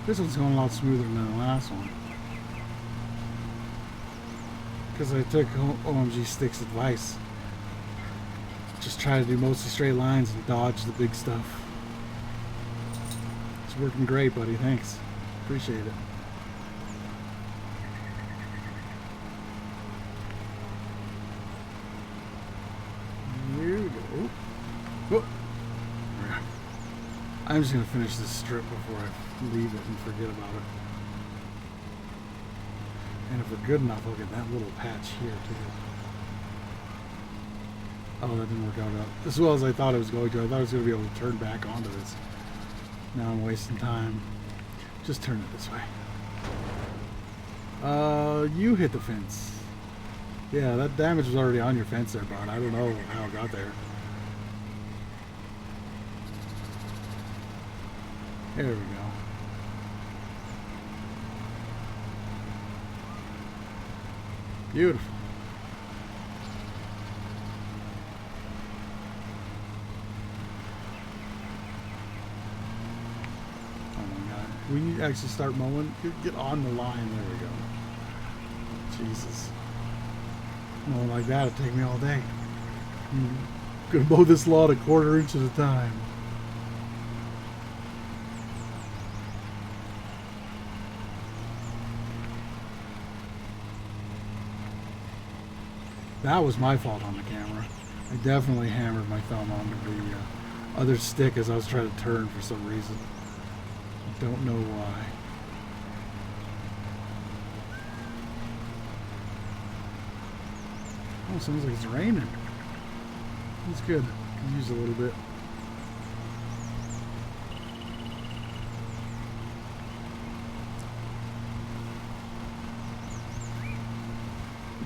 [SPEAKER 1] This one's going a lot smoother than the last one, because I took OMG Stick's advice. Just try to do mostly straight lines and dodge the big stuff. It's working great, buddy. Thanks. Appreciate it. Here we go. Oh. I'm just going to finish this strip before I leave it and forget about it. And if we're good enough, I'll get that little patch here too. Oh, that didn't work out as well as I thought it was going to. I thought I was going to be able to turn back onto this. Now I'm wasting time. Just turn it this way. You hit the fence. Yeah, that damage was already on your fence there, bud. I don't know how it got there. There we go. Beautiful. Oh my God. We need to actually start mowing. Get on the line. There we go. Jesus. Mowing like that would take me all day. I'm gonna mow this lawn a quarter inch at a time. That was my fault on the camera. I definitely hammered my thumb onto the other stick as I was trying to turn for some reason. I don't know why. Oh, it sounds like it's raining. That's good. Can use a little bit.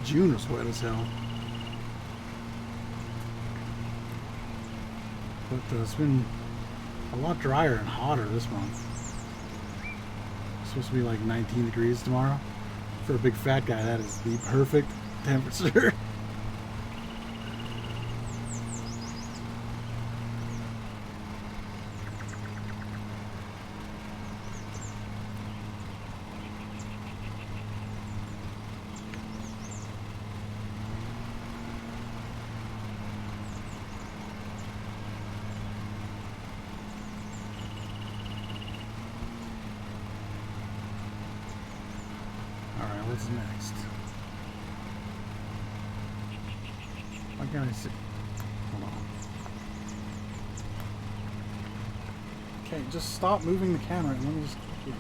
[SPEAKER 1] June was wet as hell. But it's been a lot drier and hotter this month. It's supposed to be like 19 degrees tomorrow. For a big fat guy, that is the perfect temperature. What's next? Why can't I see? Hold on. Okay, just stop moving the camera and let me just click here.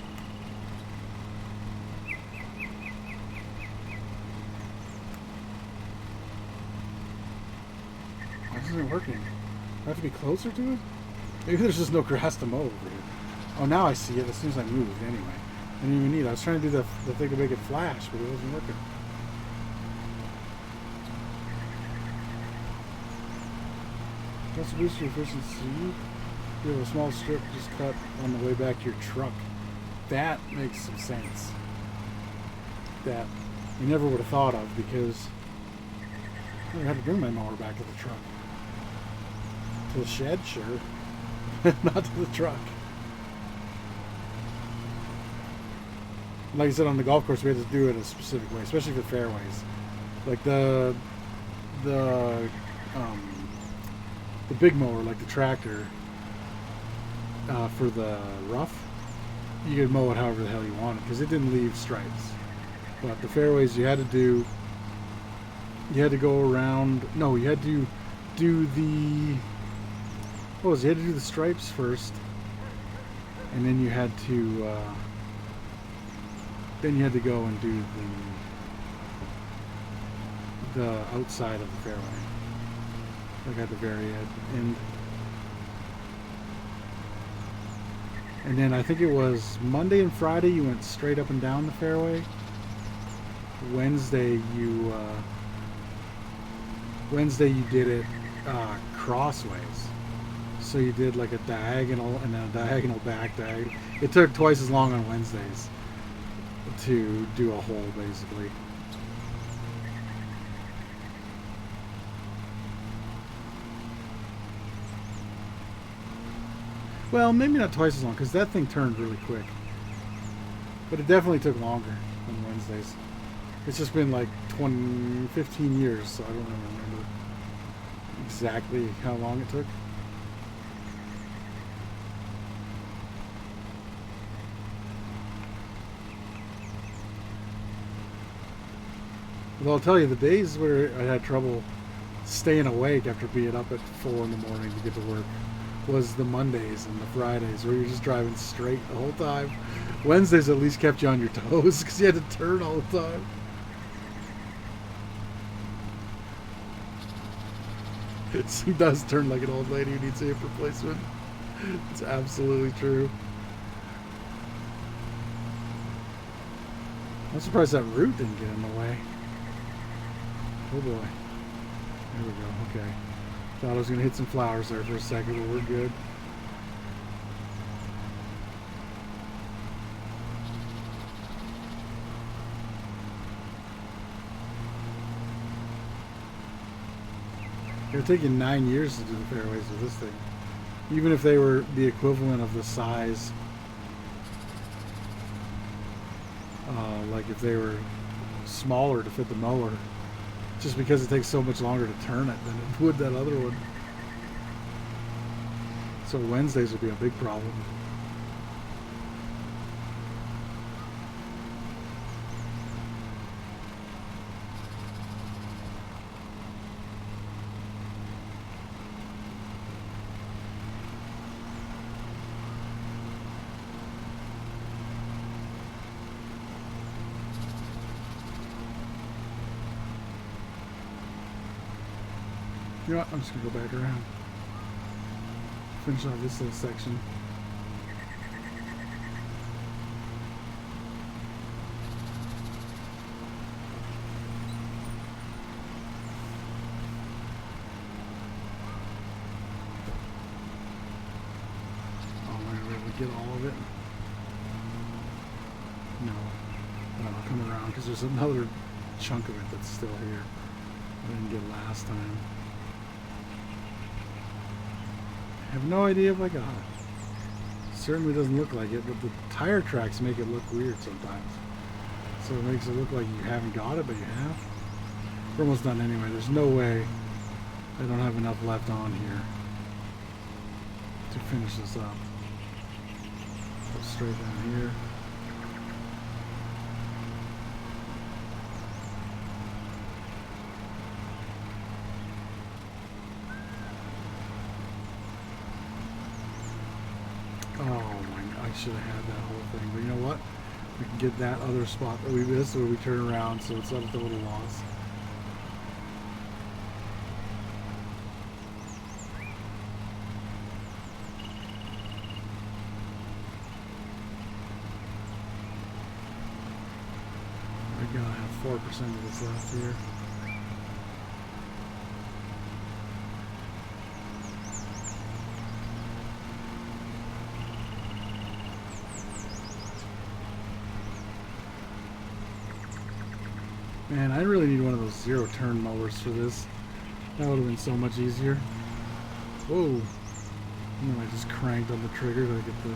[SPEAKER 1] Why isn't it working? Do I have to be closer to it? Maybe there's just no grass to mow over here. Oh, now I see it as soon as I moved anyway. I didn't even need it. I was trying to do the thing to make it flash, but it wasn't working. Just to boost your efficiency, you have a small strip just cut on the way back to your truck. That makes some sense. That you never would have thought of because I never had to bring my mower back to the truck. To the shed, sure. Not to the truck. Like I said, on the golf course, we had to do it a specific way, especially for fairways. Like the big mower, like the tractor, for the rough, you could mow it however the hell you wanted because it didn't leave stripes. But the fairways, you had to go around. No, you had to do the. What was it? You had to do the stripes first, and then you had to. Then you had to go and do the outside of the fairway, like at the very end. And then I think it was Monday and Friday you went straight up and down the fairway. Wednesday you did it crossways. So you did like a diagonal and then a diagonal back diagonal. It took twice as long on Wednesdays to do a hole, basically. Well, maybe not twice as long, because that thing turned really quick. But it definitely took longer on Wednesdays. It's just been like 15 years, so I don't really remember exactly how long it took. But I'll tell you, the days where I had trouble staying awake after being up at 4 in the morning to get to work was the Mondays and the Fridays where you're just driving straight the whole time. Wednesdays at least kept you on your toes because you had to turn all the time. She does turn like an old lady who needs a hip replacement. It's absolutely true. I'm surprised that root didn't get in the way. Oh boy. There we go. Okay. Thought I was going to hit some flowers there for a second, but we're good. It would take you 9 years to do the fairways with this thing. Even if they were the equivalent of the size Like if they were smaller to fit the mower, just because it takes so much longer to turn it than it would that other one. So Wednesdays would be a big problem. You know what? I'm just gonna go back around. Finish off this little section. Oh, am I gonna be able to get all of it? No. But I'll come around because there's another chunk of it that's still here. I didn't get last time. I have no idea if I got it. Certainly doesn't look like it, but the tire tracks make it look weird sometimes. So it makes it look like you haven't got it, but you have. We're almost done anyway. There's no way I don't have enough left on here to finish this up. Go straight down here. Oh my, I should have had that whole thing. But you know what? We can get that other spot that we missed where we turn around so it's not a total loss. I gotta have 4% of this left here. Man, I really need one of those zero turn mowers for this. That would have been so much easier. Whoa. And then I just cranked on the trigger to get the...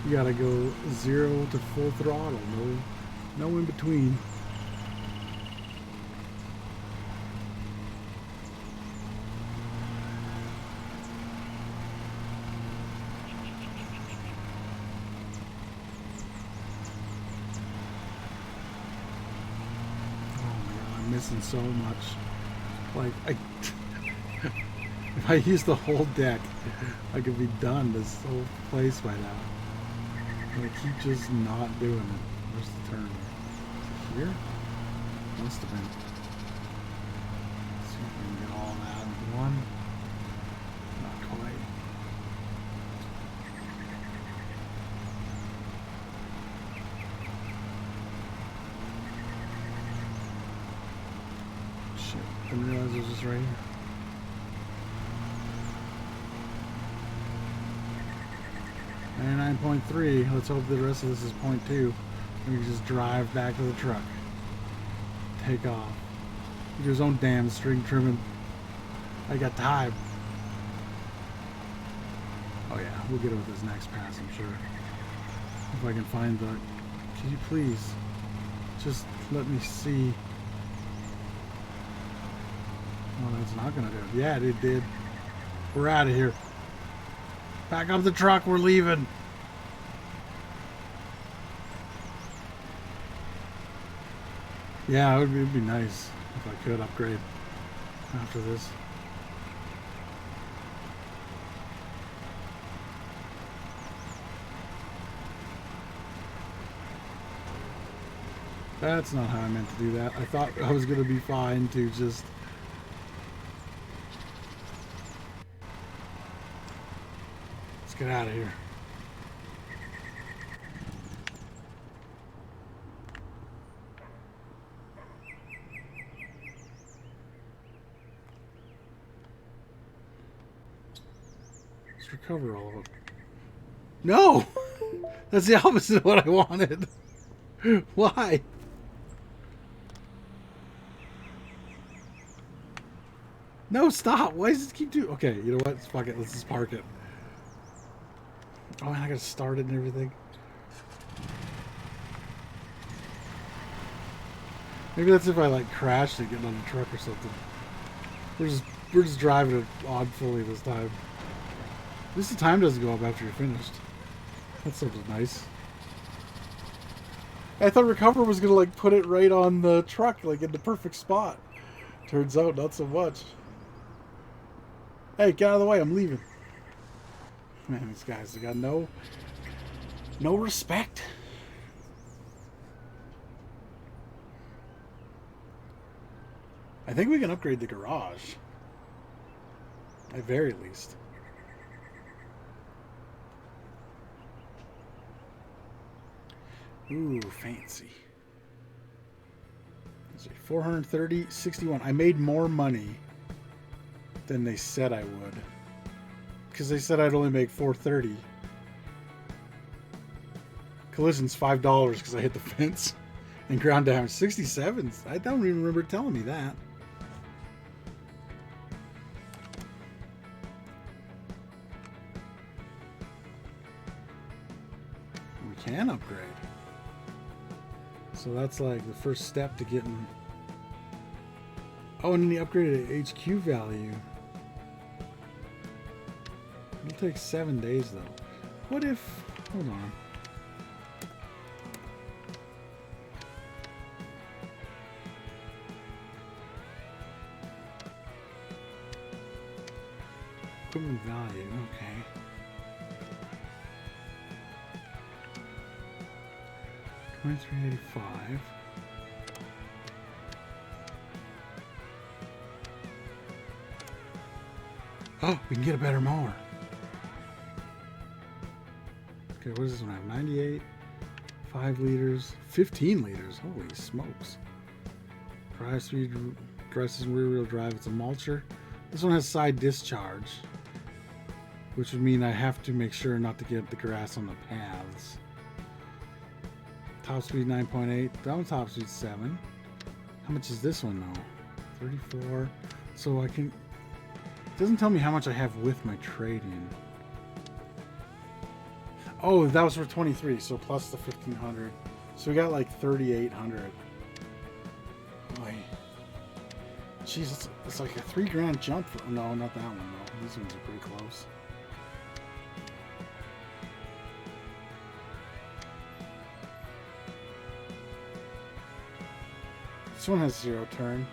[SPEAKER 1] You gotta go 0 to full throttle. No in between. Missing so much. Like if I use the whole deck, I could be done this whole place by now. And I keep just not doing it. Where's the turn? Here? Must have been. Let's see if we can get all that in one. Not quite. Didn't realize it was just right here. And 9.3. Let's hope the rest of this is 0.2. We can just drive back to the truck. Take off. He do his own damn string trimming. I got time. Oh yeah, we'll get it with this next pass, I'm sure. If I can find the... Can you please just let me see... Well, that's not gonna do it. Yeah, it did. We're out of here. Back up the truck. We're leaving. Yeah, it'd be nice if I could upgrade after this. That's not how I meant to do that. I thought I was gonna be fine to just... Get out of here. Let's recover all of them. No! That's the opposite of what I wanted. Why? No, stop. Why does it keep doing... Okay, you know what? Fuck it. Let's just park it. Oh, and I gotta start it and everything. Maybe that's if I like crashed and get on the truck or something. We're just driving it on fully this time. At least the time doesn't go up after you're finished. That's something nice. I thought Recover was gonna like put it right on the truck, like in the perfect spot. Turns out not so much. Hey, get out of the way, I'm leaving. Man, these guys, they got no respect. I think we can upgrade the garage. At very least. Ooh, fancy. Let's see, 430, 61. I made more money than they said I would. Because they said I'd only make 430. Collision's $5 because I hit the fence. And ground damage 67. I don't even remember telling me that. We can upgrade. So that's like the first step to getting... Oh, and then the upgraded HQ value. It'll take 7 days though. What if... Hold on. Equipment value, okay. $23.85. Oh, we can get a better mower. Okay, what does this one have? 98, 5 liters, 15 liters. Holy smokes. 5-speed, dresses rear wheel drive. It's a mulcher. This one has side discharge, which would mean I have to make sure not to get the grass on the paths. Top speed 9.8. That one top speed 7. How much is this one though? 34. So I can... It doesn't tell me how much I have with my trade-in. Oh, that was for 23, so plus the 1,500. So we got like 3,800. Boy. Jeez, it's like a $3,000 jump for... No, not that one though. These ones are pretty close. This one has 0 turn.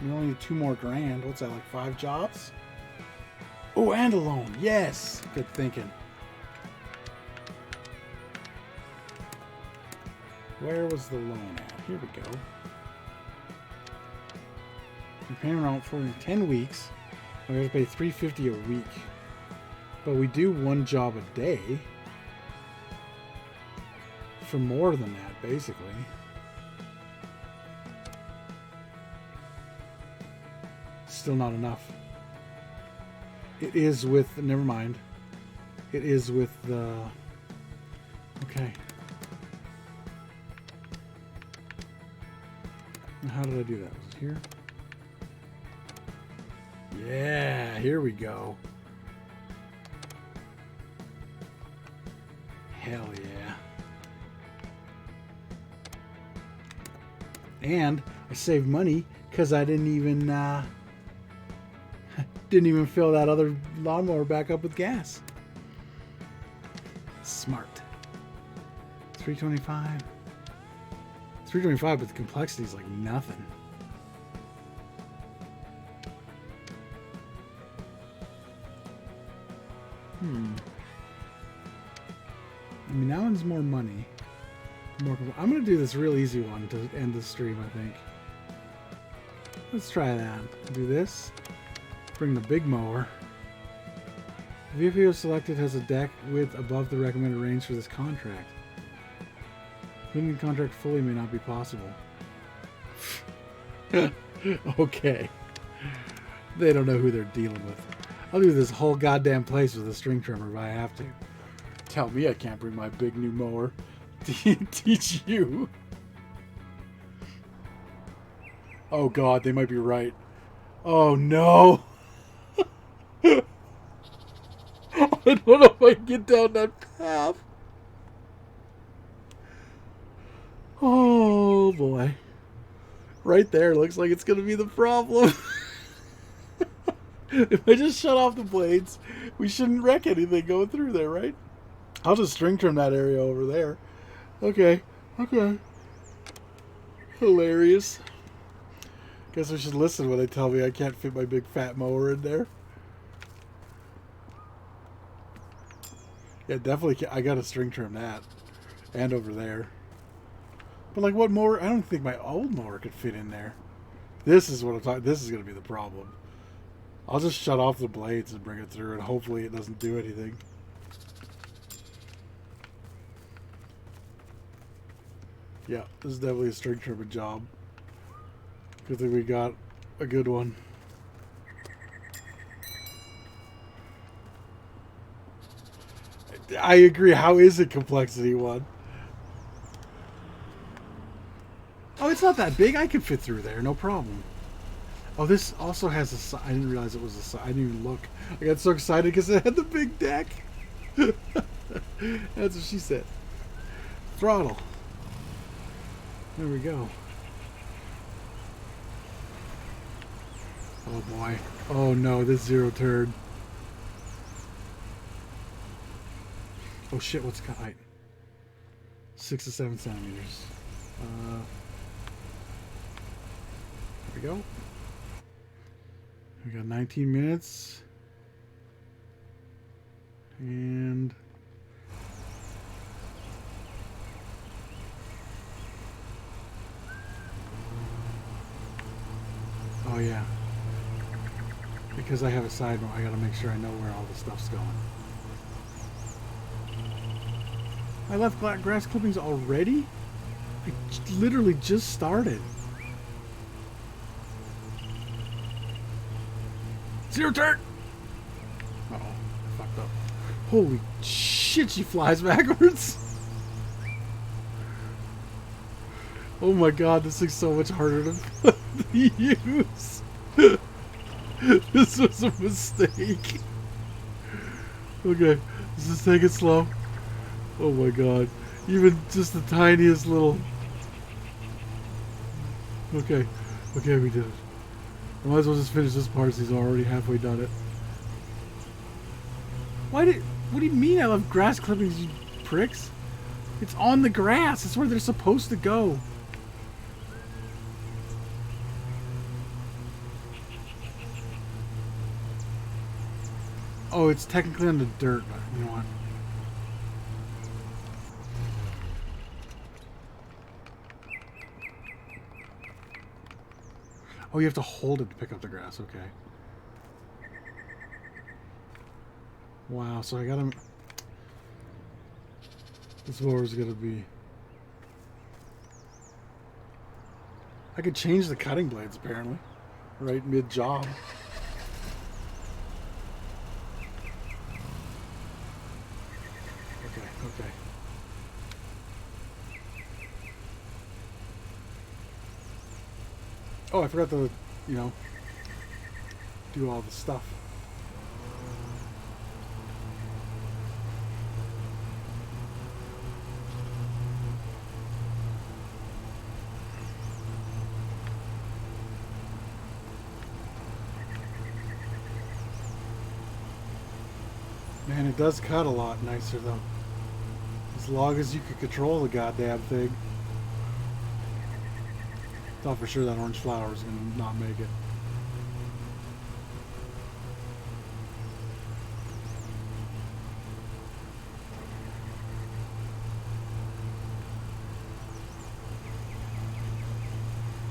[SPEAKER 1] We only need 2 more grand. What's that, like 5 jobs? Oh, and a loan. Yes! Good thinking. Where was the loan at? Here we go. We're paying around for 10 weeks. We're going to pay $350 a week. But we do 1 job a day. For more than that, basically. Still not enough. It is with... Never mind. It is with the... Okay. How did I do that? Was it here? Yeah, here we go. Hell yeah. And I saved money because I didn't even fill that other lawnmower back up with gas. Smart. 325. 325, but the complexity is like nothing. I mean, that one's more money. I'm going to do this real easy one to end the stream, I think. Let's try that. Do this. Bring the big mower. The vehicle selected has a deck width above the recommended range for this contract. Completing the contract fully may not be possible. Okay. They don't know who they're dealing with. I'll do this whole goddamn place with a string trimmer if I have to. Tell me I can't bring my big new mower to teach you. Oh god, they might be right. Oh no. I don't know if I can get down that path. Oh boy. Right there looks like it's going to be the problem. If I just shut off the blades, we shouldn't wreck anything going through there, right? I'll just string trim that area over there. Okay. Okay. Hilarious. Guess I should listen when they tell me I can't fit my big fat mower in there. Yeah, definitely. I gotta string trim that, and over there. But like, what mower? I don't think my old mower could fit in there. This is what I'm talking. This is gonna be the problem. I'll just shut off the blades and bring it through, and hopefully it doesn't do anything. Yeah, this is definitely a string trimming job. Good thing we got a good one. I agree. How is it complexity one? Oh, it's not that big. I can fit through there, no problem. Oh, this also has a side. I didn't realize it was a side. I didn't even look. I got so excited because it had the big deck. That's what she said. Throttle. There we go. Oh boy. Oh no, this zero turd. Oh shit, what's cut height? 6 to 7 centimeters. There we go. We got 19 minutes. And oh yeah. Because I have a side mower, I gotta make sure I know where all the stuff's going. I left grass clippings already? I literally just started. Zero turn! Uh-oh, I fucked up. Holy shit, she flies backwards! Oh my god, this thing's so much harder to use. This was a mistake. Okay, let's just take it slow. Oh my god. Even just the tiniest little... Okay. Okay, we did it. I might as well just finish this part since he's already halfway done it. What do you mean I love grass clippings, you pricks? It's on the grass. It's where they're supposed to go. Oh, it's technically on the dirt, but you know what? Oh, you have to hold it to pick up the grass. Okay. Wow, so I gotta... This mower's gonna be... I could change the cutting blades, apparently. Right mid-job. Okay. Oh, I forgot to, you know, do all the stuff. Man, it does cut a lot nicer, though. As long as you could control the goddamn thing. Thought for sure that orange flower was going to not make it.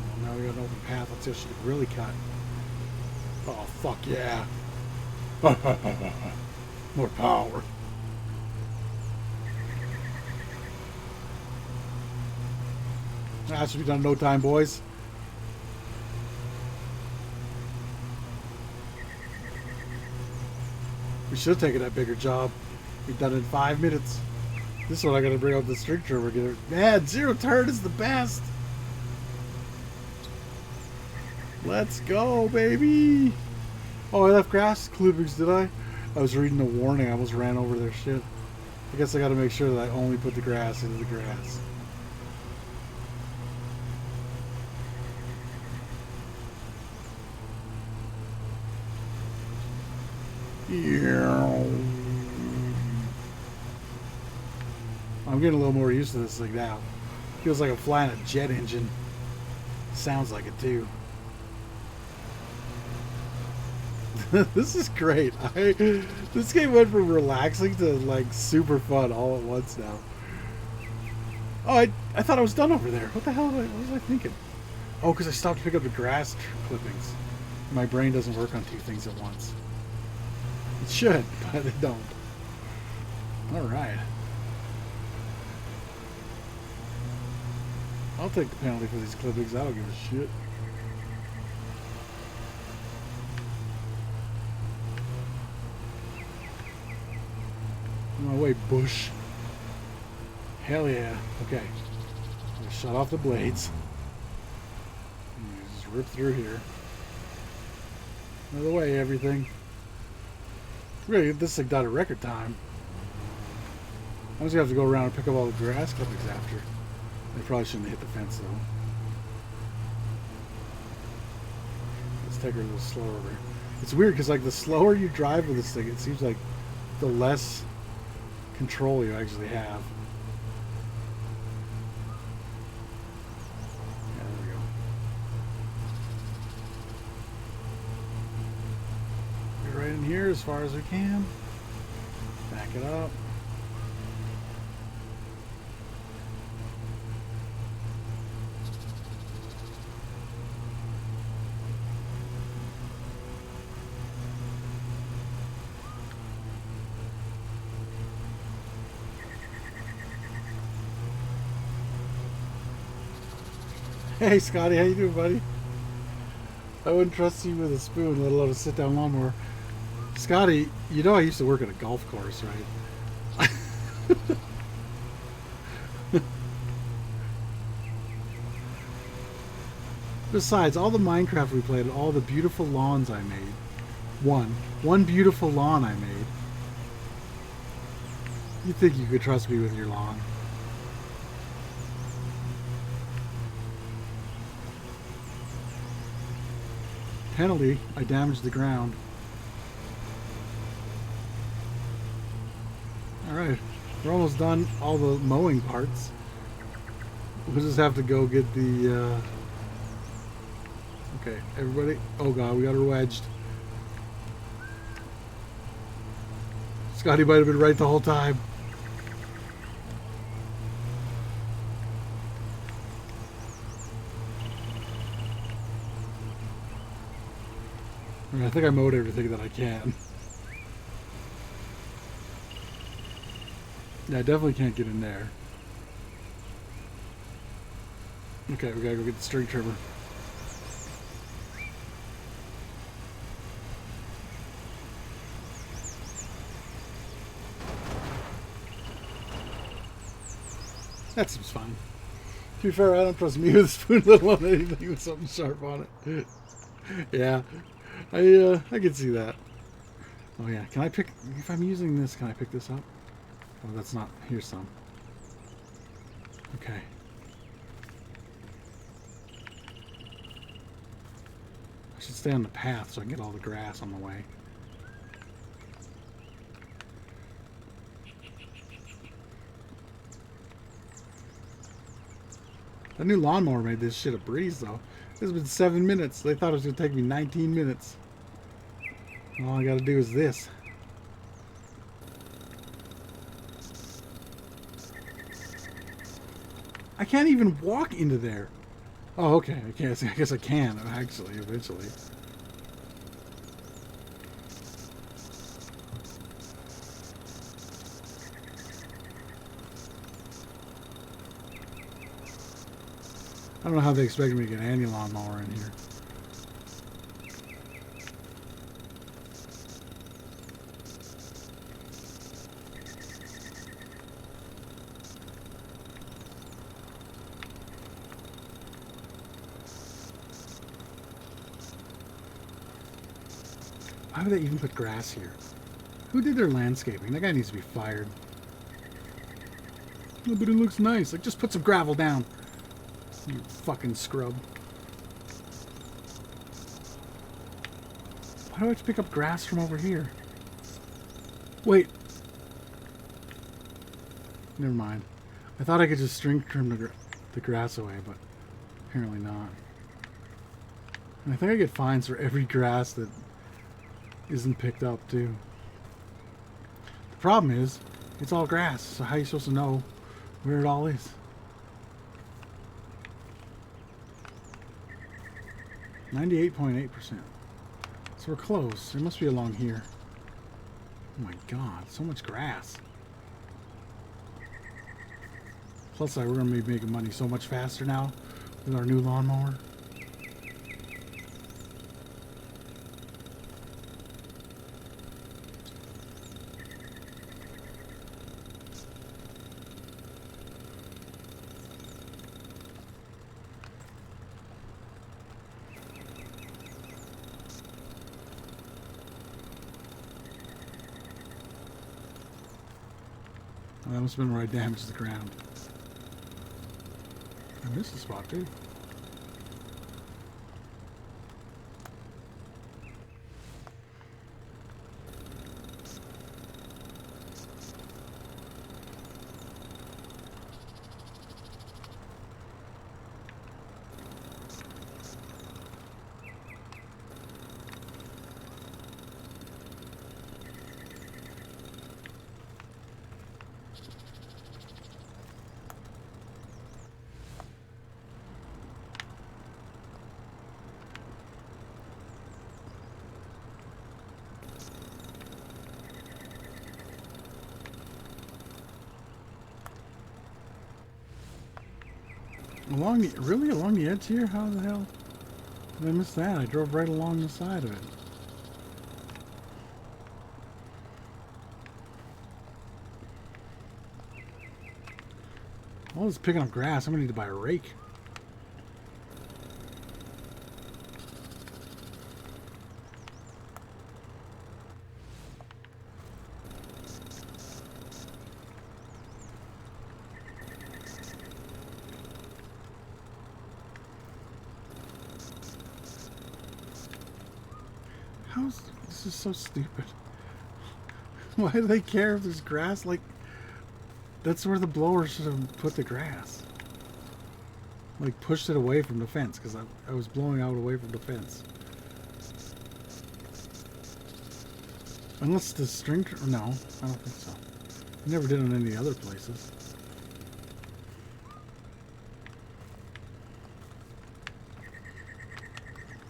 [SPEAKER 1] Well, now we got an open path. Let's see if she can really cut. Oh, fuck yeah. More power. That should be done in no time, boys. We should have taken that bigger job. We've done it in 5 minutes. This one I gotta bring out the string trimmer. Man, zero turn is the best. Let's go, baby. Oh, I left grass clippings, did I? I was reading the warning. I almost ran over their shit. I guess I gotta make sure that I only put the grass into the grass. I'm getting a little more used to this thing now. Feels like I'm flying a jet engine. Sounds like it too. This is great. This game went from relaxing to like super fun all at once now. Oh, I thought I was done over there. What the hell? What was I thinking? Oh, because I stopped to pick up the grass clippings. My brain doesn't work on two things at once. It should, but it don't. All right. I'll take the penalty for these clippings. I don't give a shit. No way, Bush. Hell yeah. Okay. Shut off the blades. Just rip through here. Out of the way, everything. We're gonna get this thing done at record time. I'm just gonna have to go around and pick up all the grass clippings after. They probably shouldn't have hit the fence though. Let's take her a little slower there. It's weird because like the slower you drive with this thing, it seems like the less control you actually have. Yeah, there we go. Get right in here as far as we can. Back it up. Hey Scotty, how you doing, buddy? I wouldn't trust you with a spoon, let alone a sit-down lawnmower. Scotty, you know I used to work at a golf course, right? Besides, all the Minecraft we played, all the beautiful lawns I made. One beautiful lawn I made. You think you could trust me with your lawn? Penalty, I damaged the ground. Alright, we're almost done all the mowing parts. We'll just have to go get the, Okay, everybody. Oh god, we got her wedged. Scotty might have been right the whole time. I think I mowed everything that I can. Yeah, I definitely can't get in there. Okay, we gotta go get the string trimmer. That seems fine. To be fair, I don't trust me with a spoon, let alone anything with something sharp on it. Yeah, I can see that. Oh yeah, can I pick, if I'm using this, can I pick this up? Oh, that's not, here's some. Okay. I should stay on the path so I can get all the grass on the way. That new lawnmower made this shit a breeze though. It's been 7 minutes. They thought it was going to take me 19 minutes. All I got to do is this. I can't even walk into there. Oh, okay. I guess I can, actually, eventually. I don't know how they expected me to get any lawnmower in here. Why would they even put grass here? Who did their landscaping? That guy needs to be fired. No, but it looks nice. Like, just put some gravel down. You fucking scrub. Why do I have to pick up grass from over here? Wait. Never mind. I thought I could just string trim the grass away, but apparently not. And I think I get fines for every grass that isn't picked up, too. The problem is, it's all grass, so how are you supposed to know where it all is? 98.8%. So we're close. It must be along here. Oh my god, so much grass. Plus, we're going to be making money so much faster now with our new lawnmower. That must have been where I damaged the ground. I missed the spot too. Really along the edge here? How the hell did I miss that? I drove right along the side of it. All this picking up grass. I'm gonna need to buy a rake. This is so stupid. Why do they care if there's grass? Like, that's where the blower should have put the grass. Like, pushed it away from the fence, because I was blowing out away from the fence. Unless the string... No, I don't think so. I never did on any other places.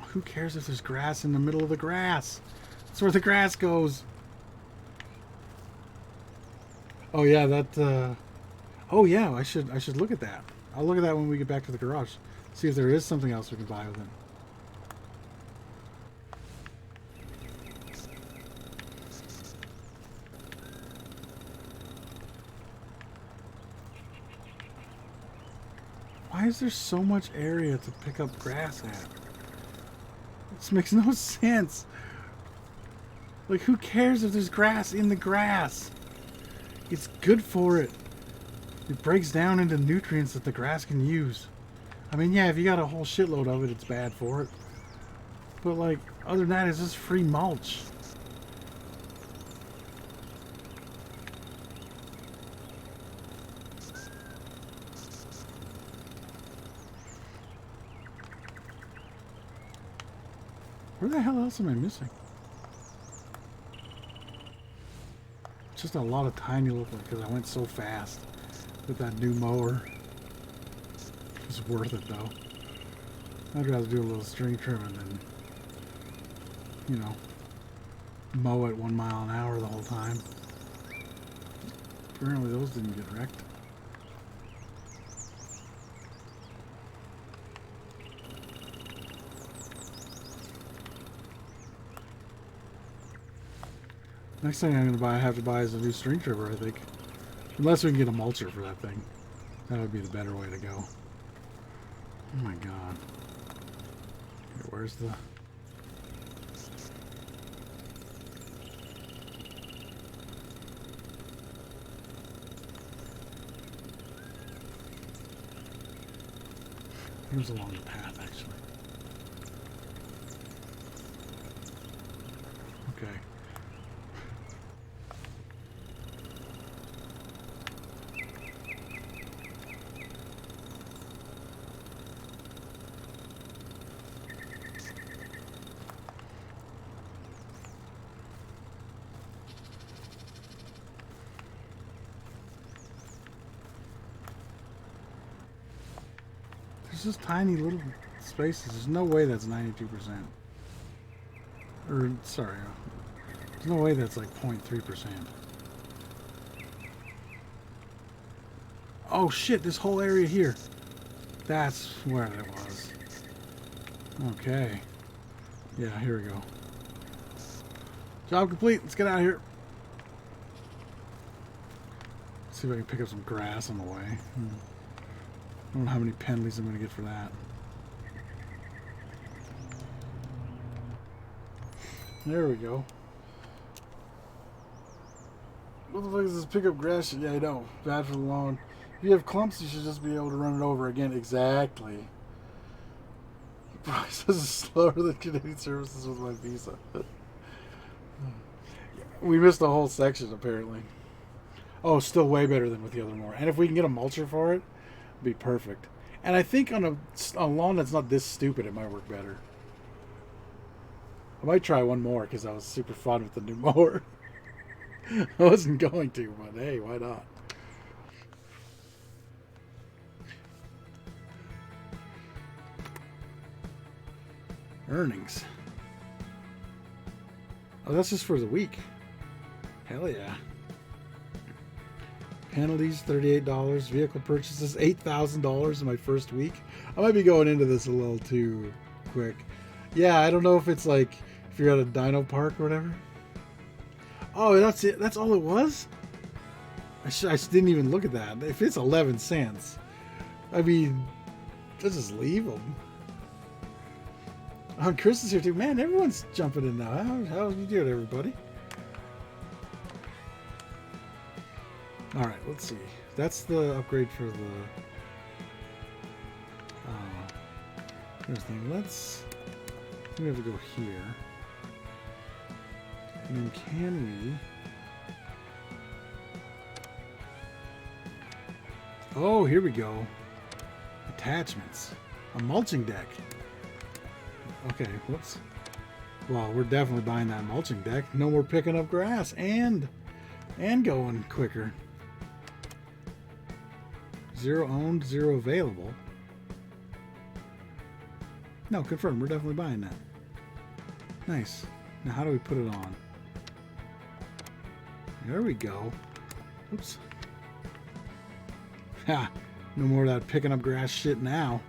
[SPEAKER 1] Who cares if there's grass in the middle of the grass? That's where the grass goes. Oh yeah, that. Oh yeah, I should look at that. I'll look at that when we get back to the garage. See if there is something else we can buy with it. Why is there so much area to pick up grass at? This makes no sense. Like, who cares if there's grass in the grass? It's good for it. It breaks down into nutrients that the grass can use. I mean, yeah, if you got a whole shitload of it, it's bad for it. But, like, other than that, it's just free mulch. Where the hell else am I missing? Just a lot of tiny little, because I went so fast with that new mower. It's worth it though. I'd rather do a little string trimming than, you know, mow at 1 mile an hour the whole time. Apparently those didn't get wrecked. Next thing I'm gonna have to buy is a new string trimmer, I think. Unless we can get a mulcher for that thing. That would be the better way to go. Oh my god. Okay, where's the... Here's along the path, actually. Okay. It's just tiny little spaces. There's no way that's 92%. Or, sorry. There's no way that's like 0.3%. Oh shit, this whole area here. That's where it was. Okay. Yeah, here we go. Job complete. Let's get out of here. See if I can pick up some grass on the way. I don't know how many penalties I'm going to get for that. There we go. What the fuck is this pick up grass shit? Yeah, I know. Bad for the lawn. If you have clumps, you should just be able to run it over again. Exactly. Price is slower than Canadian services with my visa. We missed a whole section, apparently. Oh, still way better than with the other mower. And if we can get a mulcher for it, it'd be perfect. And I think on a lawn that's not this stupid, it might work better. I might try one more because I was super fun with the new mower. I wasn't going to, but hey, why not? Earnings. Oh, that's just for the week. Hell yeah. Penalties, $38. Vehicle purchases, $8,000 in my first week. I might be going into this a little too quick. Yeah, I don't know if it's like, if you're at a dino park or whatever. Oh, that's it? That's all it was? I didn't even look at that. If it's 11 cents, I mean, let's just leave them. Oh, Chris is here too. Man, everyone's jumping in now. How you doing, everybody? All right, let's see. That's the upgrade for the thing. We have to go here. And then can we? Oh, here we go. Attachments. A mulching deck. Okay, whoops. Well, we're definitely buying that mulching deck. No more picking up grass and going quicker. 0 owned, 0 available. No, confirmed. We're definitely buying that. Nice. Now, how do we put it on? There we go. Oops. Ha! No more of that picking up grass shit now.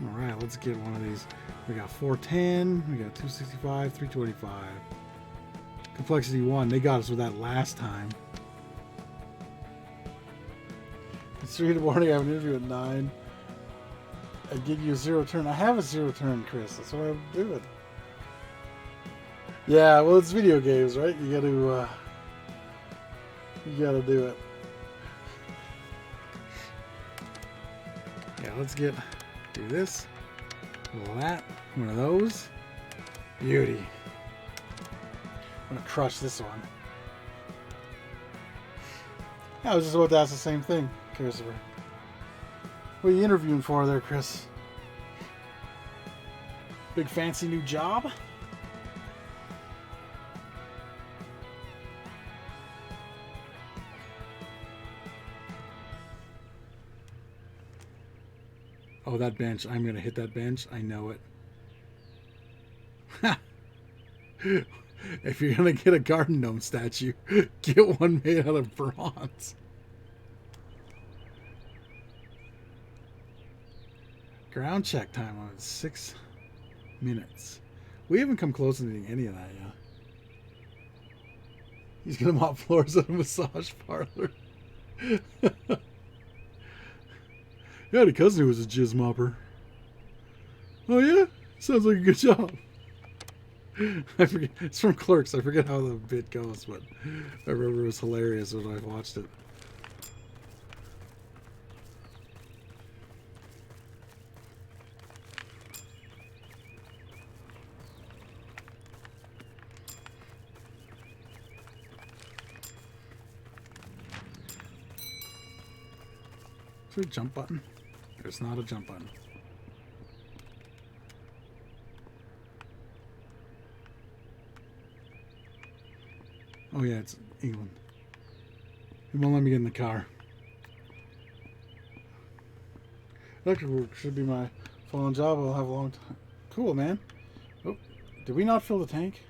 [SPEAKER 1] Alright, let's get one of these. We got 410, we got 265, 325. Complexity 1, they got us with that last time. It's 3 in the morning, I have an interview at 9. I give you a 0 turn. I have a 0 turn, Chris. That's what I'm doing. Yeah, well, it's video games, right? You gotta do it. Yeah, let's do this. That. One of those. Beauty. I'm gonna crush this one. I was just about to ask the same thing, Christopher. What are you interviewing for there, Chris? Big fancy new job? Oh, that bench. I'm going to hit that bench. I know it. If you're going to get a garden gnome statue, get one made out of bronze. Ground check time on 6 minutes. We haven't come close to doing any of that yet. He's going to mop floors at a massage parlor. I had a cousin who was a jizz mopper. Oh yeah? Sounds like a good job. I forget. It's from Clerks. I forget how the bit goes, but I remember it was hilarious when I watched it. Is there a jump button? There's not a jump button. Oh yeah, it's England. It won't let me get in the car. Electric work should be my full-on job. I'll have a long time. Cool, man. Oh, did we not fill the tank?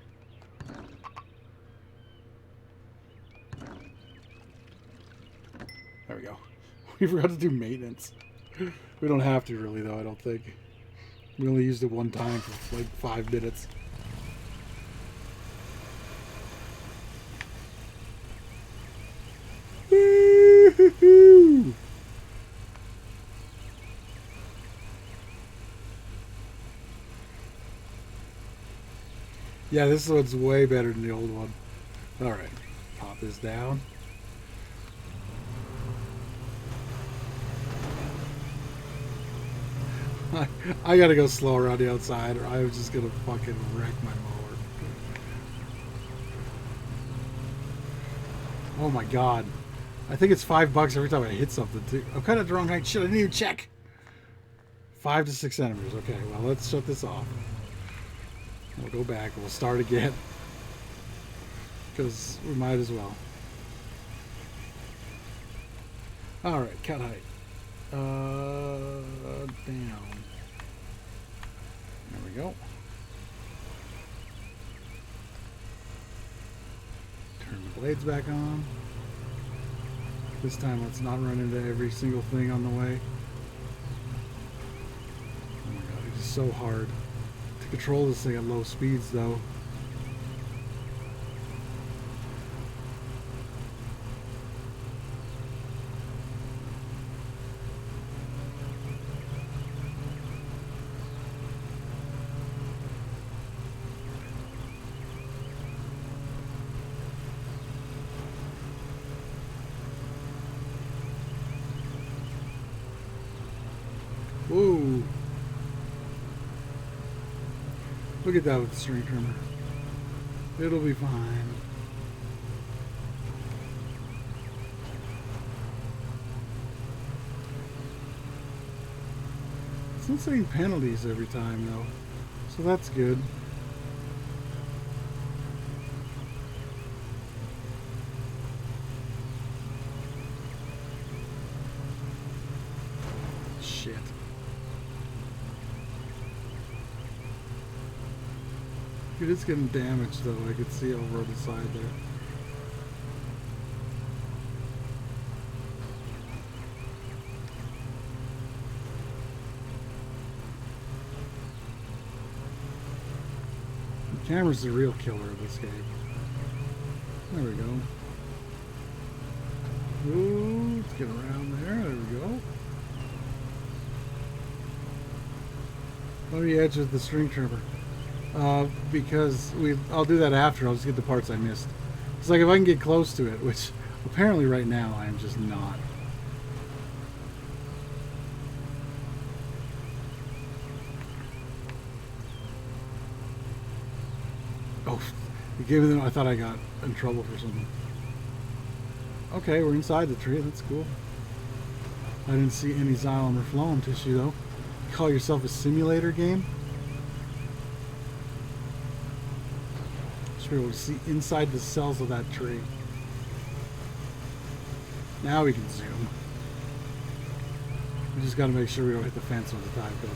[SPEAKER 1] There we go. We forgot to do maintenance. We don't have to really, though, I don't think. We only used it one time for like 5 minutes. Woo-hoo-hoo! Yeah, this one's way better than the old one. Alright, pop this down. I gotta go slower on the outside or I was just gonna fucking wreck my mower. Oh my god. I think it's $5 every time I hit something too. I'm kind of the wrong height. Shit, I didn't even check. 5 to 6 centimeters. Okay, well, let's shut this off. We'll go back and we'll start again. Because we might as well. Alright, cut height. Down. There we go. Turn the blades back on. This time let's not run into every single thing on the way. Oh my god, it is so hard to control this thing at low speeds though. Whoa. Look at that with the string trimmer. It'll be fine. It's not saying penalties every time though, so that's good. Shit. It is getting damaged though, I could see over on the side there. The camera's the real killer of this game. There we go. Ooh, let's get around there, there we go. On the edge of the string trimmer. Because I'll do that after. I'll just get the parts I missed. It's like if I can get close to it, which apparently right now I'm just not. Oh, it gave me the, I thought I got in trouble for something. Okay, we're inside the tree. That's cool. I didn't see any xylem or phloem tissue though. You call yourself a simulator game? Be able to see inside the cells of that tree. Now we can zoom. We just got to make sure we don't hit the fence when the time comes.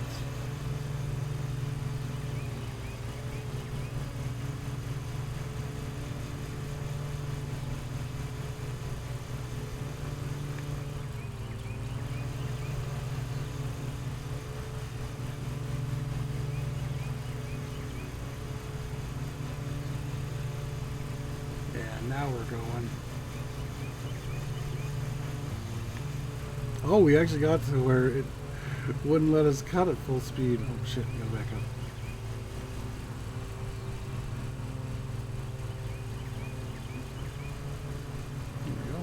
[SPEAKER 1] Now we're going. Oh, we actually got to where it wouldn't let us cut at full speed. Oh shit, go back up. There we go.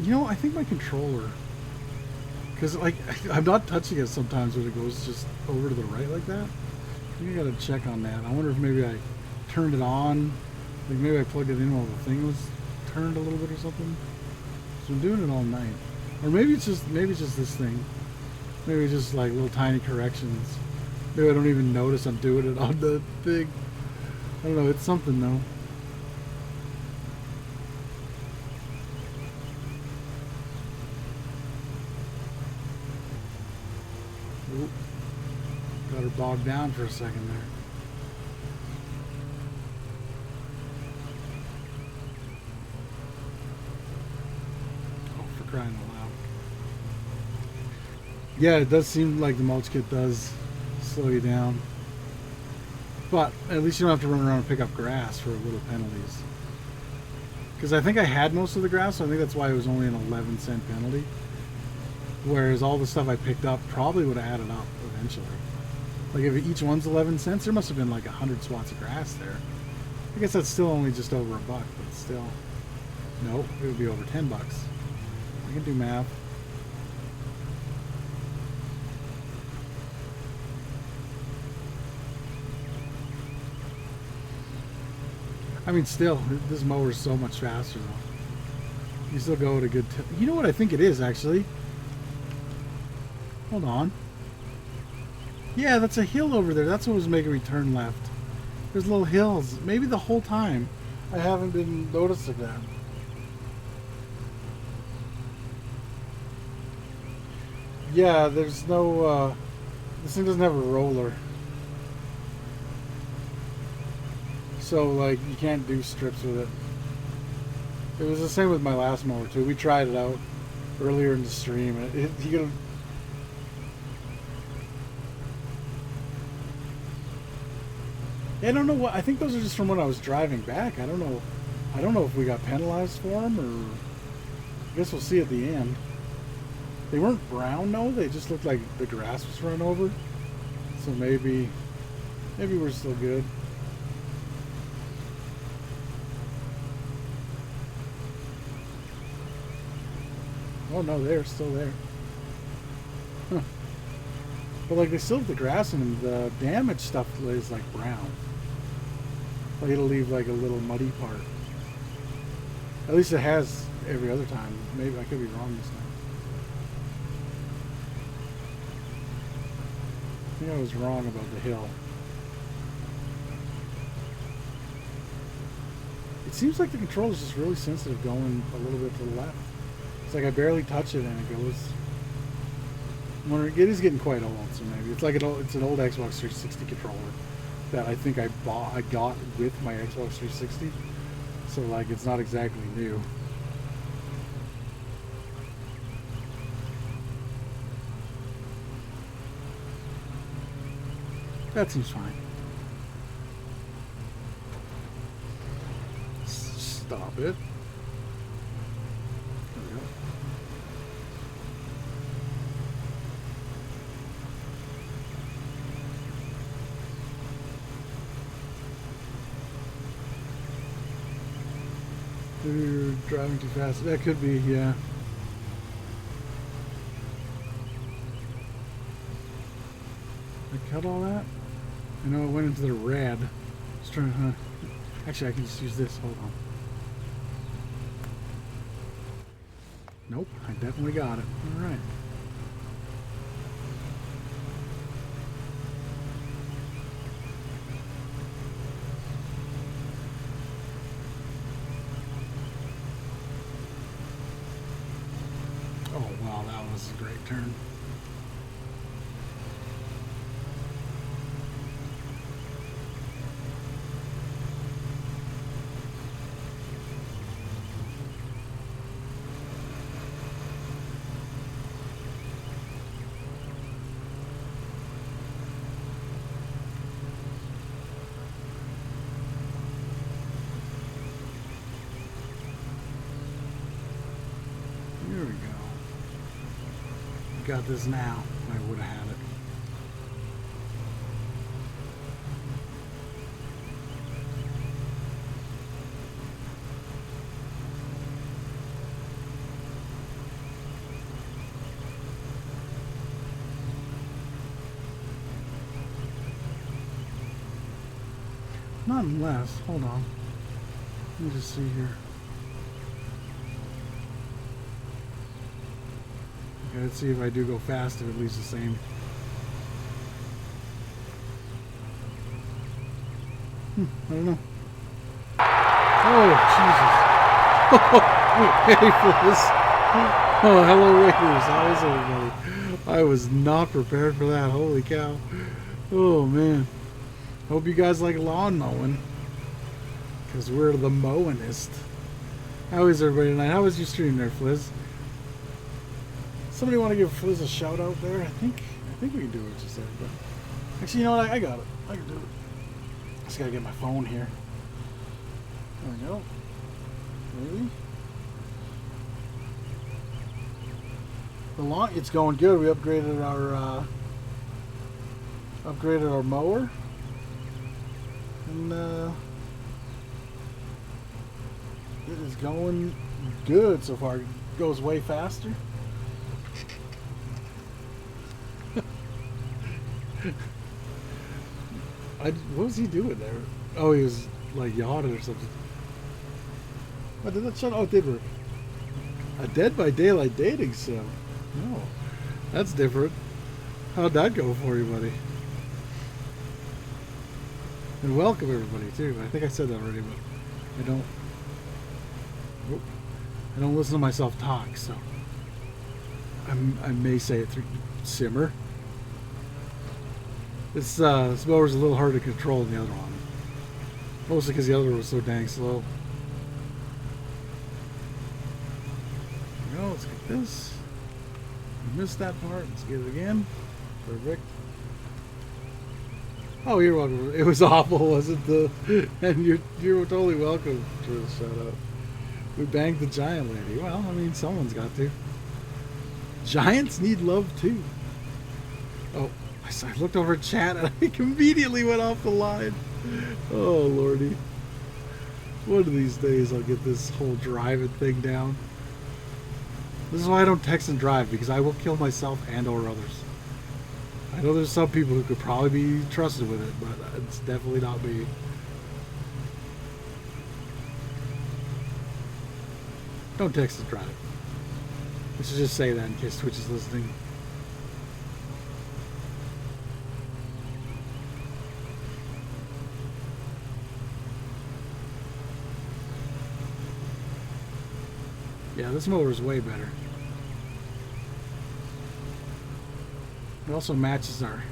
[SPEAKER 1] You know, I think my controller, because like I'm not touching it sometimes when it goes just over to the right like that. I think I gotta check on that. I wonder if maybe I turned it on, like maybe I plugged it in while the thing was turned a little bit or something. So I'm doing it all night. Or maybe it's just this thing. Maybe it's just like little tiny corrections. Maybe I don't even notice I'm doing it on the thing. I don't know, it's something though. Oop. Got her bogged down for a second there. Oh, for crying out loud. Yeah, it does seem like the mulch kit does slow you down. But at least you don't have to run around and pick up grass for little penalties. Because I think I had most of the grass, so I think that's why it was only an 11-cent penalty. Whereas all the stuff I picked up probably would have added up eventually. Like if each one's 11 cents, there must have been like 100 swats of grass there. I guess that's still only just over $1, but still. Nope, it would be over 10 bucks. I can do math. I mean, still, this mower is so much faster though. You still go at a good you know what I think it is, actually? Hold on. Yeah, that's a hill over there. That's what was making me turn left. There's little hills. Maybe the whole time I haven't been noticing that. Yeah, there's no, this thing doesn't have a roller. So, like, you can't do strips with it. It was the same with my last mower, too. We tried it out earlier in the stream. And you gotta... I don't know what... I think those are just from when I was driving back. I don't know. I don't know if we got penalized for them, or... I guess we'll see at the end. They weren't brown, no. They just looked like the grass was run over. So maybe we're still good. Oh no, they're still there. Huh. But like they still have the grass in them. The damaged stuff is like brown. Like it'll leave like a little muddy part. At least it has every other time. Maybe I could be wrong this time. I think I was wrong about the hill. It seems like the control is just really sensitive going a little bit to the left. It's like I barely touch it and it goes. I'm wondering, it is getting quite old, so maybe it's like it's an old Xbox 360 controller that I think I got with my Xbox 360. So like it's not exactly new. That seems fine. Stop it. You're driving too fast. That could be, yeah. I cut all that? I know it went into the red. Just trying to... Actually, I can just use this. Hold on. Nope, I definitely got it. All right. Oh, wow, that was a great turn. Here we go. Got this now. I would have had it. Not unless, hold on. Let me just see here. Okay, let's see if I do go fast, if it leaves the same. I don't know. Oh, Jesus. Hey, Fliz. Oh, hello, Raiders. How is everybody? I was not prepared for that. Holy cow. Oh, man. Hope you guys like lawn mowing. Because we're the mowingest. How is everybody tonight? How was your stream there, Fliz? Somebody want to give Fliz a shout out there? I think we can do what you said. But actually, you know what? I got it. I can do it. Just gotta get my phone here. There we go. Maybe. The lawn, it's going good. We upgraded our mower, and it is going good so far. It goes way faster. What was he doing there? Oh, he was like yawning or something. Oh, did that shut? Oh, it did work. A Dead by Daylight dating sim. No, that's different. How'd that go for you, buddy? And welcome everybody too. I think I said that already, but I don't listen to myself talk, so I may say it through simmer. This mower's a little harder to control than the other one. Mostly because the other one was so dang slow. There we go, let's get this. We missed that part, let's get it again. Perfect. Oh, you're welcome. It was awful, wasn't it? And you're totally welcome for the shout out. We banged the giant lady. Well, I mean, someone's got to. Giants need love too. Oh. I looked over at chat and I immediately went off the line. Oh, lordy. One of these days I'll get this whole driving thing down. This is why I don't text and drive, because I will kill myself and or others. I know there's some people who could probably be trusted with it, but it's definitely not me. Don't text and drive. I should just say that in case Twitch is listening. Yeah, this mower is way better. It also matches our...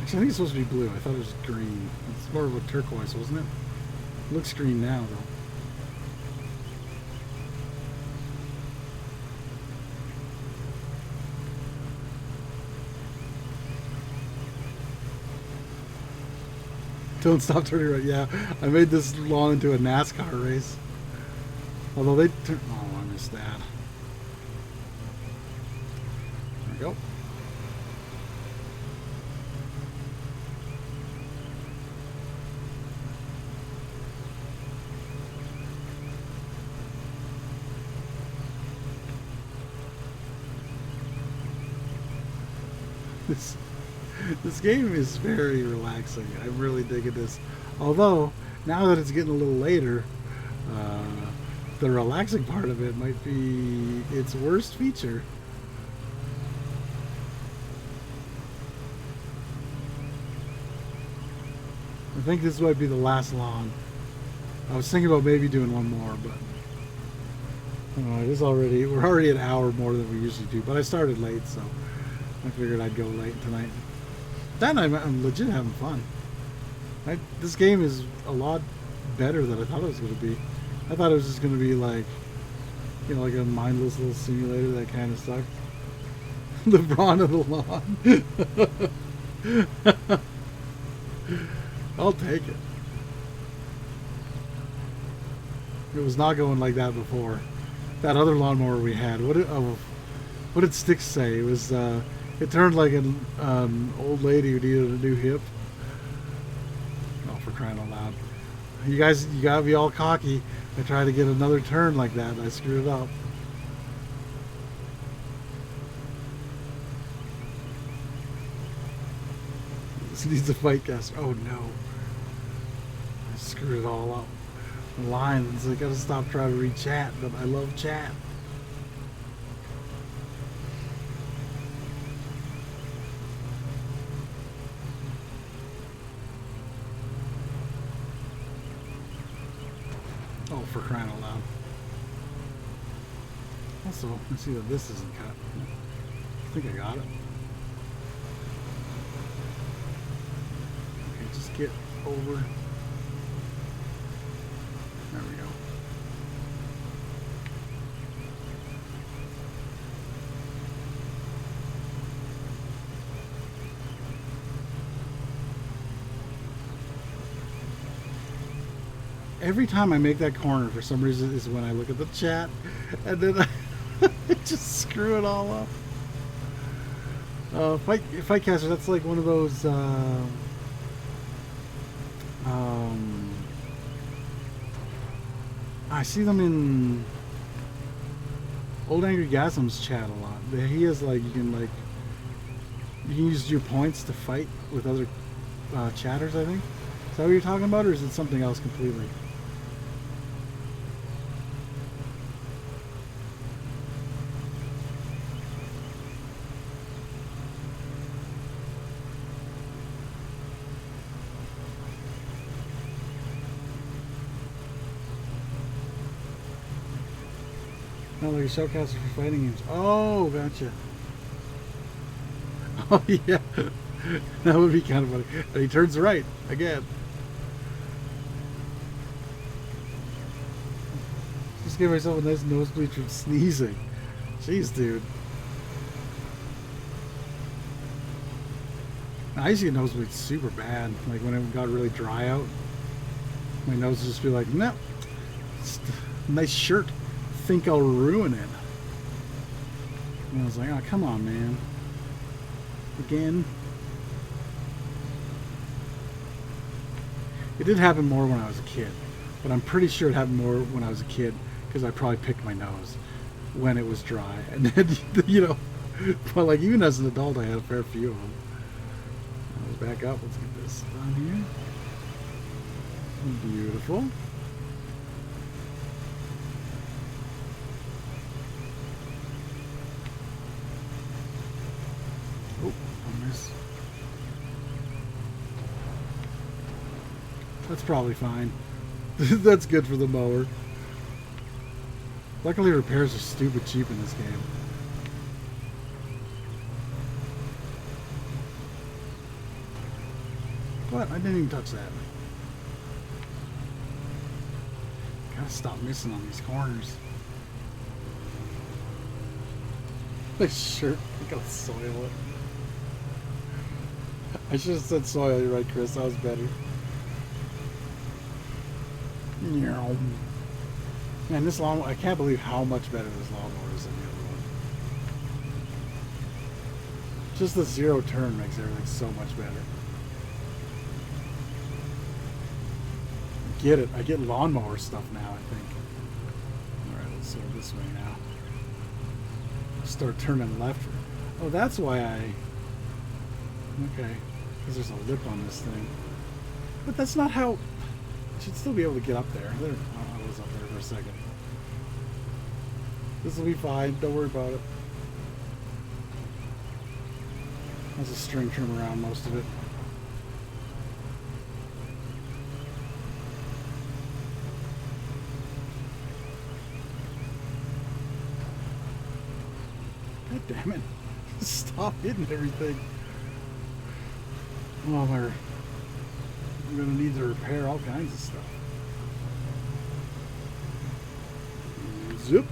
[SPEAKER 1] Actually, I think it's supposed to be blue. I thought it was green. It's more of a turquoise, wasn't it? It looks green now, though. Don't stop turning right. Yeah, I made this lawn into a NASCAR race. Although they turn... Oh, I missed that. There we go. This game is very relaxing. I'm really digging this. Although, now that it's getting a little later, the relaxing part of it might be its worst feature. I think this might be the last lawn. I was thinking about maybe doing one more, but we're already an hour more than we usually do. But I started late, so I figured I'd go late tonight. Then I'm legit having fun. This game is a lot better than I thought it was going to be. I thought it was just going to be like, you know, like a mindless little simulator that kind of sucked. LeBron of the lawn. I'll take it. It was not going like that before. That other lawnmower we had, what did Sticks say? It was, it turned like an old lady who needed a new hip. Oh, for crying out loud. You guys, you gotta be all cocky. I tried to get another turn like that and I screwed it up. This needs a fight caster. Oh no. I screwed it all up. The lines, I gotta stop trying to read chat, but I love chat. for crying out loud. Also, let's see that this isn't cut. I think I got it. Okay, just get over. There we go. Every time I make that corner, for some reason, is when I look at the chat, and then I just screw it all up. Fight caster, that's like one of those. I see them in Old Angry Gasm's chat a lot. He has like you can use your points to fight with other chatters. I think. Is that what you're talking about, or is it something else completely? Not like a shellcaster for fighting games. Oh, gotcha. Oh, yeah. That would be kind of funny. And he turns right again. Just gave myself a nice nosebleed from sneezing. Jeez, dude. I used to get nosebleeds super bad. Like when it got really dry out, my nose would just be like, no. Nice shirt. Think I'll ruin it. And I was like, oh, come on, man. Again. It did happen more when I was a kid, but I'm pretty sure it happened more when I was a kid because I probably picked my nose when it was dry. And then, you know, but like even as an adult, I had a fair few of them. Let's back up. Let's get this done here. Beautiful. Oh, I missed. That's probably fine. That's good for the mower. Luckily repairs are stupid cheap in this game. What? I didn't even touch that. Gotta stop missing on these corners. This shirt, I gotta soil it. I should have said soil, you're right, Chris. That was better. Man, this lawnmower, I can't believe how much better this lawnmower is than the other one. Just the zero turn makes everything so much better. Get it. I get lawnmower stuff now, I think. Alright, let's go this way now. Start turning left. Oh, that's why I... Okay. Because there's a lip on this thing. But that's not how... I should still be able to get up there. There. Oh, I was up there for a second. This will be fine. Don't worry about it. There's a string trim around most of it. God damn it. Stop hitting everything. Oh, my... I'm going to need to repair all kinds of stuff. Zip.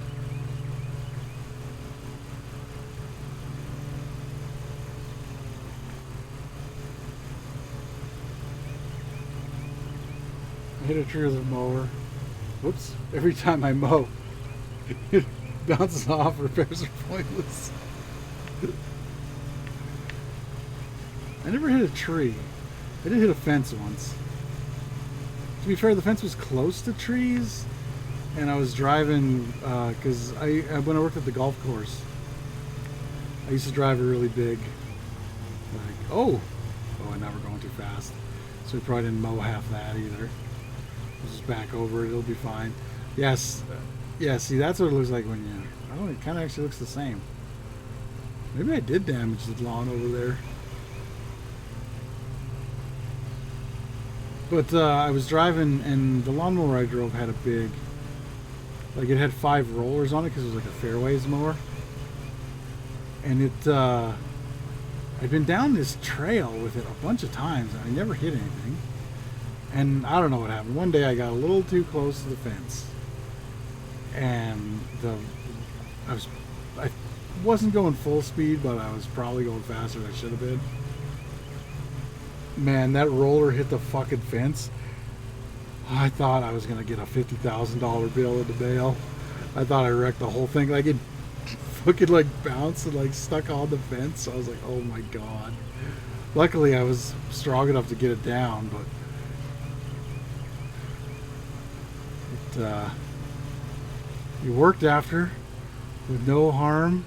[SPEAKER 1] I hit a tree with a mower. Whoops. Every time I mow, it bounces off. Repairs are pointless. I never hit a tree. I did hit a fence once. To be fair, the fence was close to trees, and I was driving because when I worked at the golf course, I used to drive a really big, like, oh, and now we're going too fast. So we probably didn't mow half that either. We'll just back over it. It'll be fine. Yes, yeah. See, that's what it looks like when you. Oh, it kind of actually looks the same. Maybe I did damage the lawn over there. But I was driving, and the lawnmower I drove had a big Like it had 5 rollers on it because it was like a fairways mower. And it, I'd been down this trail with it a bunch of times and I never hit anything. And I don't know what happened. One day I got a little too close to the fence. And I wasn't going full speed, but I was probably going faster than I should have been. Man, that roller hit the fucking fence. I thought I was going to get a $50,000 bill in the mail. I thought I wrecked the whole thing. Like it fucking like bounced and like stuck on the fence. I was like, oh my god. Luckily I was strong enough to get it down, but it worked after with no harm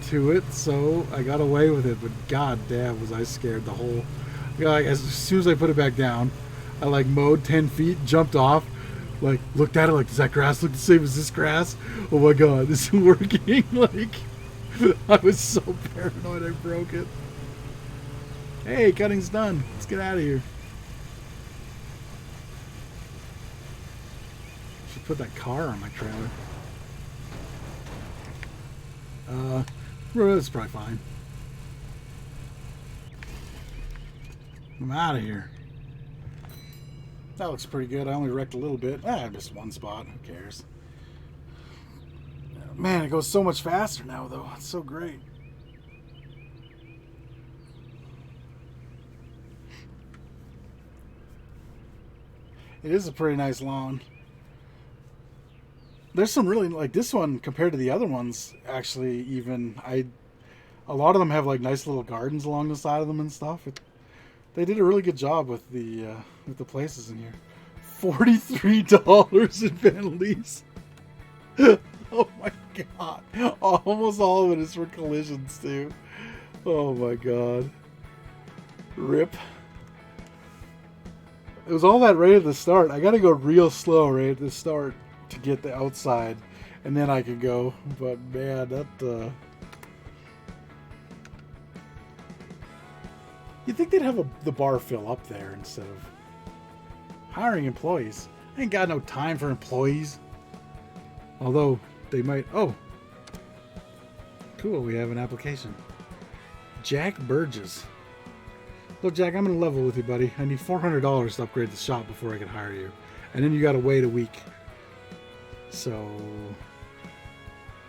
[SPEAKER 1] to it, so I got away with it. But god damn was I scared the whole, like, as soon as I put it back down, I like mowed 10 feet, jumped off, like looked at it like, does that grass look the same as this grass? Oh my god, this is working. Like I was so paranoid I broke it. Hey, cutting's done. Let's get out of here. Should put that car on my trailer. That's probably fine. I'm out of here. That looks pretty good. I only wrecked a little bit. Just one spot. Who cares? Man, it goes so much faster now, though. It's so great. It is a pretty nice lawn. There's some really, like this one compared to the other ones, actually, even, a lot of them have like nice little gardens along the side of them and stuff. They did a really good job with the places in here. $43 in penalties. Oh my god. Almost all of it is for collisions too. Oh my god. Rip. It was all that right at the start. I gotta go real slow right at the start to get the outside, and then I could go. But man, that you'd think they'd have the bar fill up there instead of hiring employees. I ain't got no time for employees. Although they might. Oh, cool. We have an application. Jack Burgess. Look, Jack, I'm going to level with you, buddy. I need $400 to upgrade the shop before I can hire you. And then you got to wait a week. So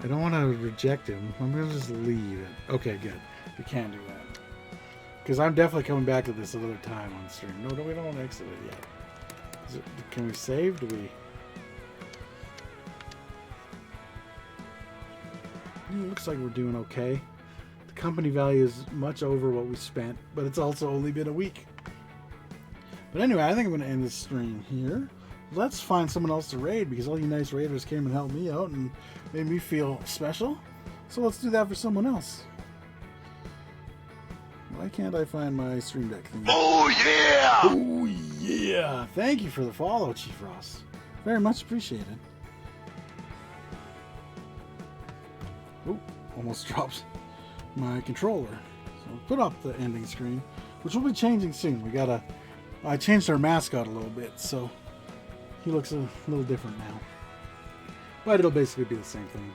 [SPEAKER 1] I don't want to reject him. I'm going to just leave it. Okay, good. We can't do that. Because I'm definitely coming back to this another time on stream. No, we don't want to exit it yet. Can we save? Do we? Looks like we're doing okay. The company value is much over what we spent, but it's also only been a week. But anyway, I think I'm going to end this stream here. Let's find someone else to raid, because all you nice raiders came and helped me out and made me feel special. So let's do that for someone else. Why can't I find my stream deck thing?
[SPEAKER 3] Oh yeah!
[SPEAKER 1] Oh yeah! Thank you for the follow, Chief Ross. Very much appreciated. Oh, almost dropped my controller. So I'll put up the ending screen, which will be changing soon. I changed our mascot a little bit, so he looks a little different now. But it'll basically be the same thing.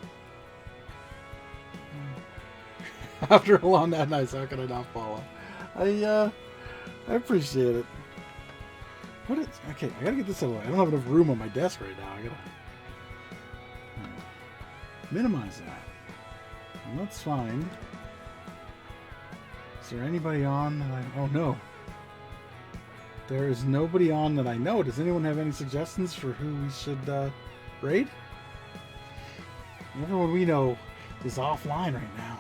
[SPEAKER 1] After a long that night, how can I not follow? I appreciate it. Okay, I gotta get this out of the way. I don't have enough room on my desk right now. I gotta minimize that. And let's find. Is there anybody on that oh no. There is nobody on that I know. Does anyone have any suggestions for who we should raid? Everyone we know is offline right now.